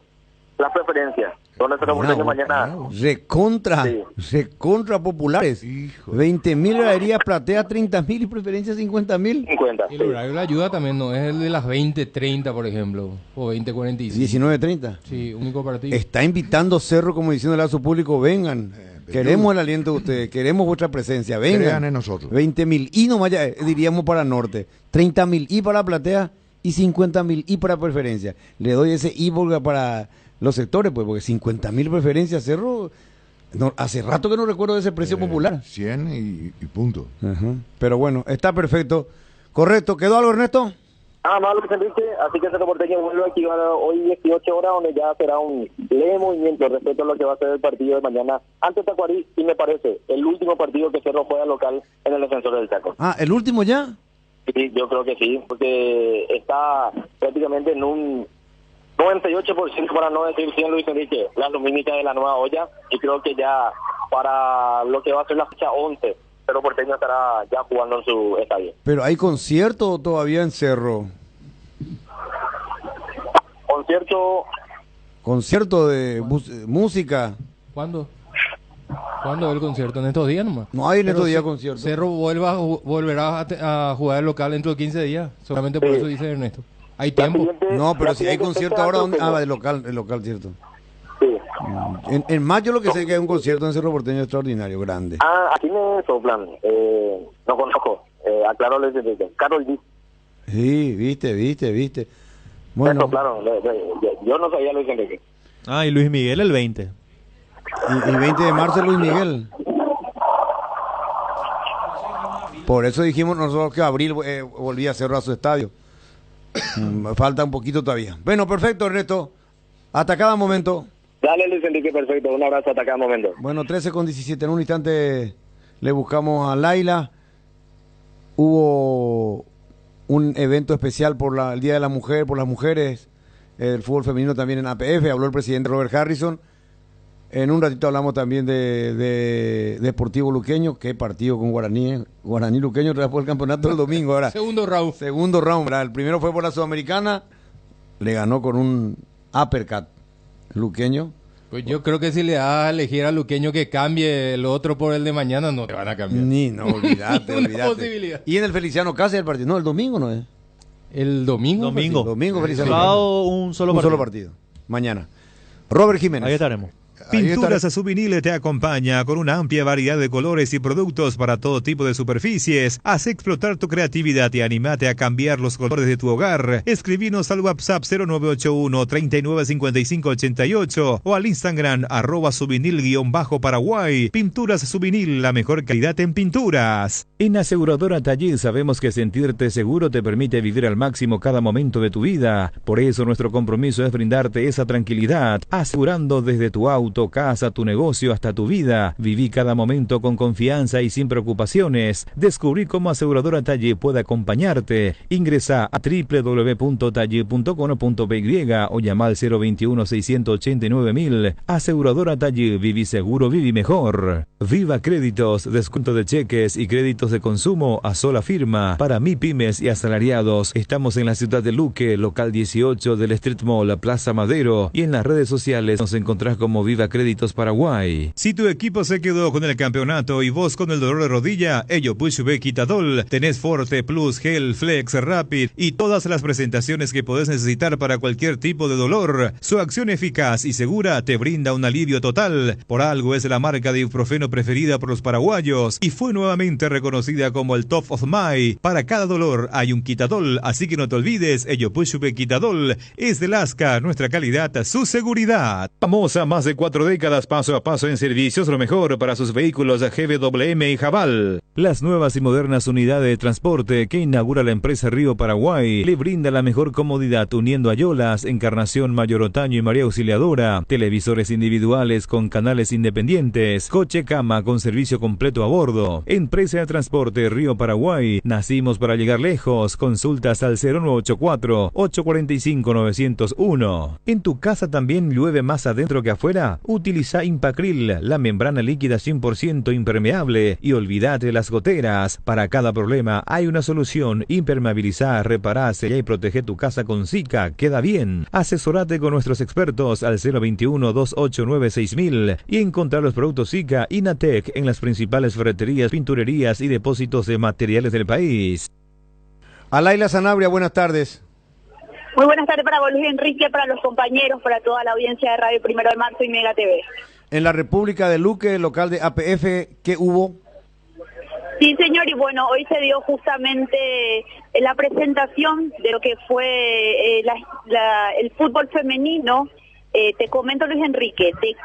Las preferencias, donde se reúnen mañana. Recontra populares. 20.000 graderías, plateas 30.000 y preferencias 50.000. 50. Y el horario de la ayuda también no es el de las 20:30, por ejemplo, o 20:45. 19:30. Sí, único partido. Está invitando Cerro como diciéndole a su público, vengan. Queremos el aliento de ustedes, queremos vuestra presencia, vengan. Crean en nosotros. 20.000 y nomás ya, diríamos para norte, 30.000 y para platea y 50.000 y para preferencia. Le doy ese y para los sectores, pues, porque 50.000 preferencias, Cerro, no, hace rato que no recuerdo de ese precio popular. 100 y punto. Pero bueno, está perfecto. Correcto, ¿quedó algo, Ernesto? Nada más, Luis Enrique, así que Cerro Porteño vuelve a activar hoy 18 horas, donde ya será un leve movimiento respecto a lo que va a ser el partido de mañana ante Tacuarí, y me parece el último partido que Cerro juega local en el Defensor del Chaco. Ah, ¿el último ya? Sí, yo creo que sí, porque está prácticamente en un 98%, para no decir 100, Luis Enrique, la lumínica de la nueva olla, y creo que ya para lo que va a ser la fecha 11, Cerro Porteño estará ya jugando en su estadio. ¿Pero hay concierto todavía en Cerro? ¿Concierto de música? ¿Cuándo? ¿Cuándo es el concierto? ¿En estos días nomás? No hay en estos días concierto. Cerro volverá a jugar el local dentro de 15 días, solamente por eso dice Ernesto. Hay tiempo. No, pero si hay concierto ahora, ¿dónde? El local, cierto. Sí. En mayo lo que sé que hay un concierto en Cerro Porteño extraordinario, grande. Aquí me soplan, no conozco, aclaro les digo, Karol G. Sí, viste. Bueno. Me soplaron, yo no sabía Luis Enrique. Ah, y Luis Miguel el 20. Y el 20 de marzo Luis Miguel. Por eso dijimos nosotros que abril volvía a cerrar su estadio. Falta un poquito todavía. Bueno, perfecto, Ernesto. Hasta cada momento. Dale, Luis Enrique, perfecto. Un abrazo hasta cada momento. Bueno, 13:17. En un instante le buscamos a Laila. Hubo un evento especial por el Día de la Mujer, por las mujeres, el fútbol femenino también en APF. Habló el presidente Robert Harrison. En un ratito hablamos también de Deportivo Luqueño. Qué partido con Guaraní. Guaraní Luqueño tras el campeonato el domingo. Ahora. Segundo round. ¿Verdad? El primero fue por la Sudamericana. Le ganó con un uppercut Luqueño. Pues yo creo que si le das a elegir a Luqueño que cambie el otro por el de mañana, no te van a cambiar. Olvídate. Posibilidad. Y en el Feliciano Cáceres el partido. No, el domingo no es. El domingo. Domingo Feliciano Cáceres. Un solo partido. Mañana. Robert Jiménez. Ahí estaremos. Pinturas Subinil te acompaña con una amplia variedad de colores y productos para todo tipo de superficies. Haz explotar tu creatividad y anímate a cambiar los colores de tu hogar. Escribinos al WhatsApp 0981 395588 o al Instagram @subinil_Paraguay. Pinturas Subinil, la mejor calidad en pinturas. En Aseguradora Taller sabemos que sentirte seguro te permite vivir al máximo cada momento de tu vida. Por eso nuestro compromiso es brindarte esa tranquilidad, asegurando desde tu auto, casa, tu negocio hasta tu vida. Viví cada momento con confianza y sin preocupaciones. Descubrí cómo Aseguradora Talle puede acompañarte. Ingresa a www.talle.com.py o llama al 021-689.000. Aseguradora Talle, viví seguro, viví mejor. Viva Créditos, descuento de cheques y créditos de consumo a sola firma para MIPYMES y asalariados. Estamos en la ciudad de Luque, local 18 del Street Mall, Plaza Madero, y en las redes sociales nos encontrás como Viva Créditos Paraguay. Si tu equipo se quedó con el campeonato y vos con el dolor de rodilla, ello Pushbe Quitadol, tenés Forte, Plus, Gel, Flex, Rapid y todas las presentaciones que podés necesitar para cualquier tipo de dolor. Su acción eficaz y segura te brinda un alivio total. Por algo es la marca de ibuprofeno preferida por los paraguayos y fue nuevamente reconocida como el Top of Mind. Para cada dolor hay un Quitadol, así que no te olvides, ello Pushbe Quitadol es de Lasca, nuestra calidad, su seguridad. Famosa más de 4 décadas, paso a paso en servicios, lo mejor para sus vehículos GWM y Jabal. Las nuevas y modernas unidades de transporte que inaugura la empresa Río Paraguay le brinda la mejor comodidad uniendo Ayolas, Encarnación, Mayor Otaño y María Auxiliadora, televisores individuales con canales independientes, coche cama con servicio completo a bordo. Empresa de transporte Río Paraguay, nacimos para llegar lejos. Consultas al 0984-845-901. ¿En tu casa también llueve más adentro que afuera? Utiliza Impacril, la membrana líquida 100% impermeable, y olvídate de las goteras. Para cada problema hay una solución. Impermeabilizar, reparar, sellar y proteger tu casa con Zika. Queda bien. Asesorate con nuestros expertos al 021-289-6000 y encontrar los productos Zika Inatec en las principales ferreterías, pinturerías y depósitos de materiales del país. Alaila Sanabria, buenas tardes. Muy buenas tardes para vos, Luis Enrique, para los compañeros, para toda la audiencia de Radio Primero de Marzo y Mega TV. En la República de Luque, local de APF, ¿qué hubo? Sí, señor, y bueno, hoy se dio justamente la presentación de lo que fue el fútbol femenino. Te comento, Luis Enrique, de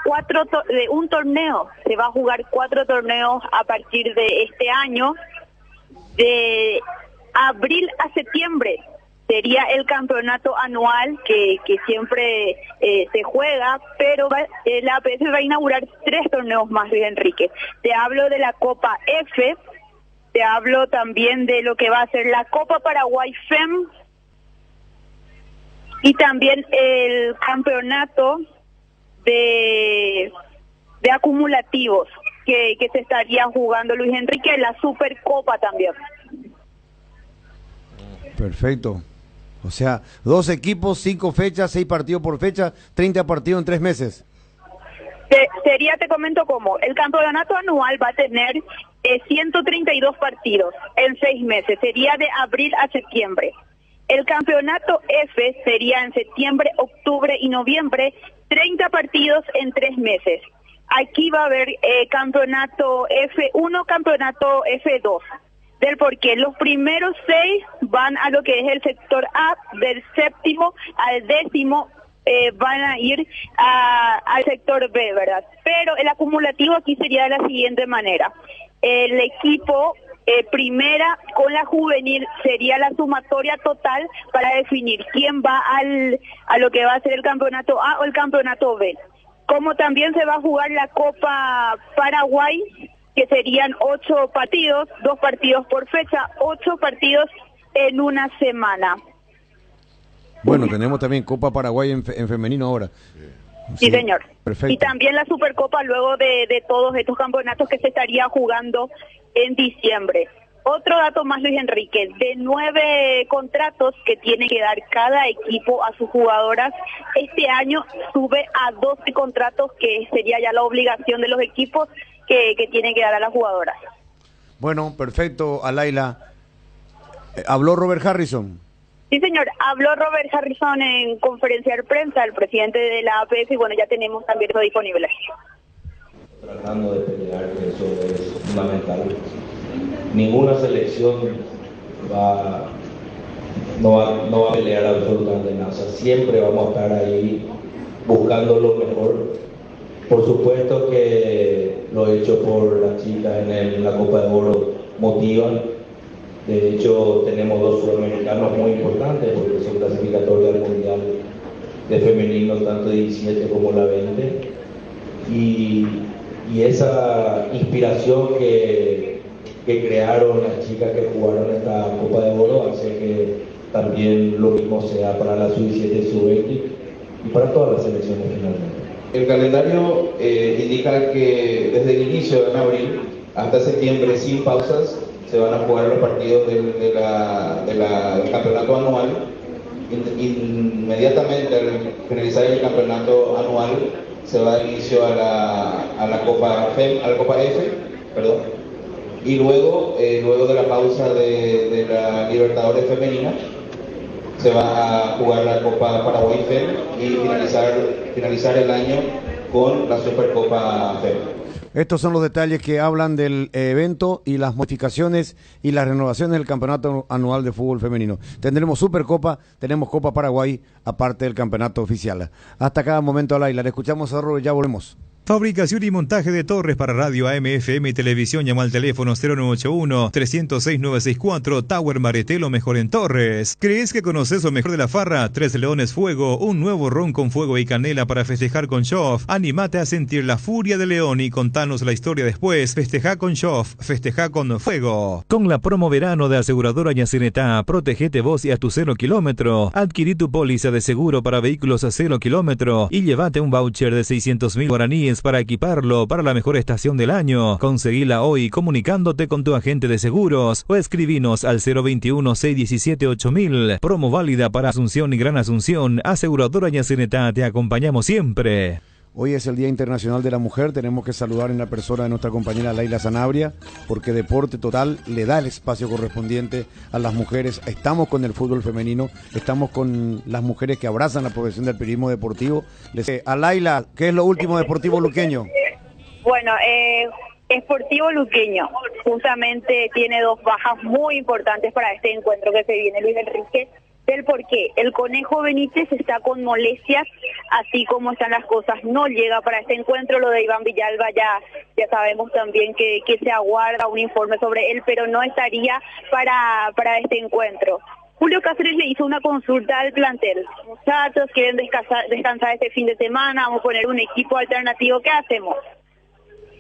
un torneo, se va a jugar 4 torneos a partir de este año, de abril a septiembre. Sería el campeonato anual que siempre se juega, pero la APF va a inaugurar 3 torneos más, Luis Enrique. Te hablo de la Copa F, te hablo también de lo que va a ser la Copa Paraguay FEM y también el campeonato de acumulativos que se estaría jugando, Luis Enrique, la Supercopa también. Perfecto. O sea, 2 equipos, 5 fechas, 6 partidos por fecha, 30 partidos en 3 meses. Te comento cómo. El campeonato anual va a tener 132 partidos en 6 meses. Sería de abril a septiembre. El campeonato F sería en septiembre, octubre y noviembre, 30 partidos en 3 meses. Aquí va a haber campeonato F1, campeonato F2. Del porqué. Los primeros 6 van a lo que es el sector A, del 7º al 10º van a ir al sector B, ¿verdad? Pero el acumulativo aquí sería de la siguiente manera. El equipo primera con la juvenil sería la sumatoria total para definir quién va a lo que va a ser el campeonato A o el campeonato B. Como también se va a jugar la Copa Paraguay, que serían 8 partidos, 2 partidos por fecha, 8 partidos en una semana. Bueno, tenemos también Copa Paraguay en femenino ahora. Sí, señor. Perfecto. Y también la Supercopa luego de todos estos campeonatos que se estaría jugando en diciembre. Otro dato más, Luis Enrique, de 9 contratos que tiene que dar cada equipo a sus jugadoras, este año sube a 12 contratos, que sería ya la obligación de los equipos que tienen que dar a las jugadoras. Bueno, perfecto, Alaila. ¿Habló Robert Harrison? Sí, señor. Habló Robert Harrison en conferencia de prensa, el presidente de la APF, y bueno, ya tenemos también eso disponible. Tratando de pelear, que eso es fundamental. Ninguna selección no va a pelear absolutamente nada. O sea, siempre vamos a estar ahí buscando lo mejor. Por supuesto que lo hecho por las chicas en la Copa de Oro motivan. De hecho, tenemos dos sudamericanos muy importantes porque son clasificatorios al Mundial de femenino, tanto de 17 como la 20. Y esa inspiración que crearon las chicas que jugaron esta Copa de Oro hace que también lo mismo sea para la sub-17 y sub-20 y para todas las selecciones finalmente. El calendario indica que desde el inicio de abril hasta septiembre, sin pausas, se van a jugar los partidos del campeonato anual. Inmediatamente al finalizar el campeonato anual se va a dar inicio a la Copa F, perdón, y luego de la pausa de la Libertadores femenina se va a jugar la Copa Paraguay FEM y finalizar el año con la Supercopa FEM. Estos son los detalles que hablan del evento y las modificaciones y las renovaciones del campeonato anual de fútbol femenino. Tendremos Supercopa, tenemos Copa Paraguay, aparte del campeonato oficial. Hasta cada momento al aire. Le escuchamos a Robert, ya volvemos. Fabricación y montaje de torres para radio AM, FM y televisión. Llama al teléfono 0981-306-964. Tower Mareté, lo mejor en torres. ¿Crees que conoces lo mejor de la farra? Tres Leones Fuego, un nuevo ron con fuego y canela para festejar con Shoff. Animate a sentir la furia de León y contanos la historia después. Festeja con Shoff, festeja con fuego. Con la promo verano de aseguradora Yacinetá, protegete vos y a tu 0 kilómetro. Adquirí tu póliza de seguro para vehículos a 0 kilómetro y llévate un voucher de 600.000 guaraníes para equiparlo para la mejor estación del año. Conseguila hoy comunicándote con tu agente de seguros o escribinos al 021-617-8000. Promo válida para Asunción y Gran Asunción. Aseguradora Yacinetá, te acompañamos siempre. Hoy es el Día Internacional de la Mujer. Tenemos que saludar en la persona de nuestra compañera Laila Sanabria, porque Deporte Total le da el espacio correspondiente a las mujeres. Estamos con el fútbol femenino, estamos con las mujeres que abrazan la profesión del periodismo deportivo. A Laila, ¿qué es lo último de Deportivo Luqueño? Bueno, Sportivo Luqueño justamente tiene dos bajas muy importantes para este encuentro que se viene, Luis Enrique. Del por qué. El Conejo Benítez está con molestias, así como están las cosas, no llega para este encuentro. Lo de Iván Villalba ya sabemos también que se aguarda un informe sobre él, pero no estaría para este encuentro. Julio Cáceres le hizo una consulta al plantel. Muchachos, quieren descansar este fin de semana, vamos a poner un equipo alternativo, ¿qué hacemos?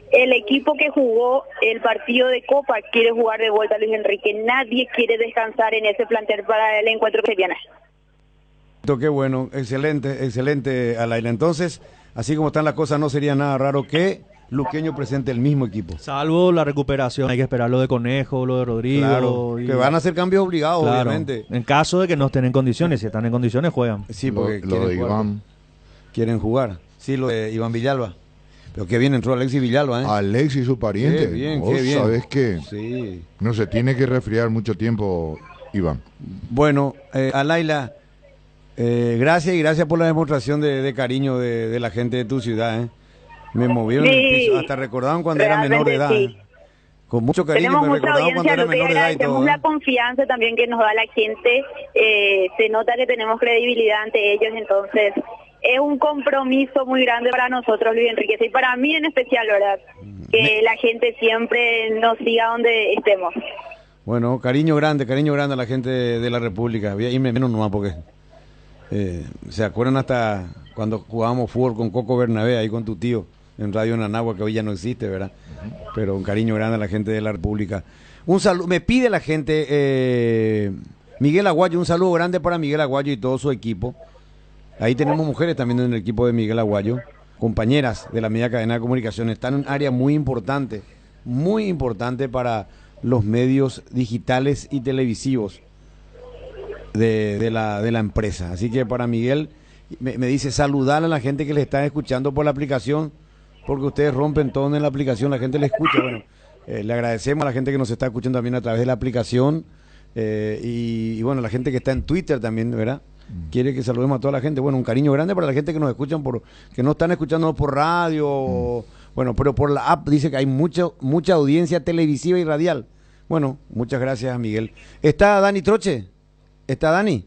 El equipo que jugó el partido de Copa quiere jugar de vuelta, Luis Enrique. Nadie quiere descansar en ese plantel para el encuentro que viene. Qué bueno, excelente, Alaila. Entonces, así como están las cosas, no sería nada raro que Luqueño presente el mismo equipo. Salvo la recuperación, hay que esperar lo de Conejo, lo de Rodrigo. Claro, que van a hacer cambios obligados, claro, obviamente. En caso de que no estén en condiciones, si están en condiciones, juegan. Sí, porque lo de Iván. Quieren jugar. Sí, lo de Iván Villalba. Pero qué bien entró Alexis Villalba, ¿eh? Alexis, su pariente. Qué bien, qué bien. ¿Sabes qué? Sí. No se tiene que resfriar mucho tiempo, Iván. Bueno, a Laila, gracias por la demostración de cariño de la gente de tu ciudad, ¿eh? Me movieron en el piso, hasta recordaban cuando era menor de edad. Sí. Con mucho cariño me recordaban cuando era menor de edad y todo. La confianza también que nos da la gente, se nota que tenemos credibilidad ante ellos, entonces es un compromiso muy grande para nosotros, Luis Enrique, y para mí en especial, ¿verdad? Que la gente siempre nos siga donde estemos. Bueno, cariño grande a la gente de la República. Voy a irme menos nomás porque se acuerdan hasta cuando jugábamos fútbol con Coco Bernabé, ahí con tu tío, en Radio Nanagua, que hoy ya no existe, ¿verdad? Pero un cariño grande a la gente de la República. Un saludo, me pide la gente, Miguel Aguayo, un saludo grande para Miguel Aguayo y todo su equipo. Ahí tenemos mujeres también en el equipo de Miguel Aguayo, compañeras de la media cadena de comunicación. Están en un área muy importante para los medios digitales y televisivos de la empresa. Así que para Miguel, me dice saludar a la gente que le está escuchando por la aplicación, porque ustedes rompen todo en la aplicación, la gente le escucha. Bueno, le agradecemos a la gente que nos está escuchando también a través de la aplicación. y bueno, la gente que está en Twitter también, ¿verdad? Quiere que saludemos a toda la gente. Bueno, un cariño grande para la gente que nos escuchan que no están escuchando por radio, bueno, pero por la app dice que hay mucha audiencia televisiva y radial. Bueno, muchas gracias, Miguel. ¿Está Dani Troche? ¿Está Dani?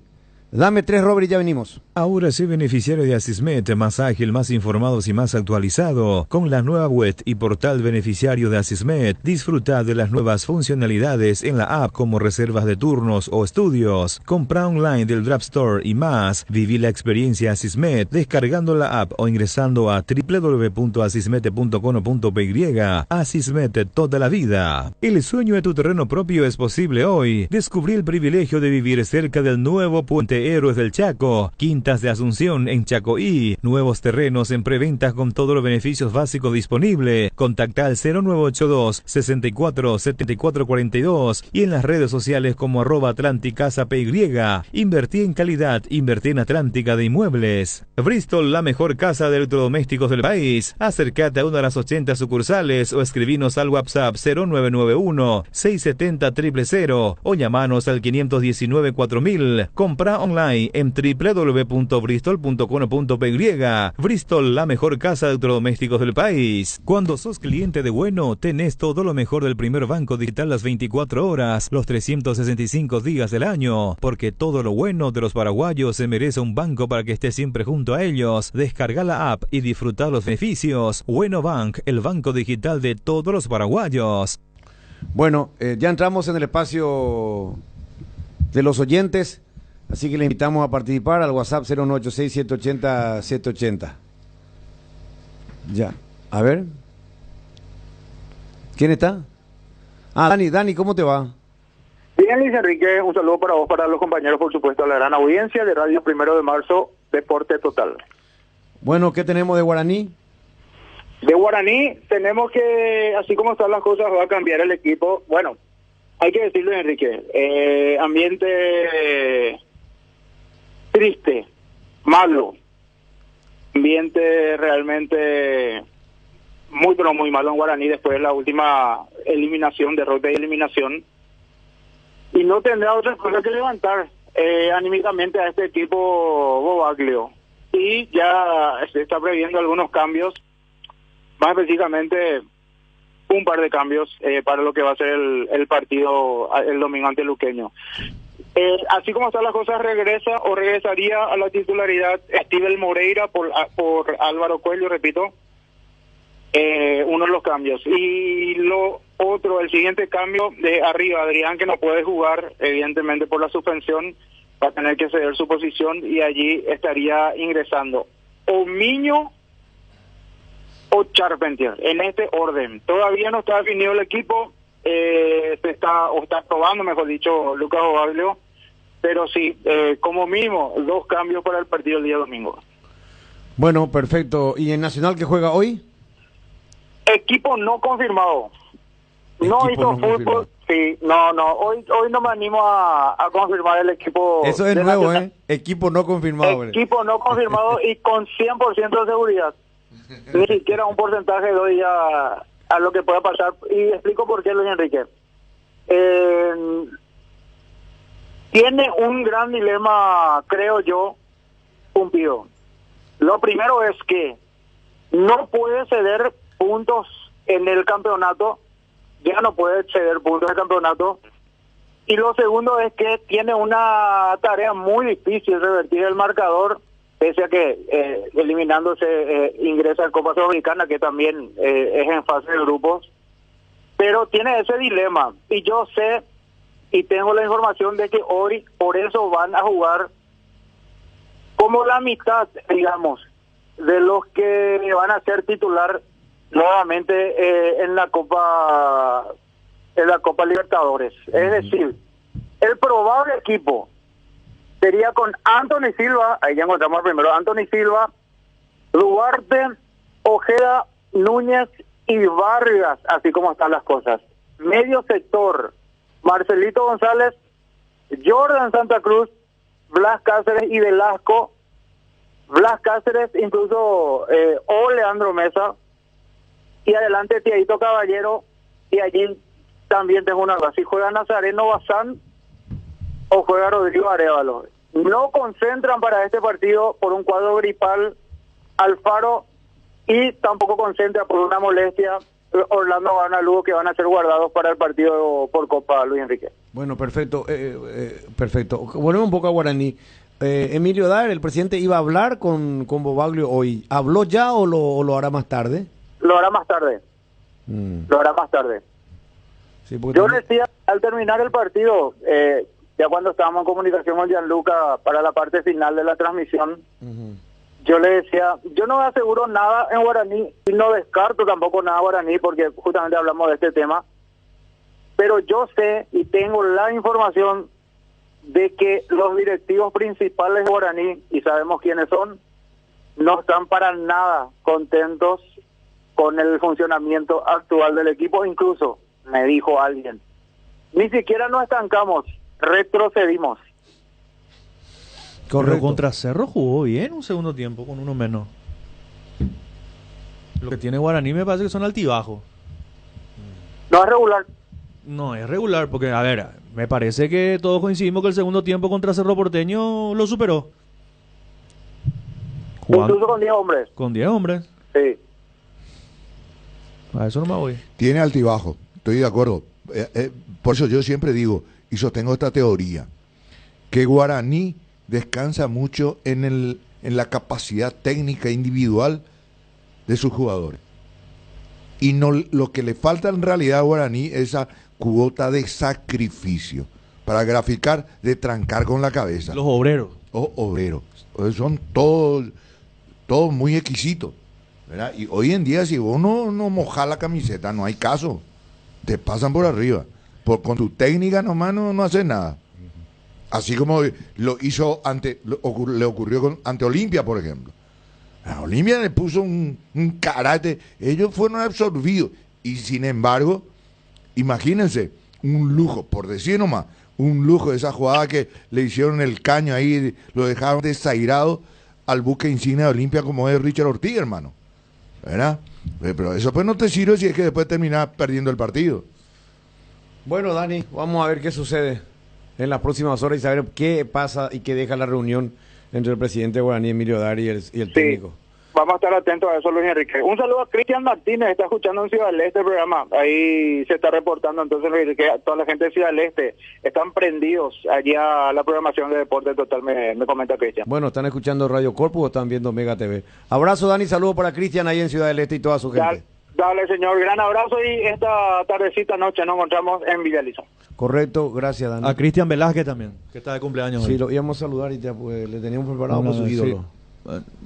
Dame 3, Robert, y ya venimos. Ahora soy beneficiario de Asismet, más ágil, más informados y más actualizado. Con la nueva web y portal beneficiario de Asismet, disfruta de las nuevas funcionalidades en la app como reservas de turnos o estudios, compra online del Draft Store y más. Viví la experiencia Asismet descargando la app o ingresando a www.asismet.com.py. Asismet, toda la vida. El sueño de tu terreno propio es posible hoy. Descubrí el privilegio de vivir cerca del nuevo puente Héroes del Chaco, Quintas de Asunción en Chacoí, nuevos terrenos en preventa con todos los beneficios básicos disponibles. Contacta al 0982 64 74 42 y en las redes sociales como @AtlantiCasaPY. Invertí en calidad, invertí en Atlántica de Inmuebles. Bristol, la mejor casa de electrodomésticos del país. Acércate a una de las 80 sucursales o escribinos al WhatsApp 0991 670 000 o llamanos al 519 4000. Compra online en www.bristol.com.py. Bristol, la mejor casa de electrodomésticos del país. Cuando sos cliente de Bueno, tenés todo lo mejor del primer banco digital las 24 horas, los 365 días del año, porque todo lo bueno de los paraguayos se merece un banco para que esté siempre junto a ellos. Descarga la app y disfruta los beneficios. Bueno Bank, el banco digital de todos los paraguayos. Bueno, ya entramos en el espacio de los oyentes. Así que le invitamos a participar al WhatsApp 0986-780-780. Ya, a ver. ¿Quién está? Dani, ¿cómo te va? Bien, Luis Enrique, un saludo para vos, para los compañeros, por supuesto, a la gran audiencia de Radio 1 de Marzo, Deporte Total. Bueno, ¿qué tenemos de Guaraní? De Guaraní tenemos que, así como están las cosas, va a cambiar el equipo. Bueno, hay que decirlo, Enrique, ambiente triste, malo, ambiente realmente muy pero muy malo en Guaraní después de la última eliminación, derrota y eliminación, y no tendrá otra cosa que levantar anímicamente a este equipo Bobaglio, y ya se está previendo algunos cambios, más específicamente un par de cambios para lo que va a ser el partido el domingo ante Luqueño. Así como están las cosas, regresaría a la titularidad Steven Moreira por Álvaro Coelho, repito, uno de los cambios. Y lo otro, el siguiente cambio de arriba, Adrián, que no puede jugar, evidentemente por la suspensión, va a tener que ceder su posición y allí estaría ingresando o Miño o Charpentier, en este orden. Todavía no está definido el equipo, está probando, mejor dicho, Lucas Ovaglio, pero sí, como mínimo, 2 cambios para el partido el día domingo. Bueno, perfecto. ¿Y en Nacional que juega hoy? Equipo no confirmado. No hizo fútbol. Sí, no, hoy no me animo a confirmar el equipo. Eso es nuevo, Nacional. Equipo no confirmado. Equipo no confirmado y con 100% de seguridad. Ni siquiera un porcentaje doy a lo que pueda pasar, y explico por qué, Luis Enrique. Tiene un gran dilema, creo yo, Pumpido. Lo primero es que no puede ceder puntos en el campeonato, ya no puede ceder puntos en el campeonato, y lo segundo es que tiene una tarea muy difícil, revertir el marcador, pese a que eliminándose ingresa a Copa Sudamericana, que también es en fase de grupos, pero tiene ese dilema, y yo sé y tengo la información de que hoy por eso van a jugar como la mitad, digamos, de los que van a ser titular nuevamente en la Copa Libertadores. Es decir, el probable equipo sería con Anthony Silva, ahí ya encontramos primero, Anthony Silva, Duarte, Ojeda, Núñez y Vargas, así como están las cosas. Medio sector, Marcelito González, Jordan Santa Cruz, Blas Cáceres y Velasco. Blas Cáceres incluso o Leandro Mesa, y adelante Tiaguito Caballero, y allí también tengo una base. Si juega Nazareno Bazán o juega Rodrigo Arévalo. No concentran para este partido por un cuadro gripal Alfaro y tampoco concentra por una molestia Orlando Gaona Lugo, que van a ser guardados para el partido por Copa, Luis Enrique. Bueno, perfecto. Perfecto. Volvemos un poco a Guaraní. Emilio Dar, el presidente, iba a hablar con Bobaglio hoy. ¿Habló ya o lo hará más tarde? Lo hará más tarde. Lo hará más tarde. Sí, yo decía, al terminar el partido, ya cuando estábamos en comunicación con Gianluca para la parte final de la transmisión, yo le decía, yo no aseguro nada en guaraní y no descarto tampoco nada guaraní porque justamente hablamos de este tema, pero yo sé y tengo la información de que los directivos principales de guaraní, y sabemos quiénes son, no están para nada contentos con el funcionamiento actual del equipo. Incluso me dijo alguien, ni siquiera nos estancamos, retrocedimos. Correcto. Pero contra Cerro jugó bien un segundo tiempo con uno menos. Lo que tiene Guaraní me parece que son altibajos. No es regular. No es regular porque, a ver, me parece que todos coincidimos que el segundo tiempo contra Cerro Porteño lo superó. Incluso con 10 hombres. Con 10 hombres. Sí. A eso no me voy. Tiene altibajo, estoy de acuerdo. Por eso yo siempre digo, y sostengo esta teoría, que Guaraní descansa mucho en la capacidad técnica individual de sus jugadores. Y no, lo que le falta en realidad a Guaraní es esa cuota de sacrificio para graficar, de trancar con la cabeza. Los obreros. Obreros. Son todos muy exquisitos, ¿verdad? Y hoy en día, si vos no mojás la camiseta, no hay caso. Te pasan por arriba. Con tu técnica nomás no haces nada. Así como lo hizo le ocurrió ante Olimpia, por ejemplo. A Olimpia le puso un carácter. Ellos fueron absorbidos. Y sin embargo, imagínense, un lujo, por decir nomás, un lujo de esa jugada que le hicieron el caño ahí, lo dejaron desairado al buque insignia de Olimpia como es Richard Ortiz, hermano. ¿Verdad? Pero eso pues no te sirve si es que después terminas perdiendo el partido. Bueno, Dani, vamos a ver qué sucede en las próximas horas y saber qué pasa y qué deja la reunión entre el presidente de Guaraní, Emilio Dari, y el técnico. Vamos a estar atentos a eso, Luis Enrique. Un saludo a Cristian Martínez, está escuchando en Ciudad del Este el programa. Ahí se está reportando entonces, Luis Enrique, toda la gente de Ciudad del Este están prendidos allí a la programación de Deporte Total, me comenta Cristian. Bueno, ¿están escuchando Radio Corpus o están viendo Mega TV? Abrazo, Dani, saludo para Cristian ahí en Ciudad del Este y toda su gente. Dale, señor, gran abrazo y esta tardecita noche nos encontramos en Villaliza. Correcto, gracias, Dani. A Cristian Velázquez también, que está de cumpleaños hoy. Sí, lo íbamos a saludar y ya pues, le teníamos preparado por su ídolo. Sí.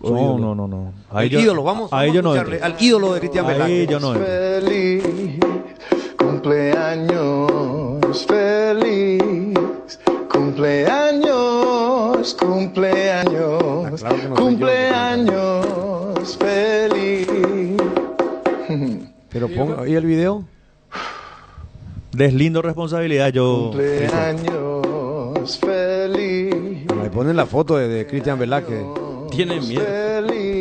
No. Al ídolo, vamos a escucharle al ídolo de Cristian Velázquez. Ahí yo no. Feliz cumpleaños, feliz cumpleaños, cumpleaños, claro cumpleaños, feliz. Pero ponga ahí el video. Deslindo responsabilidad yo. Cumpleaños feliz. Me ponen la foto de Cristian Velázquez. Tienen miedo.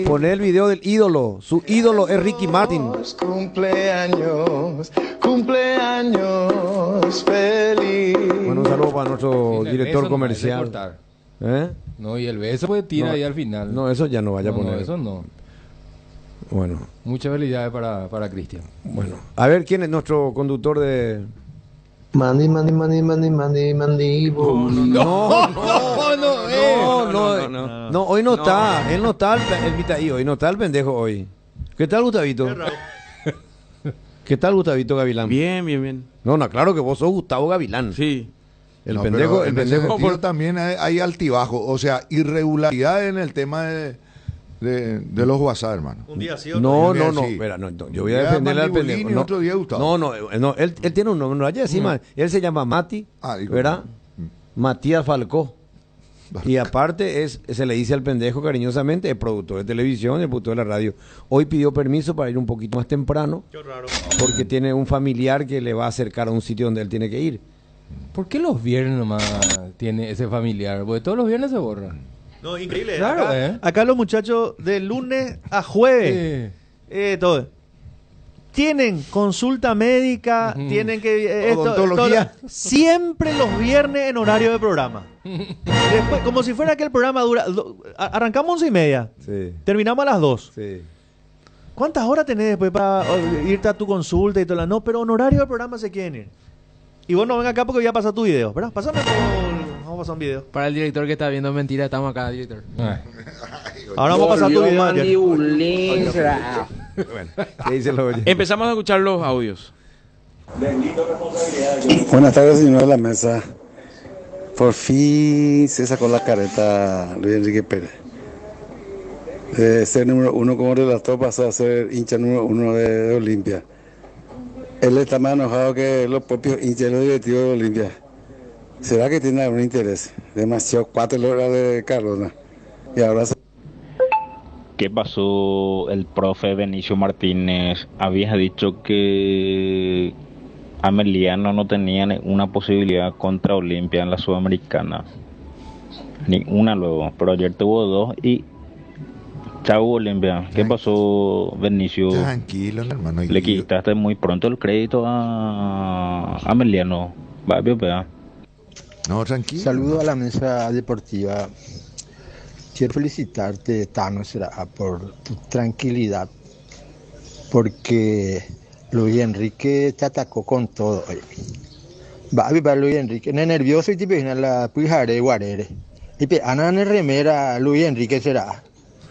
Poner el video del ídolo. Su ídolo es Ricky Martin. Cumpleaños, cumpleaños feliz. Bueno, un saludo para nuestro director comercial. No, y el beso puede tirar ahí al final. No, eso ya no vaya a poner. No, eso no. Bueno. Muchas felicidades para Cristian. Bueno, a ver quién es nuestro conductor de... Mandi. No, hoy no está. Él no está el Vitaí, hoy no está el pendejo hoy. ¿Qué tal, Gustavito? ¿Qué tal, Gustavito Gavilán? Bien. No, claro que vos sos Gustavo Gavilán. Sí. El pendejo. Pero también hay altibajo, o sea, irregularidad en el tema de los WhatsApp, hermano. Un día sí, otro no, día no, espera, no, yo voy a defenderle al pendejo. No, otro día Gustavo. No, él tiene un nombre, no vaya encima. Él se llama Mati, ¿verdad? Matías Falcó. Y aparte se le dice al pendejo cariñosamente, el productor de televisión, el productor de la radio. Hoy pidió permiso para ir un poquito más temprano. Qué raro. Porque tiene un familiar que le va a acercar a un sitio donde él tiene que ir. ¿Por qué los viernes nomás tiene ese familiar? Porque todos los viernes se borran. No, increíble. Claro, acá los muchachos de lunes a jueves. Todo. tienen consulta médica, tienen que... Odontología. Siempre los viernes en horario de programa. Después, como si fuera que el programa dura... Arrancamos 11:30. Sí. Terminamos a las 2. Sí. ¿Cuántas horas tenés después para irte a tu consulta y todo? No, pero en horario del programa se quieren ir. Y vos no venga acá porque voy a pasar tu video, ¿verdad? Pásame vamos a pasar un video. Para el director que está viendo mentira, estamos acá, director. Ahora vamos a pasar tu video. Bueno, ¿qué dice lo oye? Empezamos a escuchar los audios. Buenas tardes, señor de la mesa. Por fin se sacó la careta Luis Enrique Pérez. De ser número 1 como relator pasó a ser hincha número 1 de Olimpia. Él está más enojado que los propios hinchas y los directivos de Olimpia. ¿Será que tiene algún interés? Demasiado 4 horas de Cardona. Y ahora se... ¿Qué pasó? El profe Benicio Martínez había dicho que Ameliano no tenía una posibilidad contra Olimpia en la Sudamericana. Ni una luego, pero ayer tuvo 2 y chau Olimpia. ¿Qué pasó, Benicio? Tranquilo, hermano. Le quitaste muy pronto el crédito a Ameliano. Va, vea. No, tranquilo. Saludo a la mesa deportiva. Quiero felicitarte, Tano, por tu tranquilidad, porque Luis Enrique te atacó con todo. Va, Luis Enrique, no nervioso y te pegó la pujare guarere. Y pe ana en remera Luis Enrique será.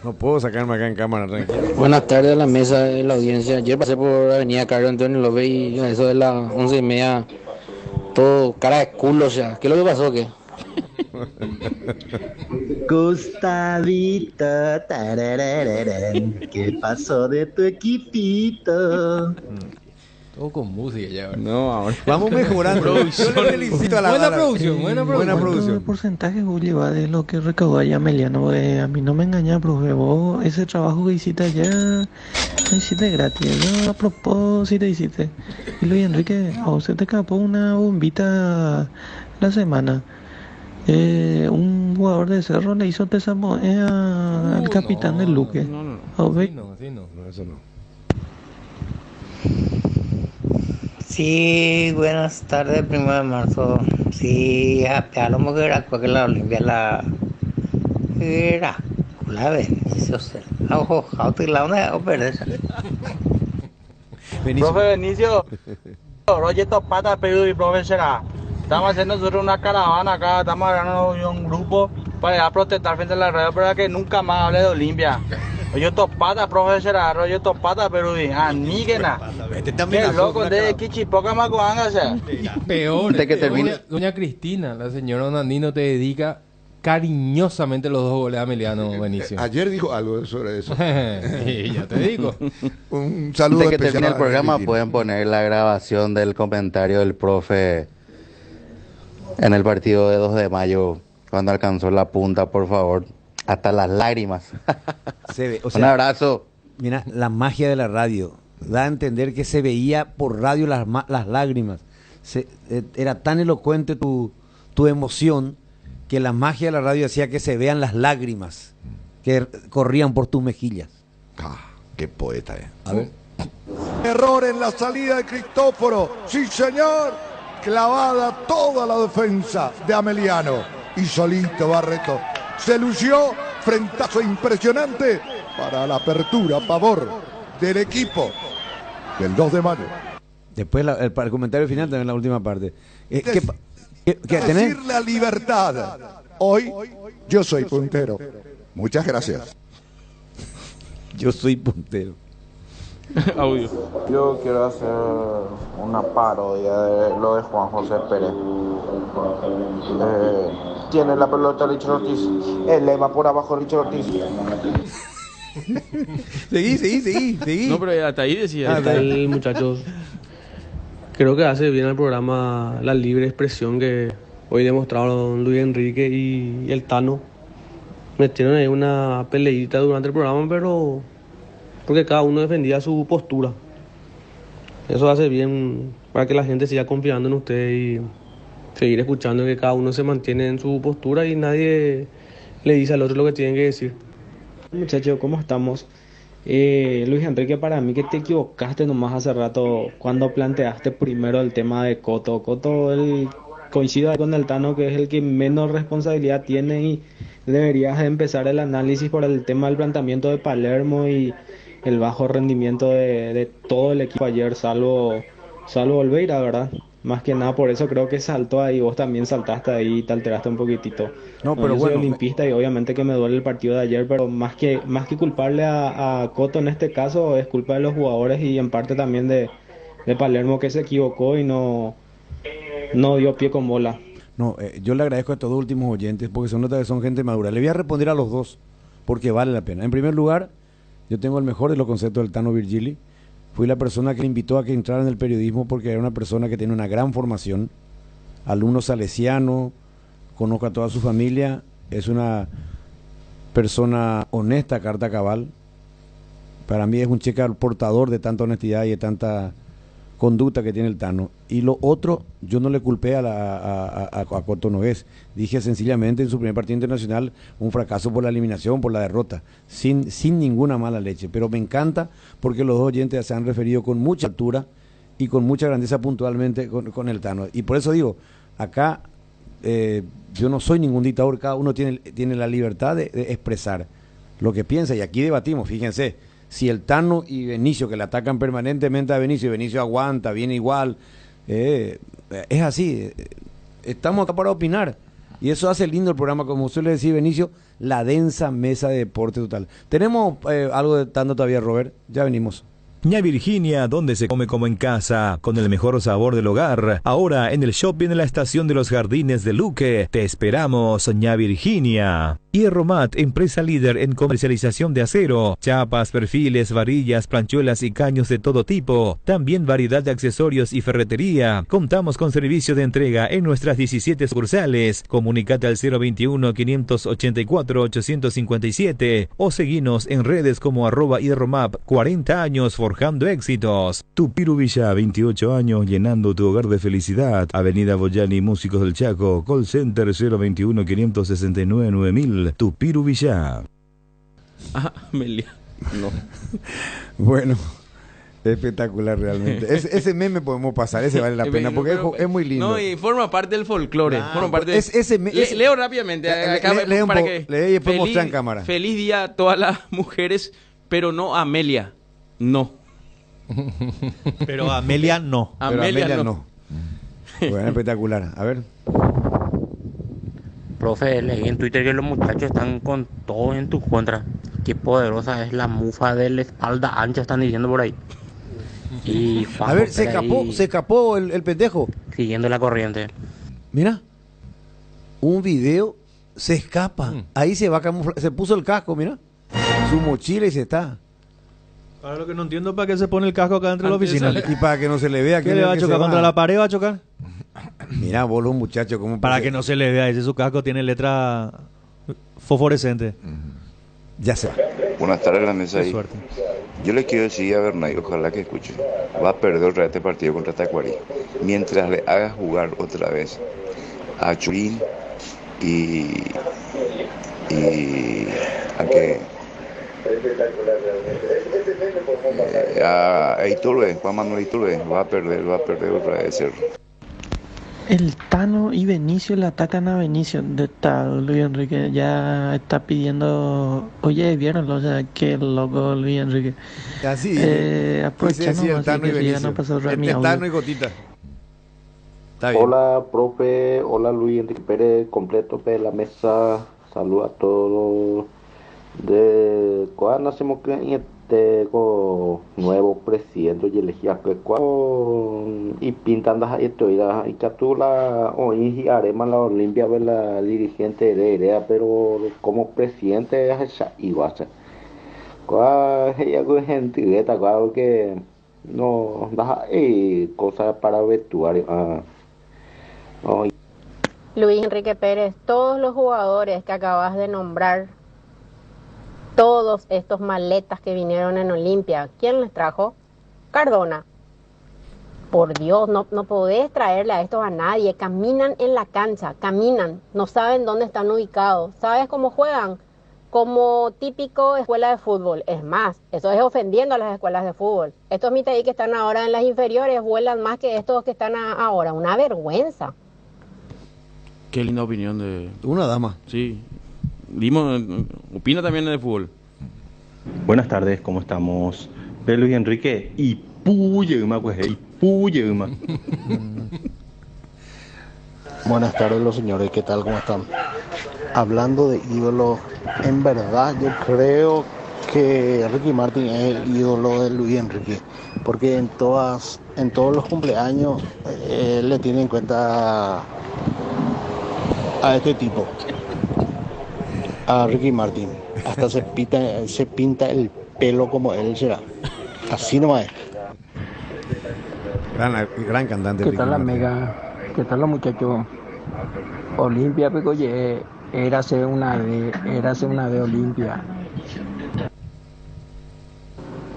No puedo sacarme acá en cámara, tranquilo. Buenas tardes a la mesa de la audiencia. Ayer pasé por Avenida Carlos Antonio López y a eso de las 11:30, todo cara de culo, o sea. ¿Qué es lo que pasó, qué? Gustavito, tararararán, ¿qué pasó de tu equipito? Todo con música ya. ¿Verdad? No, ahora vamos mejorando. Yo le felicito a la buena producción. ¿Cuánto porcentaje Julio va de lo que recaudó allá Ameliano? A mí no me engañas, profe. Vos ese trabajo que hiciste allá lo hiciste gratis. Yo a propósito hiciste. Y Luis Enrique, a vos se te escapó una bombita la semana. Un jugador de Cerro le hizo tesamo al capitán del Luque. No. Así no. Eso no. Sí, buenas tardes, 1 de marzo. Sí, a lo mejor era que la Olimpia la Benicio. Ojo, la una o perder. Profe Benicio, Roger Topata, Perú y profe será. Estamos haciendo nosotros una caravana acá, estamos agarrando un grupo para ir a protestar frente a la red para que nunca más hable de Olimpia. Yo topata, profesora, yo topata, pero aníguena. Qué loco, de Kichipoca Macoanga, o sea. Peor. Que termine. Doña Cristina, la señora Onandino, te dedica cariñosamente los 2 goles a Emiliano Benicio. Ayer dijo algo sobre eso. Y ya te digo. Un saludo Antes que especial termine el a programa, Cristina. pueden poner la grabación del comentario del profe en el partido de 2 de mayo, cuando alcanzó la punta, por favor. Hasta las lágrimas. Se ve, o sea, un abrazo. Mira, la magia de la radio. Da a entender que se veía por radio las lágrimas. Era tan elocuente tu emoción que la magia de la radio hacía que se vean las lágrimas que corrían por tus mejillas. Qué poeta, A ver. Error en la salida de Cristóforo. Sí, señor. Clavada toda la defensa de Ameliano. Y solito Barreto. Se lució, frentazo impresionante para la apertura a favor del equipo del 2 de mayo. Después el comentario final también la última parte. ¿Qué tenés? Decir la libertad. Hoy yo soy puntero. Muchas gracias. Yo soy puntero. Audio. Yo quiero hacer una parodia de lo de Juan José Pérez. Tiene la pelota Richard Ortiz, él le va por abajo Richard Ortiz. Seguí. No, pero hasta ahí decía. ¿Qué tal, muchachos? Creo que hace bien al programa la libre expresión que hoy demostraron Luis Enrique y el Tano. Metieron ahí una peleita durante el programa, pero porque cada uno defendía su postura. Eso hace bien para que la gente siga confiando en usted y seguir escuchando que cada uno se mantiene en su postura y nadie le dice al otro lo que tienen que decir. Muchachos, ¿cómo estamos? Luis Enrique, para mí que te equivocaste nomás hace rato cuando planteaste primero el tema de Coto. Coto, coincido ahí con el Tano, que es el que menos responsabilidad tiene y deberías empezar el análisis por el tema del planteamiento de Palermo y el bajo rendimiento de todo el equipo ayer, salvo Olveira, ¿verdad? Más que nada por eso creo que saltó ahí, vos también saltaste ahí y te alteraste un poquitito. No, pero yo soy bueno, olimpista y obviamente que me duele el partido de ayer, pero más que culparle a Coto en este caso, es culpa de los jugadores y en parte también de Palermo, que se equivocó y no dio pie con bola. No, yo le agradezco a estos dos últimos oyentes porque son gente madura. Le voy a responder a los dos porque vale la pena. En primer lugar, yo tengo el mejor de los conceptos del Tano Virgili. Fui la persona que le invitó a que entrara en el periodismo porque era una persona que tiene una gran formación, alumno salesiano, conozco a toda su familia, es una persona honesta, carta cabal. Para mí es un cheque portador de tanta honestidad y de tanta conducta que tiene el Tano. Y lo otro, yo no le culpé a Coto Nogués. Dije sencillamente en su primer partido internacional un fracaso por la eliminación, por la derrota, sin ninguna mala leche. Pero me encanta porque los dos oyentes se han referido con mucha altura y con mucha grandeza puntualmente con el Tano. Y por eso digo, acá yo no soy ningún dictador, cada uno tiene la libertad de expresar lo que piensa. Y aquí debatimos, fíjense. Si el Tano y Benicio, que le atacan permanentemente a Benicio, y Benicio aguanta, viene igual, es así, estamos acá para opinar, y eso hace lindo el programa, como suele decir Benicio, la densa mesa de deporte total. Tenemos algo de Tano todavía, Robert, ya venimos. Ña Virginia, donde se come como en casa, con el mejor sabor del hogar. Ahora en el shopping en la estación de los Jardines de Luque. Te esperamos, Ña Virginia. Hierromat, empresa líder en comercialización de acero, chapas, perfiles, varillas, planchuelas y caños de todo tipo. También variedad de accesorios y ferretería. Contamos con servicio de entrega en nuestras 17 sucursales. Comunicate al 021-584-857 o seguinos en redes como @hierromap. 40 años forjando éxitos. Tupiru Villa, 28 años llenando tu hogar de felicidad. Avenida Boyani, Músicos del Chaco. Call Center 021-569-9000. Tupiru Villa. Amelia. No. Bueno, espectacular realmente. Ese meme podemos pasar, ese vale la pena porque es muy lindo. No, y forma parte del folclore. Forma parte leo rápidamente. Lee y después mostrar en cámara. Feliz día a todas las mujeres, pero no a Amelia. No. Pero a Amelia no. Amelia no. Bueno, espectacular. A ver. Profe, leí en Twitter que los muchachos están con todo en tu contra. Qué poderosa es la mufa de la espalda ancha, están diciendo por ahí. Y a ver, se escapó el pendejo. Siguiendo la corriente. Mira, un video, se escapa. Ahí se va a camuflar, se puso el casco, mira. Su mochila y se está. Ahora lo que no entiendo es para qué se pone el casco acá dentro de la oficina. Y para que no se le vea. ¿Qué le va a chocar? ¿Contra la pared va a chocar? Mira, vos los muchachos, ¿cómo? Para que no se le vea, ese su casco tiene letra fosforescente. Ya sé. Buenas tardes, la mesa ahí. Suerte. Yo le quiero decir a Bernay, ojalá que escuche. Va a perder otra vez este partido contra Tacuarí. Mientras le haga jugar otra vez a Churín y a que a Iturbe, Juan Manuel Iturbe, va a perder otra vez Cerro. El Tano y Benicio le atacan a Benicio. Luis Enrique ya está pidiendo. Oye, vieron, o sea, qué loco Luis Enrique. Así. Aprovechando el Tano y Benicio. Tano y Gotita. Hola, profe. Hola, Luis Enrique Pérez, completo de la mesa. Saludos a todos. De cuando hacemos que con nuevo presidente y elegía que y pintan las historias y catula hoy y haremos la Olimpia ver la dirigente de idea, pero como presidente es igual ella con gente que no da cosas para vestuario. Luis Enrique Pérez, todos los jugadores que acabas de nombrar, todos estos maletas que vinieron en Olimpia, ¿quién les trajo? Cardona. Por Dios, no podés traerle a estos a nadie. Caminan en la cancha, caminan, no saben dónde están ubicados. ¿Sabes cómo juegan? como típico escuela de fútbol. Es más, eso es ofendiendo a las escuelas de fútbol. Estos Mitaí que están ahora en las inferiores vuelan más que estos que están ahora. Una vergüenza. Qué linda opinión de... Una dama. Sí. Opina también de fútbol. Buenas tardes, ¿cómo estamos? Ve Luis Enrique y Puyema, pues, y Puyema. Buenas tardes los señores, ¿qué tal? ¿Cómo están? Hablando de ídolos, en verdad yo creo que Ricky Martin es el ídolo de Luis Enrique, porque en todos los cumpleaños le tiene en cuenta a este tipo, a Ricky Martin. Hasta se pinta el pelo como él será. Así nomás es. Gran cantante. ¿Qué tal la mega? ¿Qué tal los muchachos? Olimpia, pico, érase una de Olimpia.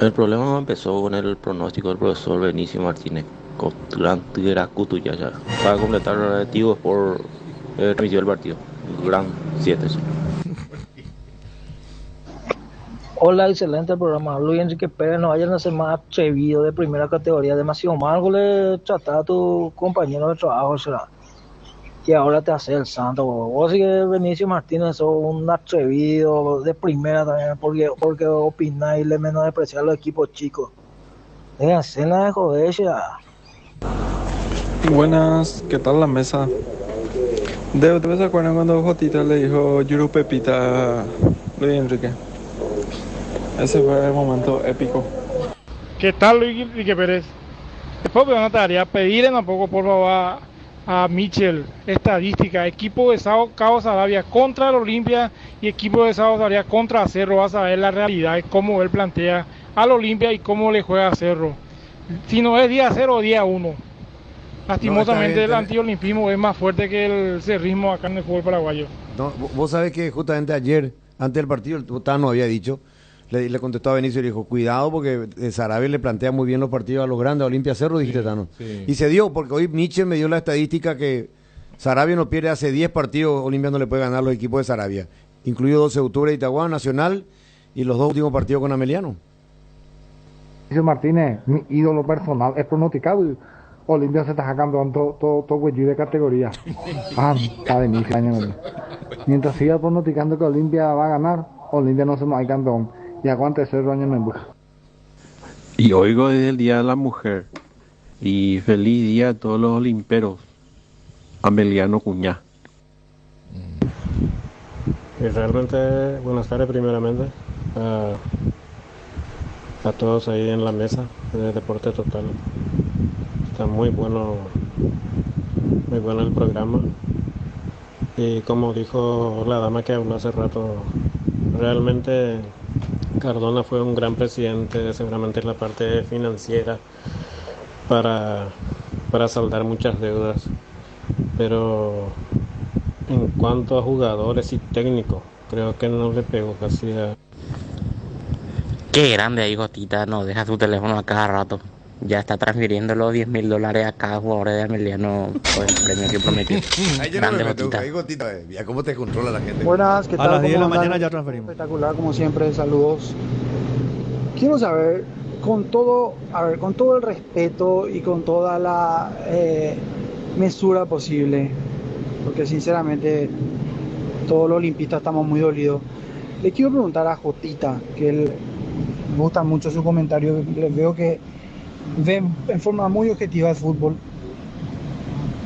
El problema empezó con el pronóstico del profesor Benicio Martínez. Para completar los objetivos por transmitió el partido. Gran 7. Hola, excelente programa. Luis Enrique Pérez, no vayan a ser más atrevido de primera categoría. Demasiado mal le trata a tu compañero de trabajo, será. Y ahora te hace el santo. Vos sí que Benicio Martínez sos un atrevido de primera también, porque opináis y le menospreciar a los equipos chicos. Déjense de joder, ya. Buenas, ¿qué tal la mesa? ¿Te acuerdan cuando Jotita le dijo Yuru Pepita a Luis Enrique? Ese fue el momento épico. ¿Qué tal Luis Enrique Pérez? Después de una tarea, pedirle un poco por favor a Michel estadística, equipo de Cabo Sarabia contra el Olimpia y equipo de Cabo Sarabia contra Cerro. Vas a ver la realidad, cómo él plantea al Olimpia y cómo le juega a Cerro. Si no es día 0 o día 1. Lastimosamente el antiolimpismo es más fuerte que el cerrismo acá en el fútbol paraguayo. No, vos sabés que justamente ayer, antes del partido, el Tano había dicho, le contestó a Benicio y le dijo, cuidado porque Sarabia le plantea muy bien los partidos a los grandes, a Olimpia Cerro, dijiste Tano. Sí. Y se dio, porque hoy Michel me dio la estadística que Sarabia no pierde hace 10 partidos, Olimpia no le puede ganar los equipos de Sarabia, incluido 12 de octubre de Itagua, Nacional, y los 2 últimos partidos con Ameliano. Martínez, mi ídolo personal, es pronosticado y Olimpia se está sacando todo cuello de categoría. Está de inicio año. Mientras siga pronosticando que Olimpia va a ganar, Olimpia no se nos hay campeón. Y aguante 0 años en busca. Y oigo desde el Día de la Mujer. Y feliz día a todos los olimperos. Ameliano Cuñá. Y realmente, buenas tardes primeramente a todos ahí en la mesa de Deporte Total. Está muy bueno el programa. Y como dijo la dama que habló hace rato, realmente Cardona fue un gran presidente, seguramente en la parte financiera, para saldar muchas deudas. Pero en cuanto a jugadores y técnicos, creo que no le pegó casi a... Qué grande ahí, Gotita, no deja su teléfono a cada rato. Ya está transfiriendo los $10,000 a cada jugador de Ameliano por el premio que prometió. Grande, Gotita. Ahí, Gotita, ya cómo te controla la gente. Buenas, ¿qué tal? A las 10 de la ¿Cómo mañana andan? ya transferimos. Espectacular, como siempre, saludos. Quiero saber, con todo el respeto y con toda la mesura posible, porque sinceramente todos los olimpistas estamos muy dolidos. Le quiero preguntar a Jotita, que me gusta mucho su comentario, les veo que ven en forma muy objetiva el fútbol.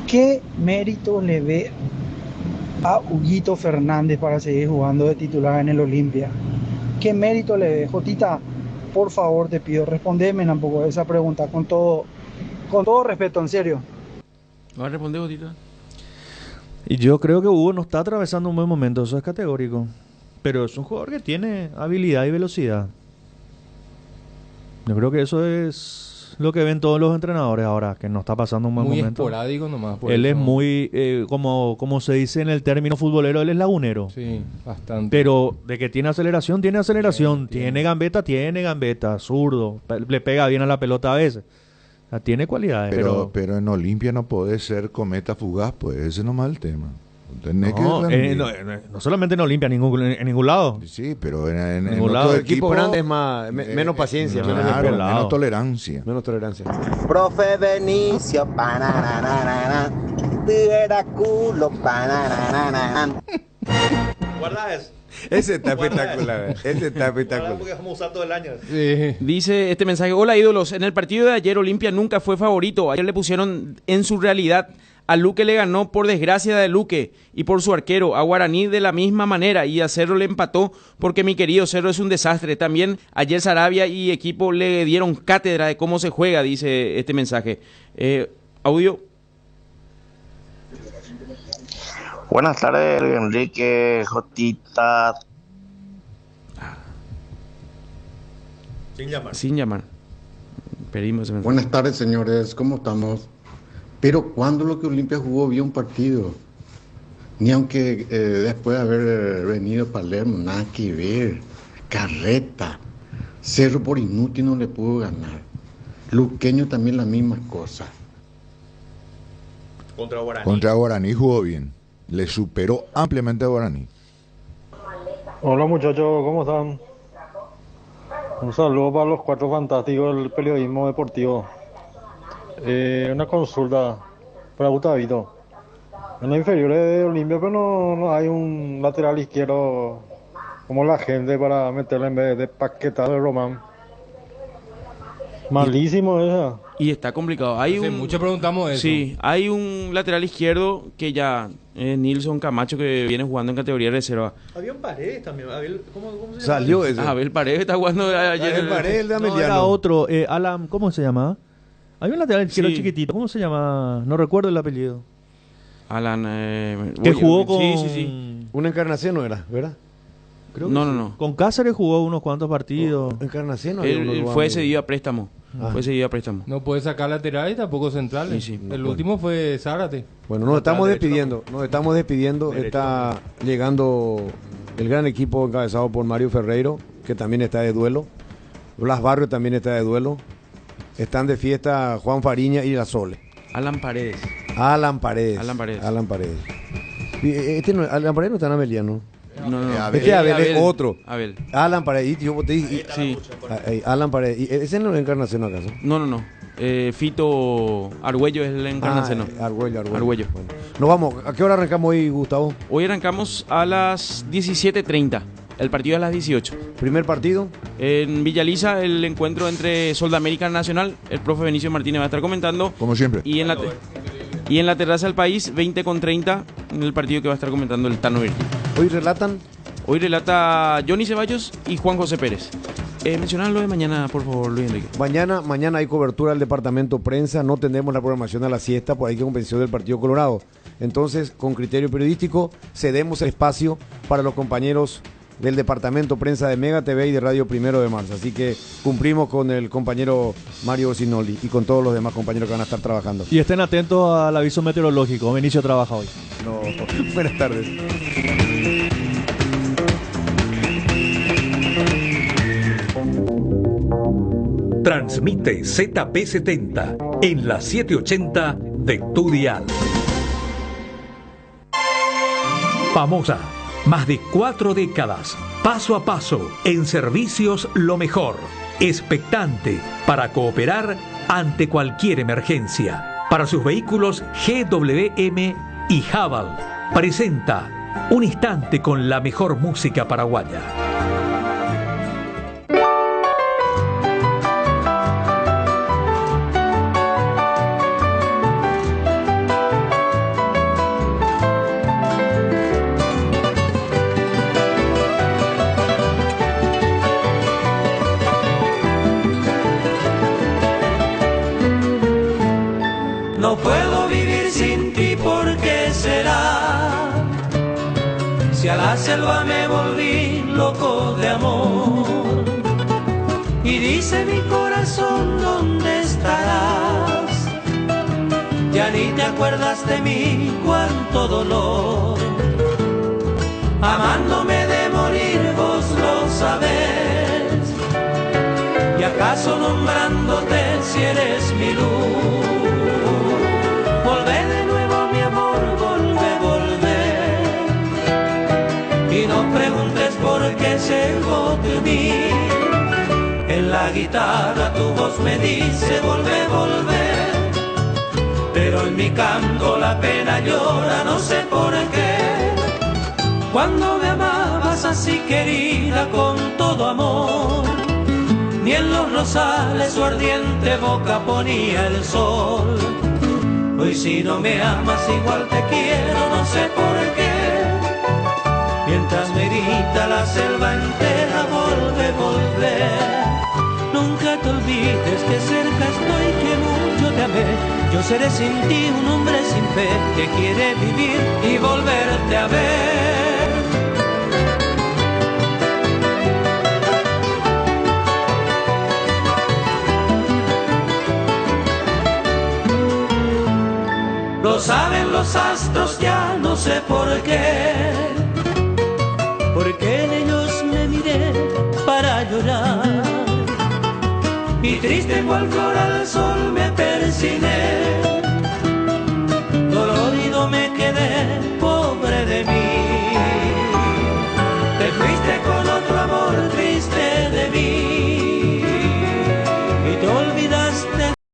¿Qué mérito le ve a Huguito Fernández para seguir jugando de titular en el Olimpia? ¿Qué mérito le ve? Jotita, por favor te pido, respondeme un poco esa pregunta con todo respeto, en serio. ¿Va a responder, Gotita? Y yo creo que Hugo no está atravesando un buen momento, eso es categórico. Pero es un jugador que tiene habilidad y velocidad. Yo creo que eso es lo que ven todos los entrenadores ahora, que no está pasando un buen muy momento. Muy esporádico nomás. Él es muy, como se dice en el término futbolero, él es lagunero. Sí, bastante. Pero de que tiene aceleración, tiene gambeta, zurdo, le pega bien a la pelota a veces. O sea, tiene cualidades. Pero en Olimpia no podés ser cometa fugaz, pues ese nomás es el tema. No solamente en Olimpia, en ningún lado. Sí, pero en ningún lado. El equipo grande es menos paciencia, menos tolerancia. Menos tolerancia. Profe Benicio, pananana, era culo, pananana. Guarda eso. Ese está espectacular. Ese está espectacular. Porque vamos a usar todo el año. Sí. Dice este mensaje: hola ídolos, en el partido de ayer Olimpia nunca fue favorito. Ayer le pusieron en su realidad. A Luque le ganó por desgracia de Luque y por su arquero. A Guaraní de la misma manera y a Cerro le empató porque mi querido Cerro es un desastre. También ayer Sarabia y equipo le dieron cátedra de cómo se juega, dice este mensaje. Audio. Buenas tardes, Enrique, Jotita. Sin llamar. Pedimos ese mensaje. Buenas tardes, señores. ¿Cómo estamos? Pero ¿cuándo lo que Olimpia jugó bien un partido? Ni aunque después de haber venido Palermo, nada que ver. Carreta. Cerro por inútil no le pudo ganar. Luqueño también la misma cosa. Contra Guaraní jugó bien. Le superó ampliamente a Guaraní. Hola muchachos, ¿cómo están? Un saludo para los cuatro fantásticos del periodismo deportivo. Una consulta para Gustavito. En los inferiores de Olimpia, pero no hay un lateral izquierdo como la gente para meterle en vez de Paquetá de Román. Malísimo esa. Y está complicado. Mucho preguntamos eso. Sí, hay un lateral izquierdo que ya Nilson Camacho, que viene jugando en categoría de reserva. Había un Paredes también. ¿Cómo se llama? Salió ese. Abel Paredes está jugando ayer. Abel Paredes, el de Ameliano. Era otro. Alan, ¿cómo se llama? Hay un lateral izquierdo Sí. chiquitito. ¿Cómo se llama? No recuerdo el apellido. Alan. Que jugó con... Sí. Una Encarnación no era, ¿verdad? Creo que No. Con Cáceres jugó unos cuantos partidos. Encarnación no Él fue cedido a préstamo. Fue cedido a préstamo. No puede sacar lateral y tampoco centrales. Sí, el último fue Zárate. Bueno, nos estamos despidiendo. Está llegando el gran equipo encabezado por Mario Ferreiro, que también está de duelo. Blas Barrio también está de duelo. Están de fiesta Juan Fariña y la Sole. Alan Paredes. Alan Paredes. Alan Paredes no está en Ameliano. No. Es que Abel es otro. Abel. Alan Paredes. Yo te dije. Sí. Alan Paredes. ¿Y ese no es Encarnación acaso? No. Fito Argüello es el Encarnación. Argüello. Bueno. Nos vamos. ¿A qué hora arrancamos hoy, Gustavo? Hoy arrancamos a las 17:30. El partido es a las 18. ¿Primer partido? En Villa Lisa, el encuentro entre Soldamérica Nacional. El profe Benicio Martínez va a estar comentando. Como siempre. Y en la terraza del país, 20:30, en el partido que va a estar comentando el Tano Virgil. Hoy relata Johnny Ceballos y Juan José Pérez. Mencionarlo de mañana, por favor, Luis Enrique. Mañana hay cobertura del departamento prensa. No tendremos la programación a la siesta por ahí que convención del Partido Colorado. Entonces, con criterio periodístico, cedemos el espacio para los compañeros del departamento prensa de Mega TV y de Radio Primero de Marzo. Así que cumplimos con el compañero Mario Sinoli y con todos los demás compañeros que van a estar trabajando. Y estén atentos al aviso meteorológico. Benicio trabaja hoy. No. Buenas tardes. Transmite ZP70 en la 780 de tu dial. Famosa. Más de 4 décadas, paso a paso, en servicios lo mejor. Expectante para cooperar ante cualquier emergencia. Para sus vehículos GWM y Haval, presenta Un Instante con la mejor música paraguaya. No puedo vivir sin ti, ¿por qué será? Si a la selva me volví loco de amor. Y dice mi corazón, ¿dónde estarás? Ya ni te acuerdas de mí, cuánto dolor. Amándome de morir, vos lo sabés. ¿Y acaso nombrándote si eres mi luz? Volvé de nuevo mi amor, volvé. la guitarra tu voz me dice volver, volver. Pero en mi canto la pena llora, no sé por qué. Cuando me amabas así querida con todo amor, ni en los rosales su ardiente boca ponía el sol. Hoy si no me amas igual te quiero, no sé por qué. Mientras me grita la selva entera, volve, volver. Nunca te olvides que cerca estoy, que mucho te amé. Yo seré sin ti un hombre sin fe que quiere vivir y volverte a ver. Lo saben los astros, ya no sé por qué. Porque en ellos me miré para llorar. Y triste cual flor al sol me persigné. Dolorido me quedé